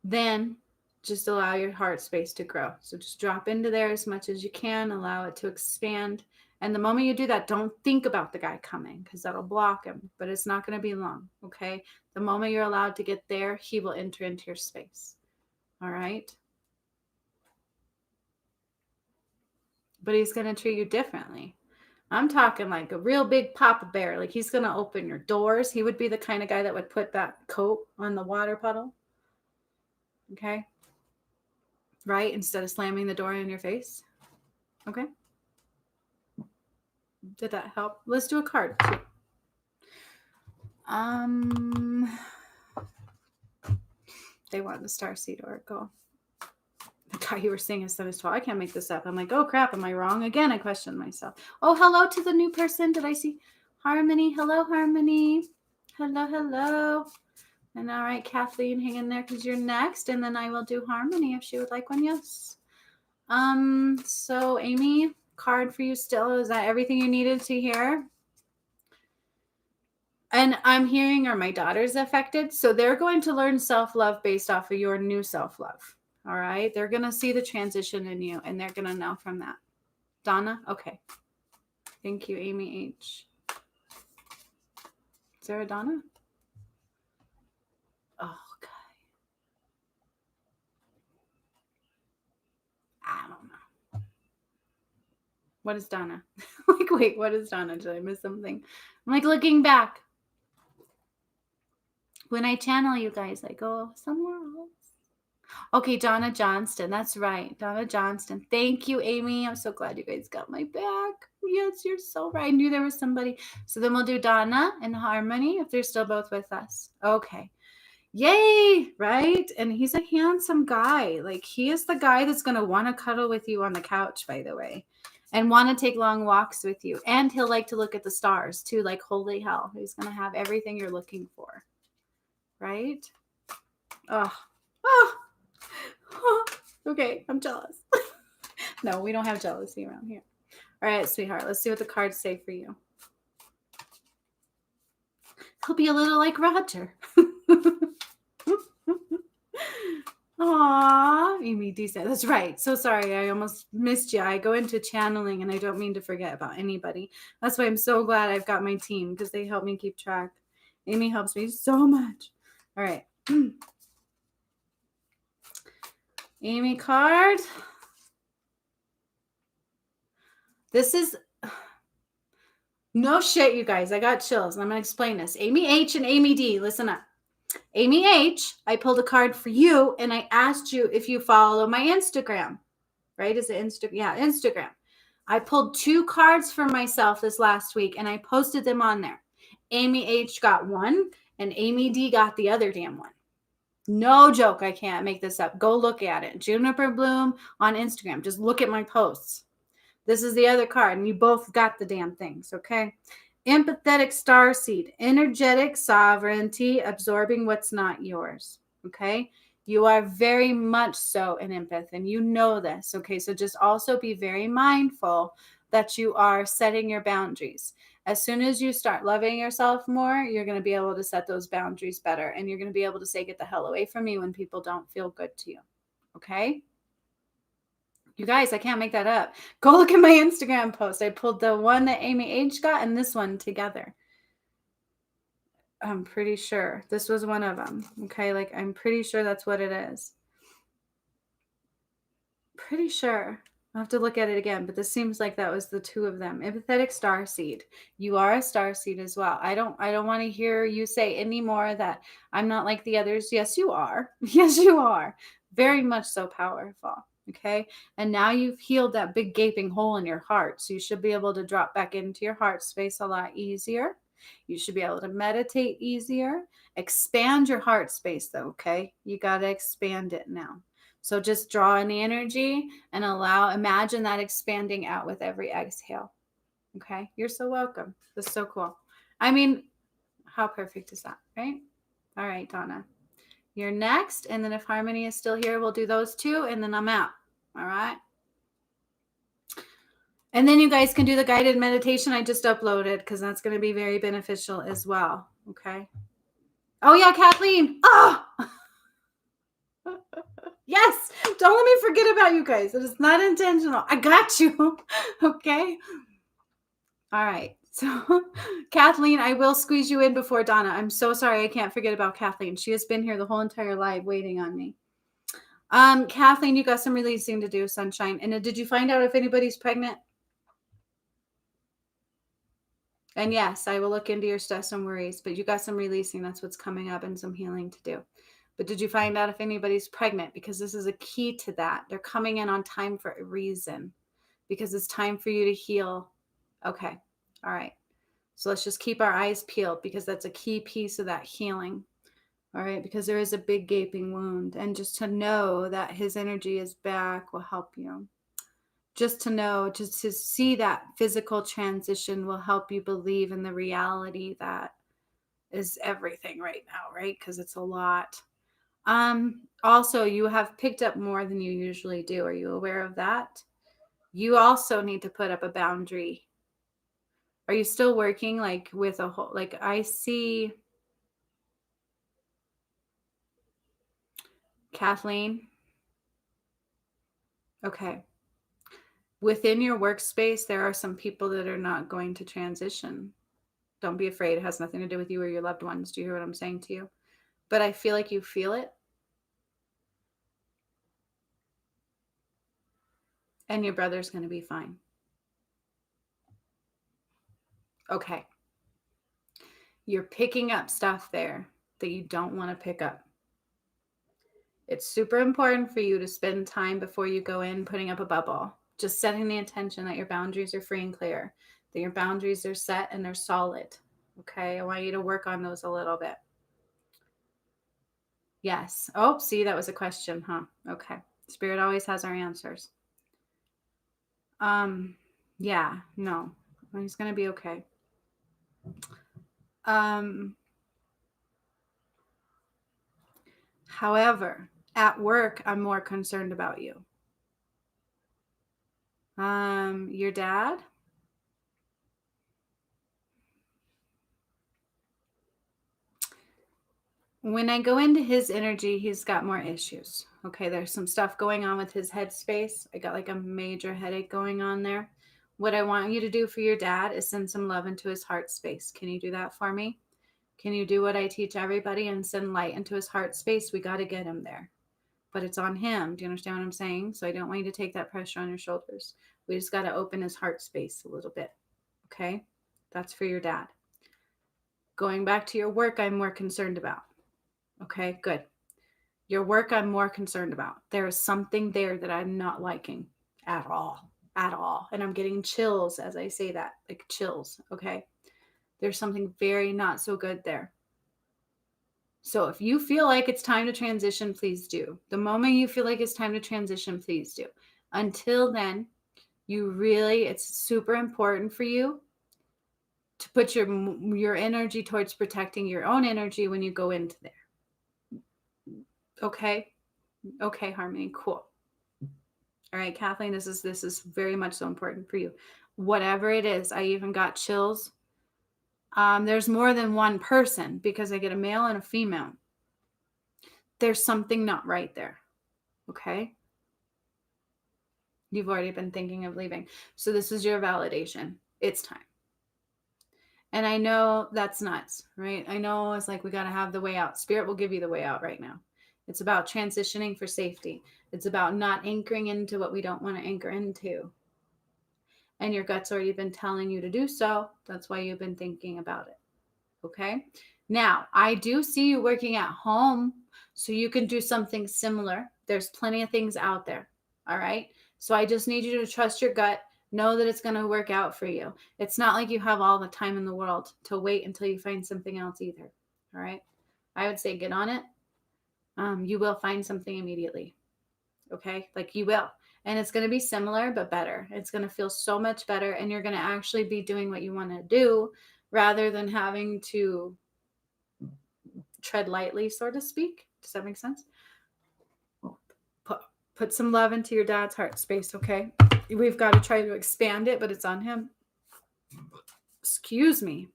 Then just allow your heart space to grow. So just drop into there as much as you can. Allow it to expand. And the moment you do that, don't think about the guy coming because that'll block him. But it's not going to be long. Okay. The moment you're allowed to get there, he will enter into your space. All right. But he's going to treat you differently. I'm talking like a real big Papa Bear. Like he's going to open your doors. He would be the kind of guy that would put that coat on the water puddle. Okay. Right? Instead of slamming the door in your face. Okay. Did that help? Let's do a card too. They want the Starseed Oracle. The guy you were seeing is 7-12. I can't make this up. I'm like, oh crap, am I wrong? Again, I questioned myself. Oh, hello to the new person. Did I see Harmony? Hello, Harmony. Hello. And all right, Kathleen, hang in there because you're next. And then I will do Harmony if she would like one. Yes. So Amy, card for you still? Is that everything you needed to hear? And I'm hearing, are my daughters affected? So they're going to learn self-love based off of your new self-love. All right. They're going to see the transition in you and they're going to know from that. Donna? Okay. Thank you, Amy H. Is there a Donna? Oh, okay. I don't know. What is Donna? Like, wait, what is Donna? Did I miss something? I'm like looking back. When I channel you guys, I go somewhere else. Okay, Donna Johnston. That's right. Donna Johnston. Thank you, Amy. I'm so glad you guys got my back. Yes, you're so right. I knew there was somebody. So then we'll do Donna and Harmony if they're still both with us. Okay. Yay, right? And he's a handsome guy. Like, he is the guy that's going to want to cuddle with you on the couch, by the way, and want to take long walks with you. And he'll like to look at the stars too, like holy hell. He's going to have everything you're looking for. Right? Oh. Okay, I'm jealous. No, we don't have jealousy around here. All right, sweetheart, let's see what the cards say for you. He'll be a little like Roger. Aw, Amy D said, that's right. So sorry, I almost missed you. I go into channeling and I don't mean to forget about anybody. That's why I'm so glad I've got my team because they help me keep track. Amy helps me so much. All right. Amy card. This is no shit, you guys. I got chills. And I'm going to explain this. Amy H and Amy D, listen up. Amy H, I pulled a card for you and I asked you if you follow my Instagram. Right? Is it Instagram? Yeah, Instagram. I pulled 2 cards for myself this last week and I posted them on there. Amy H got one and Amy D got the other damn one. No joke. I can't make this up. Go look at it. Juniper Bloom on Instagram. Just look at my posts. This is the other card, and you both got the damn things, okay? Empathetic starseed, energetic sovereignty, absorbing what's not yours, okay? You are very much so an empath, and you know this, okay? So just also be very mindful that you are setting your boundaries. As soon as you start loving yourself more, you're going to be able to set those boundaries better, and you're going to be able to say, get the hell away from me when people don't feel good to you, okay? You guys, I can't make that up. Go look at my Instagram post. I pulled the one that Amy H got and this one together. I'm pretty sure this was one of them. Okay, like I'm pretty sure that's what it is. Pretty sure. I'll have to look at it again, but this seems like that was the 2 of them. Empathetic starseed. You are a starseed as well. I don't want to hear you say anymore that I'm not like the others. Yes, you are. Yes, you are. Very much so powerful. Okay. And now you've healed that big gaping hole in your heart. So you should be able to drop back into your heart space a lot easier. You should be able to meditate easier. Expand your heart space though. Okay. You got to expand it now. So just draw in the energy and imagine that expanding out with every exhale. Okay. You're so welcome. That's so cool. I mean, how perfect is that? Right? All right, Donna. You're next. And then if Harmony is still here, we'll do those 2 and then I'm out. All right. And then you guys can do the guided meditation I just uploaded because that's going to be very beneficial as well. Okay. Oh, yeah, Kathleen. Oh, yes. Don't let me forget about you guys. It is not intentional. I got you. Okay. All right. So, Kathleen, I will squeeze you in before Donna. I'm so sorry. I can't forget about Kathleen. She has been here the whole entire live waiting on me. Kathleen, you got some releasing to do, sunshine. And did you find out if anybody's pregnant? And yes, I will look into your stress and worries, but you got some releasing. That's what's coming up and some healing to do. But did you find out if anybody's pregnant? Because this is a key to that. They're coming in on time for a reason because it's time for you to heal. Okay. All right. So let's just keep our eyes peeled because that's a key piece of that healing. All right. Because there is a big gaping wound. And just to know that his energy is back will help you. Just to know, just to see that physical transition will help you believe in the reality that is everything right now, right? Because it's a lot. Also, you have picked up more than you usually do. Are you aware of that? You also need to put up a boundary. Are you still working like with a whole, like I see Kathleen? Okay. Within your workspace, there are some people that are not going to transition. Don't be afraid. It has nothing to do with you or your loved ones. Do you hear what I'm saying to you? But I feel like you feel it. And your brother's going to be fine. Okay. You're picking up stuff there that you don't want to pick up. It's super important for you to spend time before you go in putting up a bubble. Just setting the intention that your boundaries are free and clear, that your boundaries are set and they're solid. Okay. I want you to work on those a little bit. Yes. Oh, see, that was a question, huh? Okay. Spirit always has our answers. Yeah, no. He's gonna be okay. However, at work, I'm more concerned about you. Your dad? When I go into his energy, he's got more issues. Okay, there's some stuff going on with his headspace. I got like a major headache going on there. What I want you to do for your dad is send some love into his heart space. Can you do that for me? Can you do what I teach everybody and send light into his heart space? We got to get him there. But it's on him. Do you understand what I'm saying? So I don't want you to take that pressure on your shoulders. We just got to open his heart space a little bit. Okay? That's for your dad. Going back to your work, I'm more concerned about. Okay, good. Your work, I'm more concerned about. There is something there that I'm not liking at all. At all. And I'm getting chills as I say that, like chills. Okay. There's something very not so good there. So if you feel like it's time to transition, please do. The moment you feel like it's time to transition, please do. Until then, it's super important for you to put your energy towards protecting your own energy when you go into there. Okay? Okay, Harmony, cool. All right, Kathleen, this is very much so important for you. Whatever it is, I even got chills. There's more than one person because I get a male and a female. There's something not right there. Okay? You've already been thinking of leaving. So this is your validation. It's time. And I know that's nuts, right? I know it's like we got to have the way out. Spirit will give you the way out right now. It's about transitioning for safety. It's about not anchoring into what we don't want to anchor into. And your gut's already been telling you to do so. That's why you've been thinking about it. Okay? Now, I do see you working at home, so you can do something similar. There's plenty of things out there. All right? So I just need you to trust your gut. Know that it's going to work out for you. It's not like you have all the time in the world to wait until you find something else either. All right? I would say get on it. You will find something immediately. Okay? Like you will. And it's going to be similar, but better. It's going to feel so much better. And you're going to actually be doing what you want to do rather than having to tread lightly, so to speak. Does that make sense? Put some love into your dad's heart space, okay? We've got to try to expand it, but it's on him. Excuse me.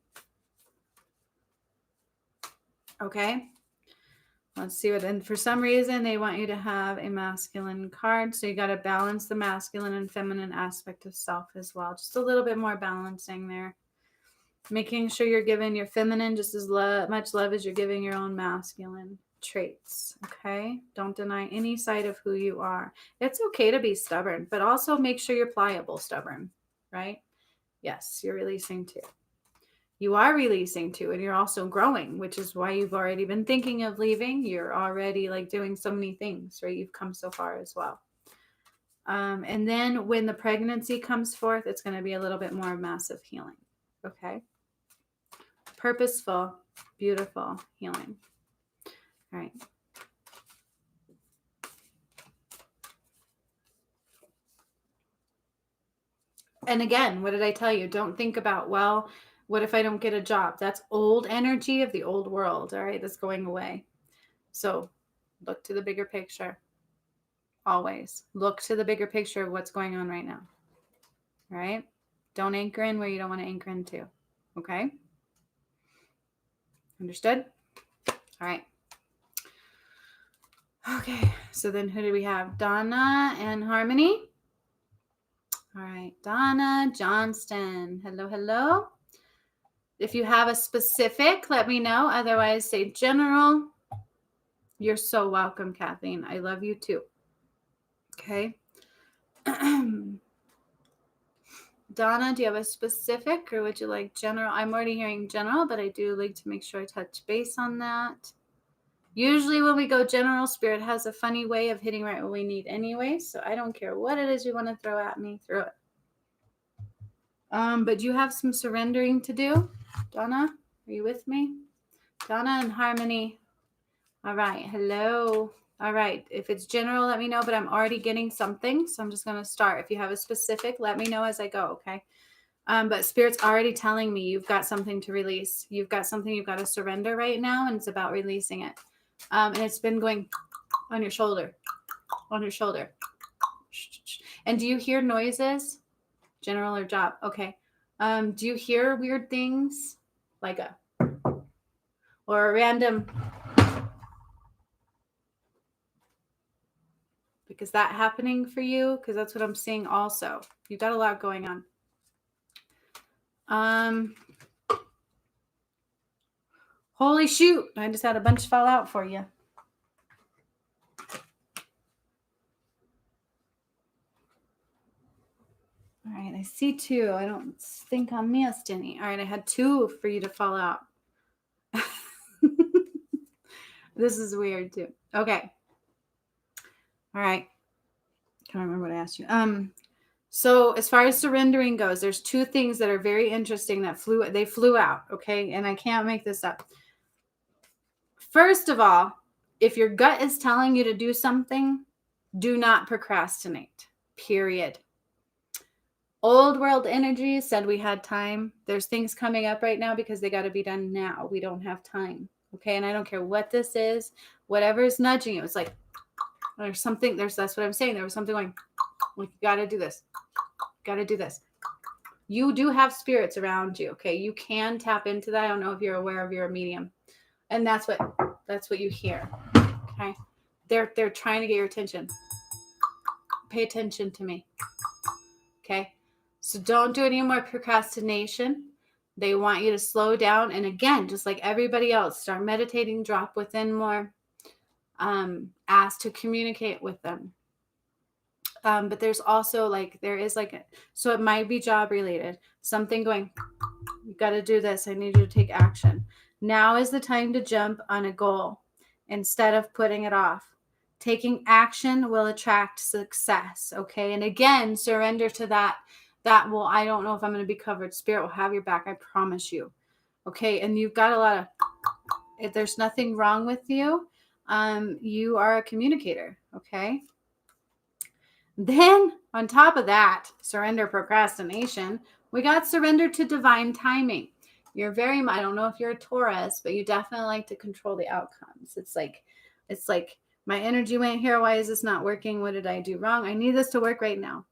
Okay? Let's see what, and for some reason, they want you to have a masculine card. So you got to balance the masculine and feminine aspect of self as well. Just a little bit more balancing there. Making sure you're giving your feminine just as much love as you're giving your own masculine traits. Okay? Don't deny any side of who you are. It's okay to be stubborn, but also make sure you're pliable stubborn, right? Yes, you're releasing too. You are releasing too, and you're also growing, which is why you've already been thinking of leaving. You're already like doing so many things, right? You've come so far as well. And then when the pregnancy comes forth, it's going to be a little bit more massive healing. Okay? Purposeful, beautiful healing. All right. And again, what did I tell you? Don't think about, well, what if I don't get a job? That's old energy of the old world. All right. That's going away. So look to the bigger picture. Always look to the bigger picture of what's going on right now. All right. Don't anchor in where you don't want to anchor into. Okay. Understood? All right. Okay. So then who do we have? Donna and Harmony. All right. Donna Johnston. Hello, hello. If you have a specific, let me know. Otherwise, say general. You're so welcome, Kathleen. I love you too. Okay. Donna, do you have a specific or would you like general? I'm already hearing general, but I do like to make sure I touch base on that. Usually when we go general, Spirit has a funny way of hitting right what we need anyway. So I don't care what it is you want to throw at me, throw it. But you have some surrendering to do. Donna, are you with me? Donna and Harmony. All right. Hello. All right. If it's general, let me know, but I'm already getting something. So I'm just going to start. If you have a specific, let me know as I go. Okay. But Spirit's already telling me you've got something to release. You've got something you've got to surrender right now. And it's about releasing it. And it's been going on your shoulder, on your shoulder. And do you hear noises? General or job? Okay. Do you hear weird things like a, or a random, because that happening for you? Because that's what I'm seeing also. You've got a lot going on. Holy shoot. I just had a bunch fall out for you. All right, I see 2. I don't think I missed any. All right, I had 2 for you to fall out. This is weird too. Okay. All right. Can't remember what I asked you. So as far as surrendering goes, there's 2 things that are very interesting that flew out. Okay. And I can't make this up. First of all, if your gut is telling you to do something, do not procrastinate, period. Old world energy said we had time. There's things coming up right now because they got to be done now. We don't have time. Okay. And I don't care what this is, whatever is nudging you. It's like, there's something, that's what I'm saying. There was something like you got to do this. Got to do this. You do have spirits around you. Okay. You can tap into that. I don't know if you're aware of you're a medium. And that's what you hear. Okay. They're trying to get your attention. Pay attention to me. Okay. So don't do any more procrastination. They want you to slow down. And again, just like everybody else, start meditating, drop within more, ask to communicate with them. But there's also so it might be job related, something going, you got to do this. I need you to take action. Now is the time to jump on a goal instead of putting it off. Taking action will attract success. Okay. And again, surrender to that. I don't know if I'm going to be covered. Spirit will have your back. I promise you. Okay. And you've got a lot of, if there's nothing wrong with you, you are a communicator. Okay. Then on top of that, surrender procrastination, we got surrender to divine timing. You're very, I don't know if you're a Taurus, but you definitely like to control the outcomes. It's like my energy went here. Why is this not working? What did I do wrong? I need this to work right now.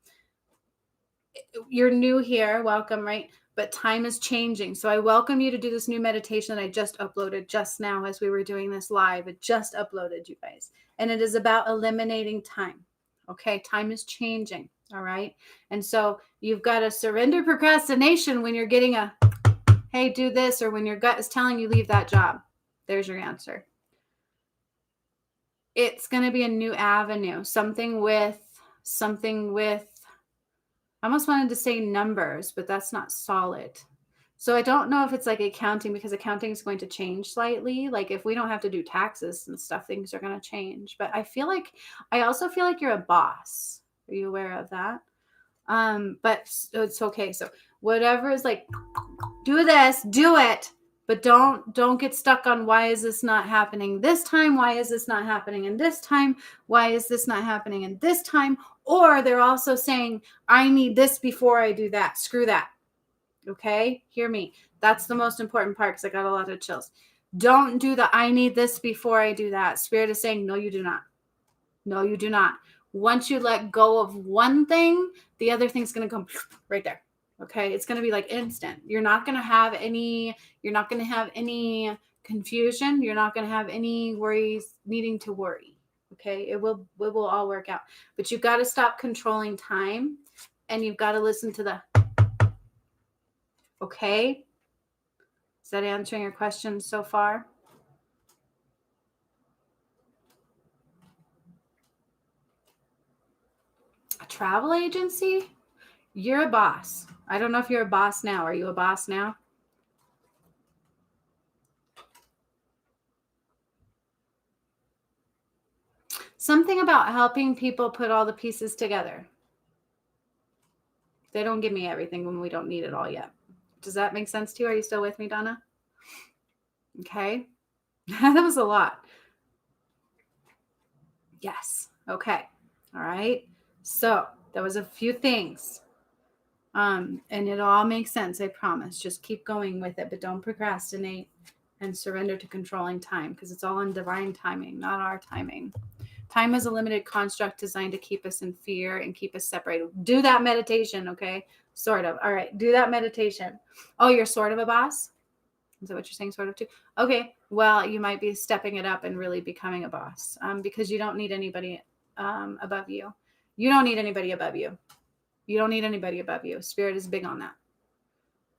You're new here. Welcome, right? But time is changing. So I welcome you to do this new meditation that I just uploaded just now as we were doing this live. It just uploaded, you guys. And it is about eliminating time. Okay. Time is changing. All right. And so you've got to surrender procrastination when you're getting a, hey, do this, or when your gut is telling you leave that job. There's your answer. It's going to be a new avenue, something with, I almost wanted to say numbers, but that's not solid. So I don't know if it's like accounting, because accounting is going to change slightly. Like if we don't have to do taxes and stuff, things are going to change. But I also feel like you're a boss. Are you aware of that? But it's okay. So whatever is like, do this, do it. But don't get stuck on why is this not happening this time? Why is this not happening in this time? Why is this not happening in this time? Or they're also saying, I need this before I do that. Screw that. Okay? Hear me. That's the most important part, because I got a lot of chills. Don't do the I need this before I do that. Spirit is saying, no, you do not. No, you do not. Once you let go of one thing, the other thing's going to come right there. Okay. It's going to be like instant. You're not going to have any confusion. You're not going to have any worries needing to worry. Okay. It will all work out, but you've got to stop controlling time and you've got to listen to the, okay. Is that answering your question so far? A travel agency? You're a boss. I don't know if you're a boss now. Are you a boss now? Something about helping people put all the pieces together. They don't give me everything when we don't need it all yet. Does that make sense to you? Are you still with me, Donna? Okay. That was a lot. Yes. Okay. All right. So that was a few things. And it all makes sense, I promise. Just keep going with it, but don't procrastinate and surrender to controlling time because it's all in divine timing, not our timing. Time is a limited construct designed to keep us in fear and keep us separated. Do that meditation, okay? Sort of. All right, do that meditation. Oh, you're sort of a boss? Is that what you're saying, sort of too? Okay, well, you might be stepping it up and really becoming a boss because you don't need anybody above you. You don't need anybody above you. You don't need anybody above you. Spirit is big on that.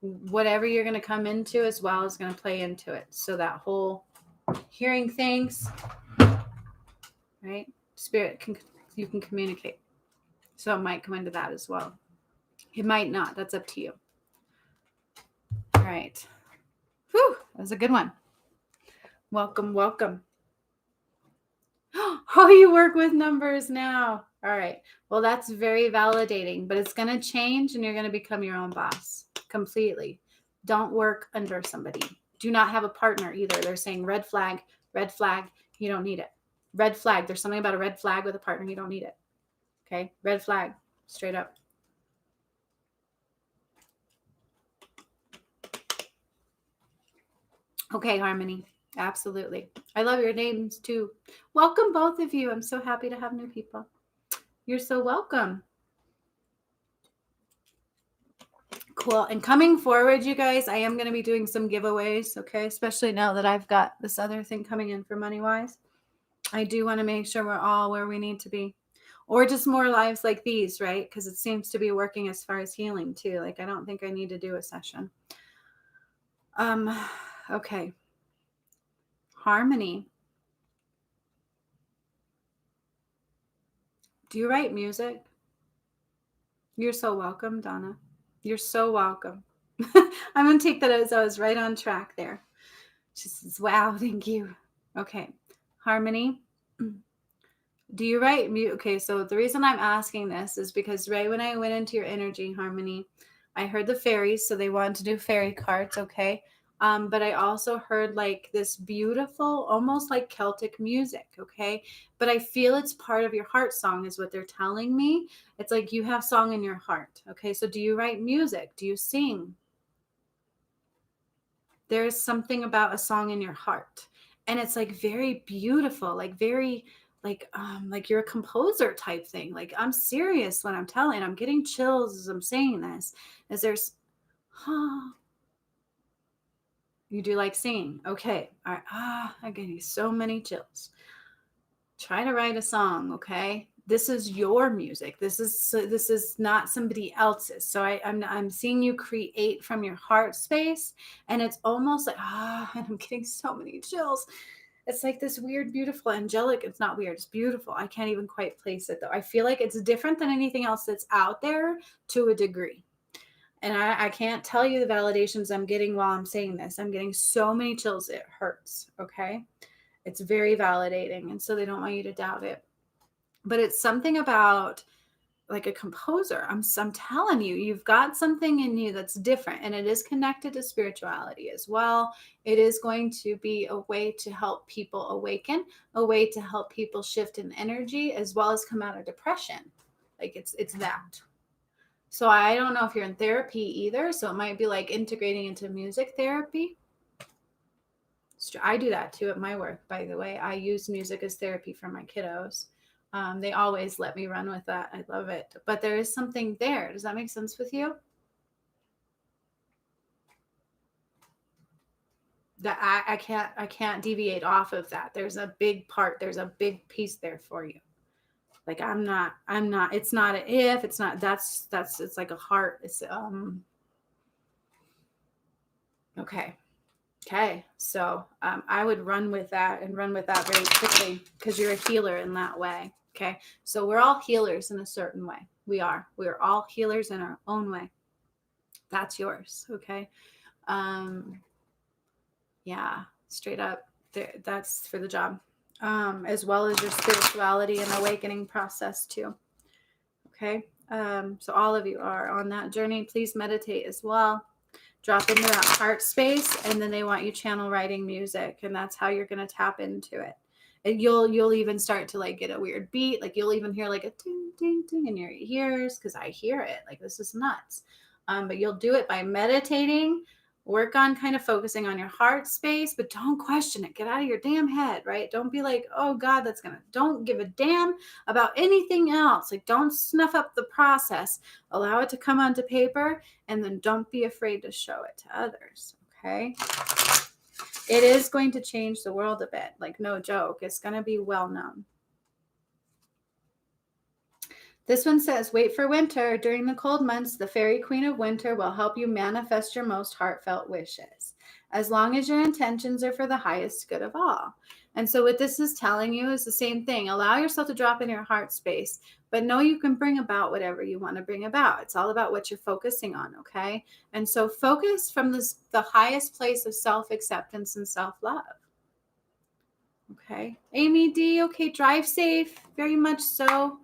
Whatever you're going to come into as well is going to play into it. So that whole hearing things, right? Spirit you can communicate. So it might come into that as well. It might not. That's up to you. All right. Whew, that was a good one. Welcome, welcome. Oh, you work with numbers now. All right. Well, that's very validating, but it's going to change and you're going to become your own boss completely. Don't work under somebody. Do not have a partner either. They're saying red flag, you don't need it. Red flag, there's something about a red flag with a partner, you don't need it. Okay? Red flag, straight up. Okay, Harmony. Absolutely. I love your names too. Welcome, both of you. I'm so happy to have new people. You're so welcome. Cool. And coming forward, you guys, I am going to be doing some giveaways, okay? Especially now that I've got this other thing coming in for MoneyWise. I do want to make sure we're all where we need to be. Or just more lives like these, right? Because it seems to be working as far as healing too. Like, I don't think I need to do a session. Okay. Harmony. Do you write music? You're so welcome, Donna. You're so welcome. I'm going to take that as I was right on track there. She says, wow, thank you. Okay. Harmony. Do you write music? Okay, so the reason I'm asking this is because right when I went into your energy, Harmony, I heard the fairies, so they wanted to do fairy cards, okay? But I also heard like this beautiful, almost like Celtic music, okay? But I feel it's part of your heart song is what they're telling me. It's like you have song in your heart, okay? So do you write music? Do you sing? There's something about a song in your heart. And it's like very beautiful, like very like you're a composer type thing. Like I'm serious when I'm telling, I'm getting chills as I'm saying this. Is there's you do like singing. Okay. All right. I'm getting so many chills. Try to write a song, okay? This is your music. This is not somebody else's. So I'm seeing you create from your heart space, and it's almost like and I'm getting so many chills. It's like this weird, beautiful, angelic. It's not weird. It's beautiful. I can't even quite place it though. I feel like it's different than anything else that's out there to a degree. And I can't tell you the validations I'm getting while I'm saying this. I'm getting so many chills. It hurts. Okay. It's very validating. And so they don't want you to doubt it. But it's something about like a composer. I'm telling you, you've got something in you that's different, and it is connected to spirituality as well. It is going to be a way to help people awaken, a way to help people shift in energy, as well as come out of depression. Like it's that. So I don't know if you're in therapy either. So it might be like integrating into music therapy. I do that too at my work, by the way. I use music as therapy for my kiddos. They always let me run with that. I love it. But there is something there. Does that make sense with you? That I can't deviate off of that. There's a big part. There's a big piece there for you. Like I'm not, it's not an if, it's not, it's like a heart. It's, okay. Okay. So, I would run with that and run with that very quickly because you're a healer in that way. Okay. So we're all healers in a certain way. We're all healers in our own way. That's yours. Okay. Yeah, straight up. That's for the job. As well as your spirituality and awakening process too. Okay. So all of you are on that journey. Please meditate as well. Drop into that heart space, and then they want you channel writing music, and that's how you're going to tap into it. And you'll even start to like get a weird beat. Like you'll even hear like a ding, ding, ding in your ears because I hear it. Like this is nuts. But you'll do it by meditating. Work on kind of focusing on your heart space, but don't question it. Get out of your damn head, right? Don't be like, oh God, don't give a damn about anything else. Like don't snuff up the process. Allow it to come onto paper, and then don't be afraid to show it to others. Okay. It is going to change the world a bit. Like no joke. It's going to be well known. This one says, wait for winter. During the cold months, the fairy queen of winter will help you manifest your most heartfelt wishes, as long as your intentions are for the highest good of all. And so what this is telling you is the same thing. Allow yourself to drop in your heart space, but know you can bring about whatever you want to bring about. It's all about what you're focusing on, okay? And so focus from the highest place of self-acceptance and self-love. Okay. Amy D, okay, drive safe. Very much so.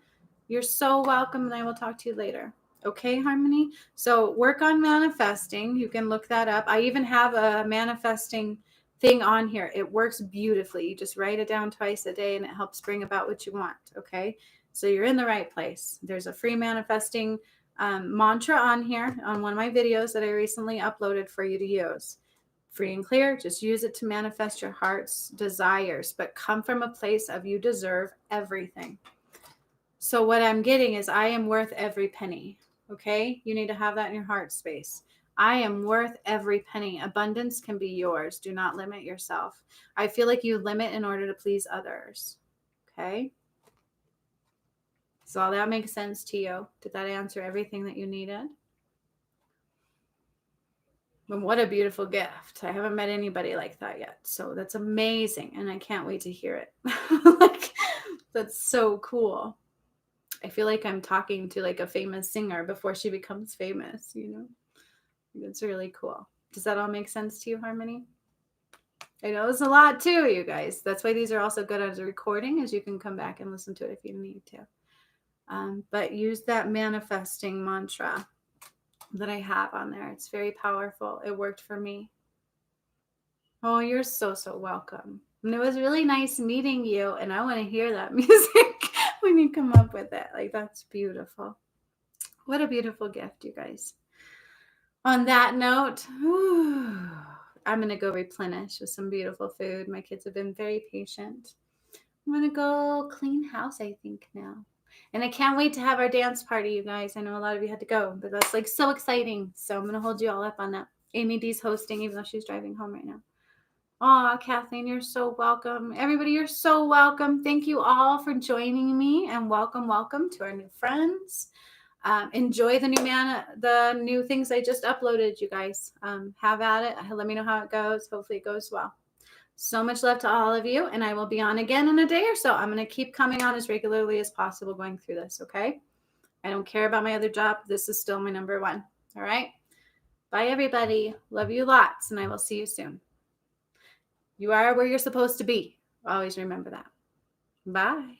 You're so welcome, and I will talk to you later. Okay, Harmony? So work on manifesting. You can look that up. I even have a manifesting thing on here. It works beautifully. You just write it down twice a day, and it helps bring about what you want. Okay? So you're in the right place. There's a free manifesting mantra on here on one of my videos that I recently uploaded for you to use. Free and clear. Just use it to manifest your heart's desires, but come from a place of you deserve everything. So what I'm getting is I am worth every penny. Okay. You need to have that in your heart space. I am worth every penny. Abundance can be yours. Do not limit yourself. I feel like you limit in order to please others. Okay. So all that makes sense to you. Did that answer everything that you needed? And what a beautiful gift. I haven't met anybody like that yet. So that's amazing. And I can't wait to hear it. Like, that's so cool. I feel like I'm talking to like a famous singer before she becomes famous, you know? It's really cool. Does that all make sense to you, Harmony? I know it's a lot too, you guys. That's why these are also good as a recording, as you can come back and listen to it if you need to. But use that manifesting mantra that I have on there. It's very powerful. It worked for me. Oh, you're so, so welcome. And it was really nice meeting you. And I want to hear that music when you come up with it. Like, that's beautiful. What a beautiful gift, you guys. On that note, I'm going to go replenish with some beautiful food. My kids have been very patient. I'm going to go clean house, I think, now. And I can't wait to have our dance party, you guys. I know a lot of you had to go, but that's like so exciting. So I'm going to hold you all up on that. Amy D's hosting, even though she's driving home right now. Oh, Kathleen, you're so welcome. Everybody, you're so welcome. Thank you all for joining me, and welcome to our new friends. Enjoy the new things I just uploaded, you guys. Have at it. Let me know how it goes. Hopefully it goes well. So much love to all of you, and I will be on again in a day or so. I'm going to keep coming on as regularly as possible going through this, okay? I don't care about my other job. This is still my number one, all right? Bye, everybody. Love you lots, and I will see you soon. You are where you're supposed to be. Always remember that. Bye.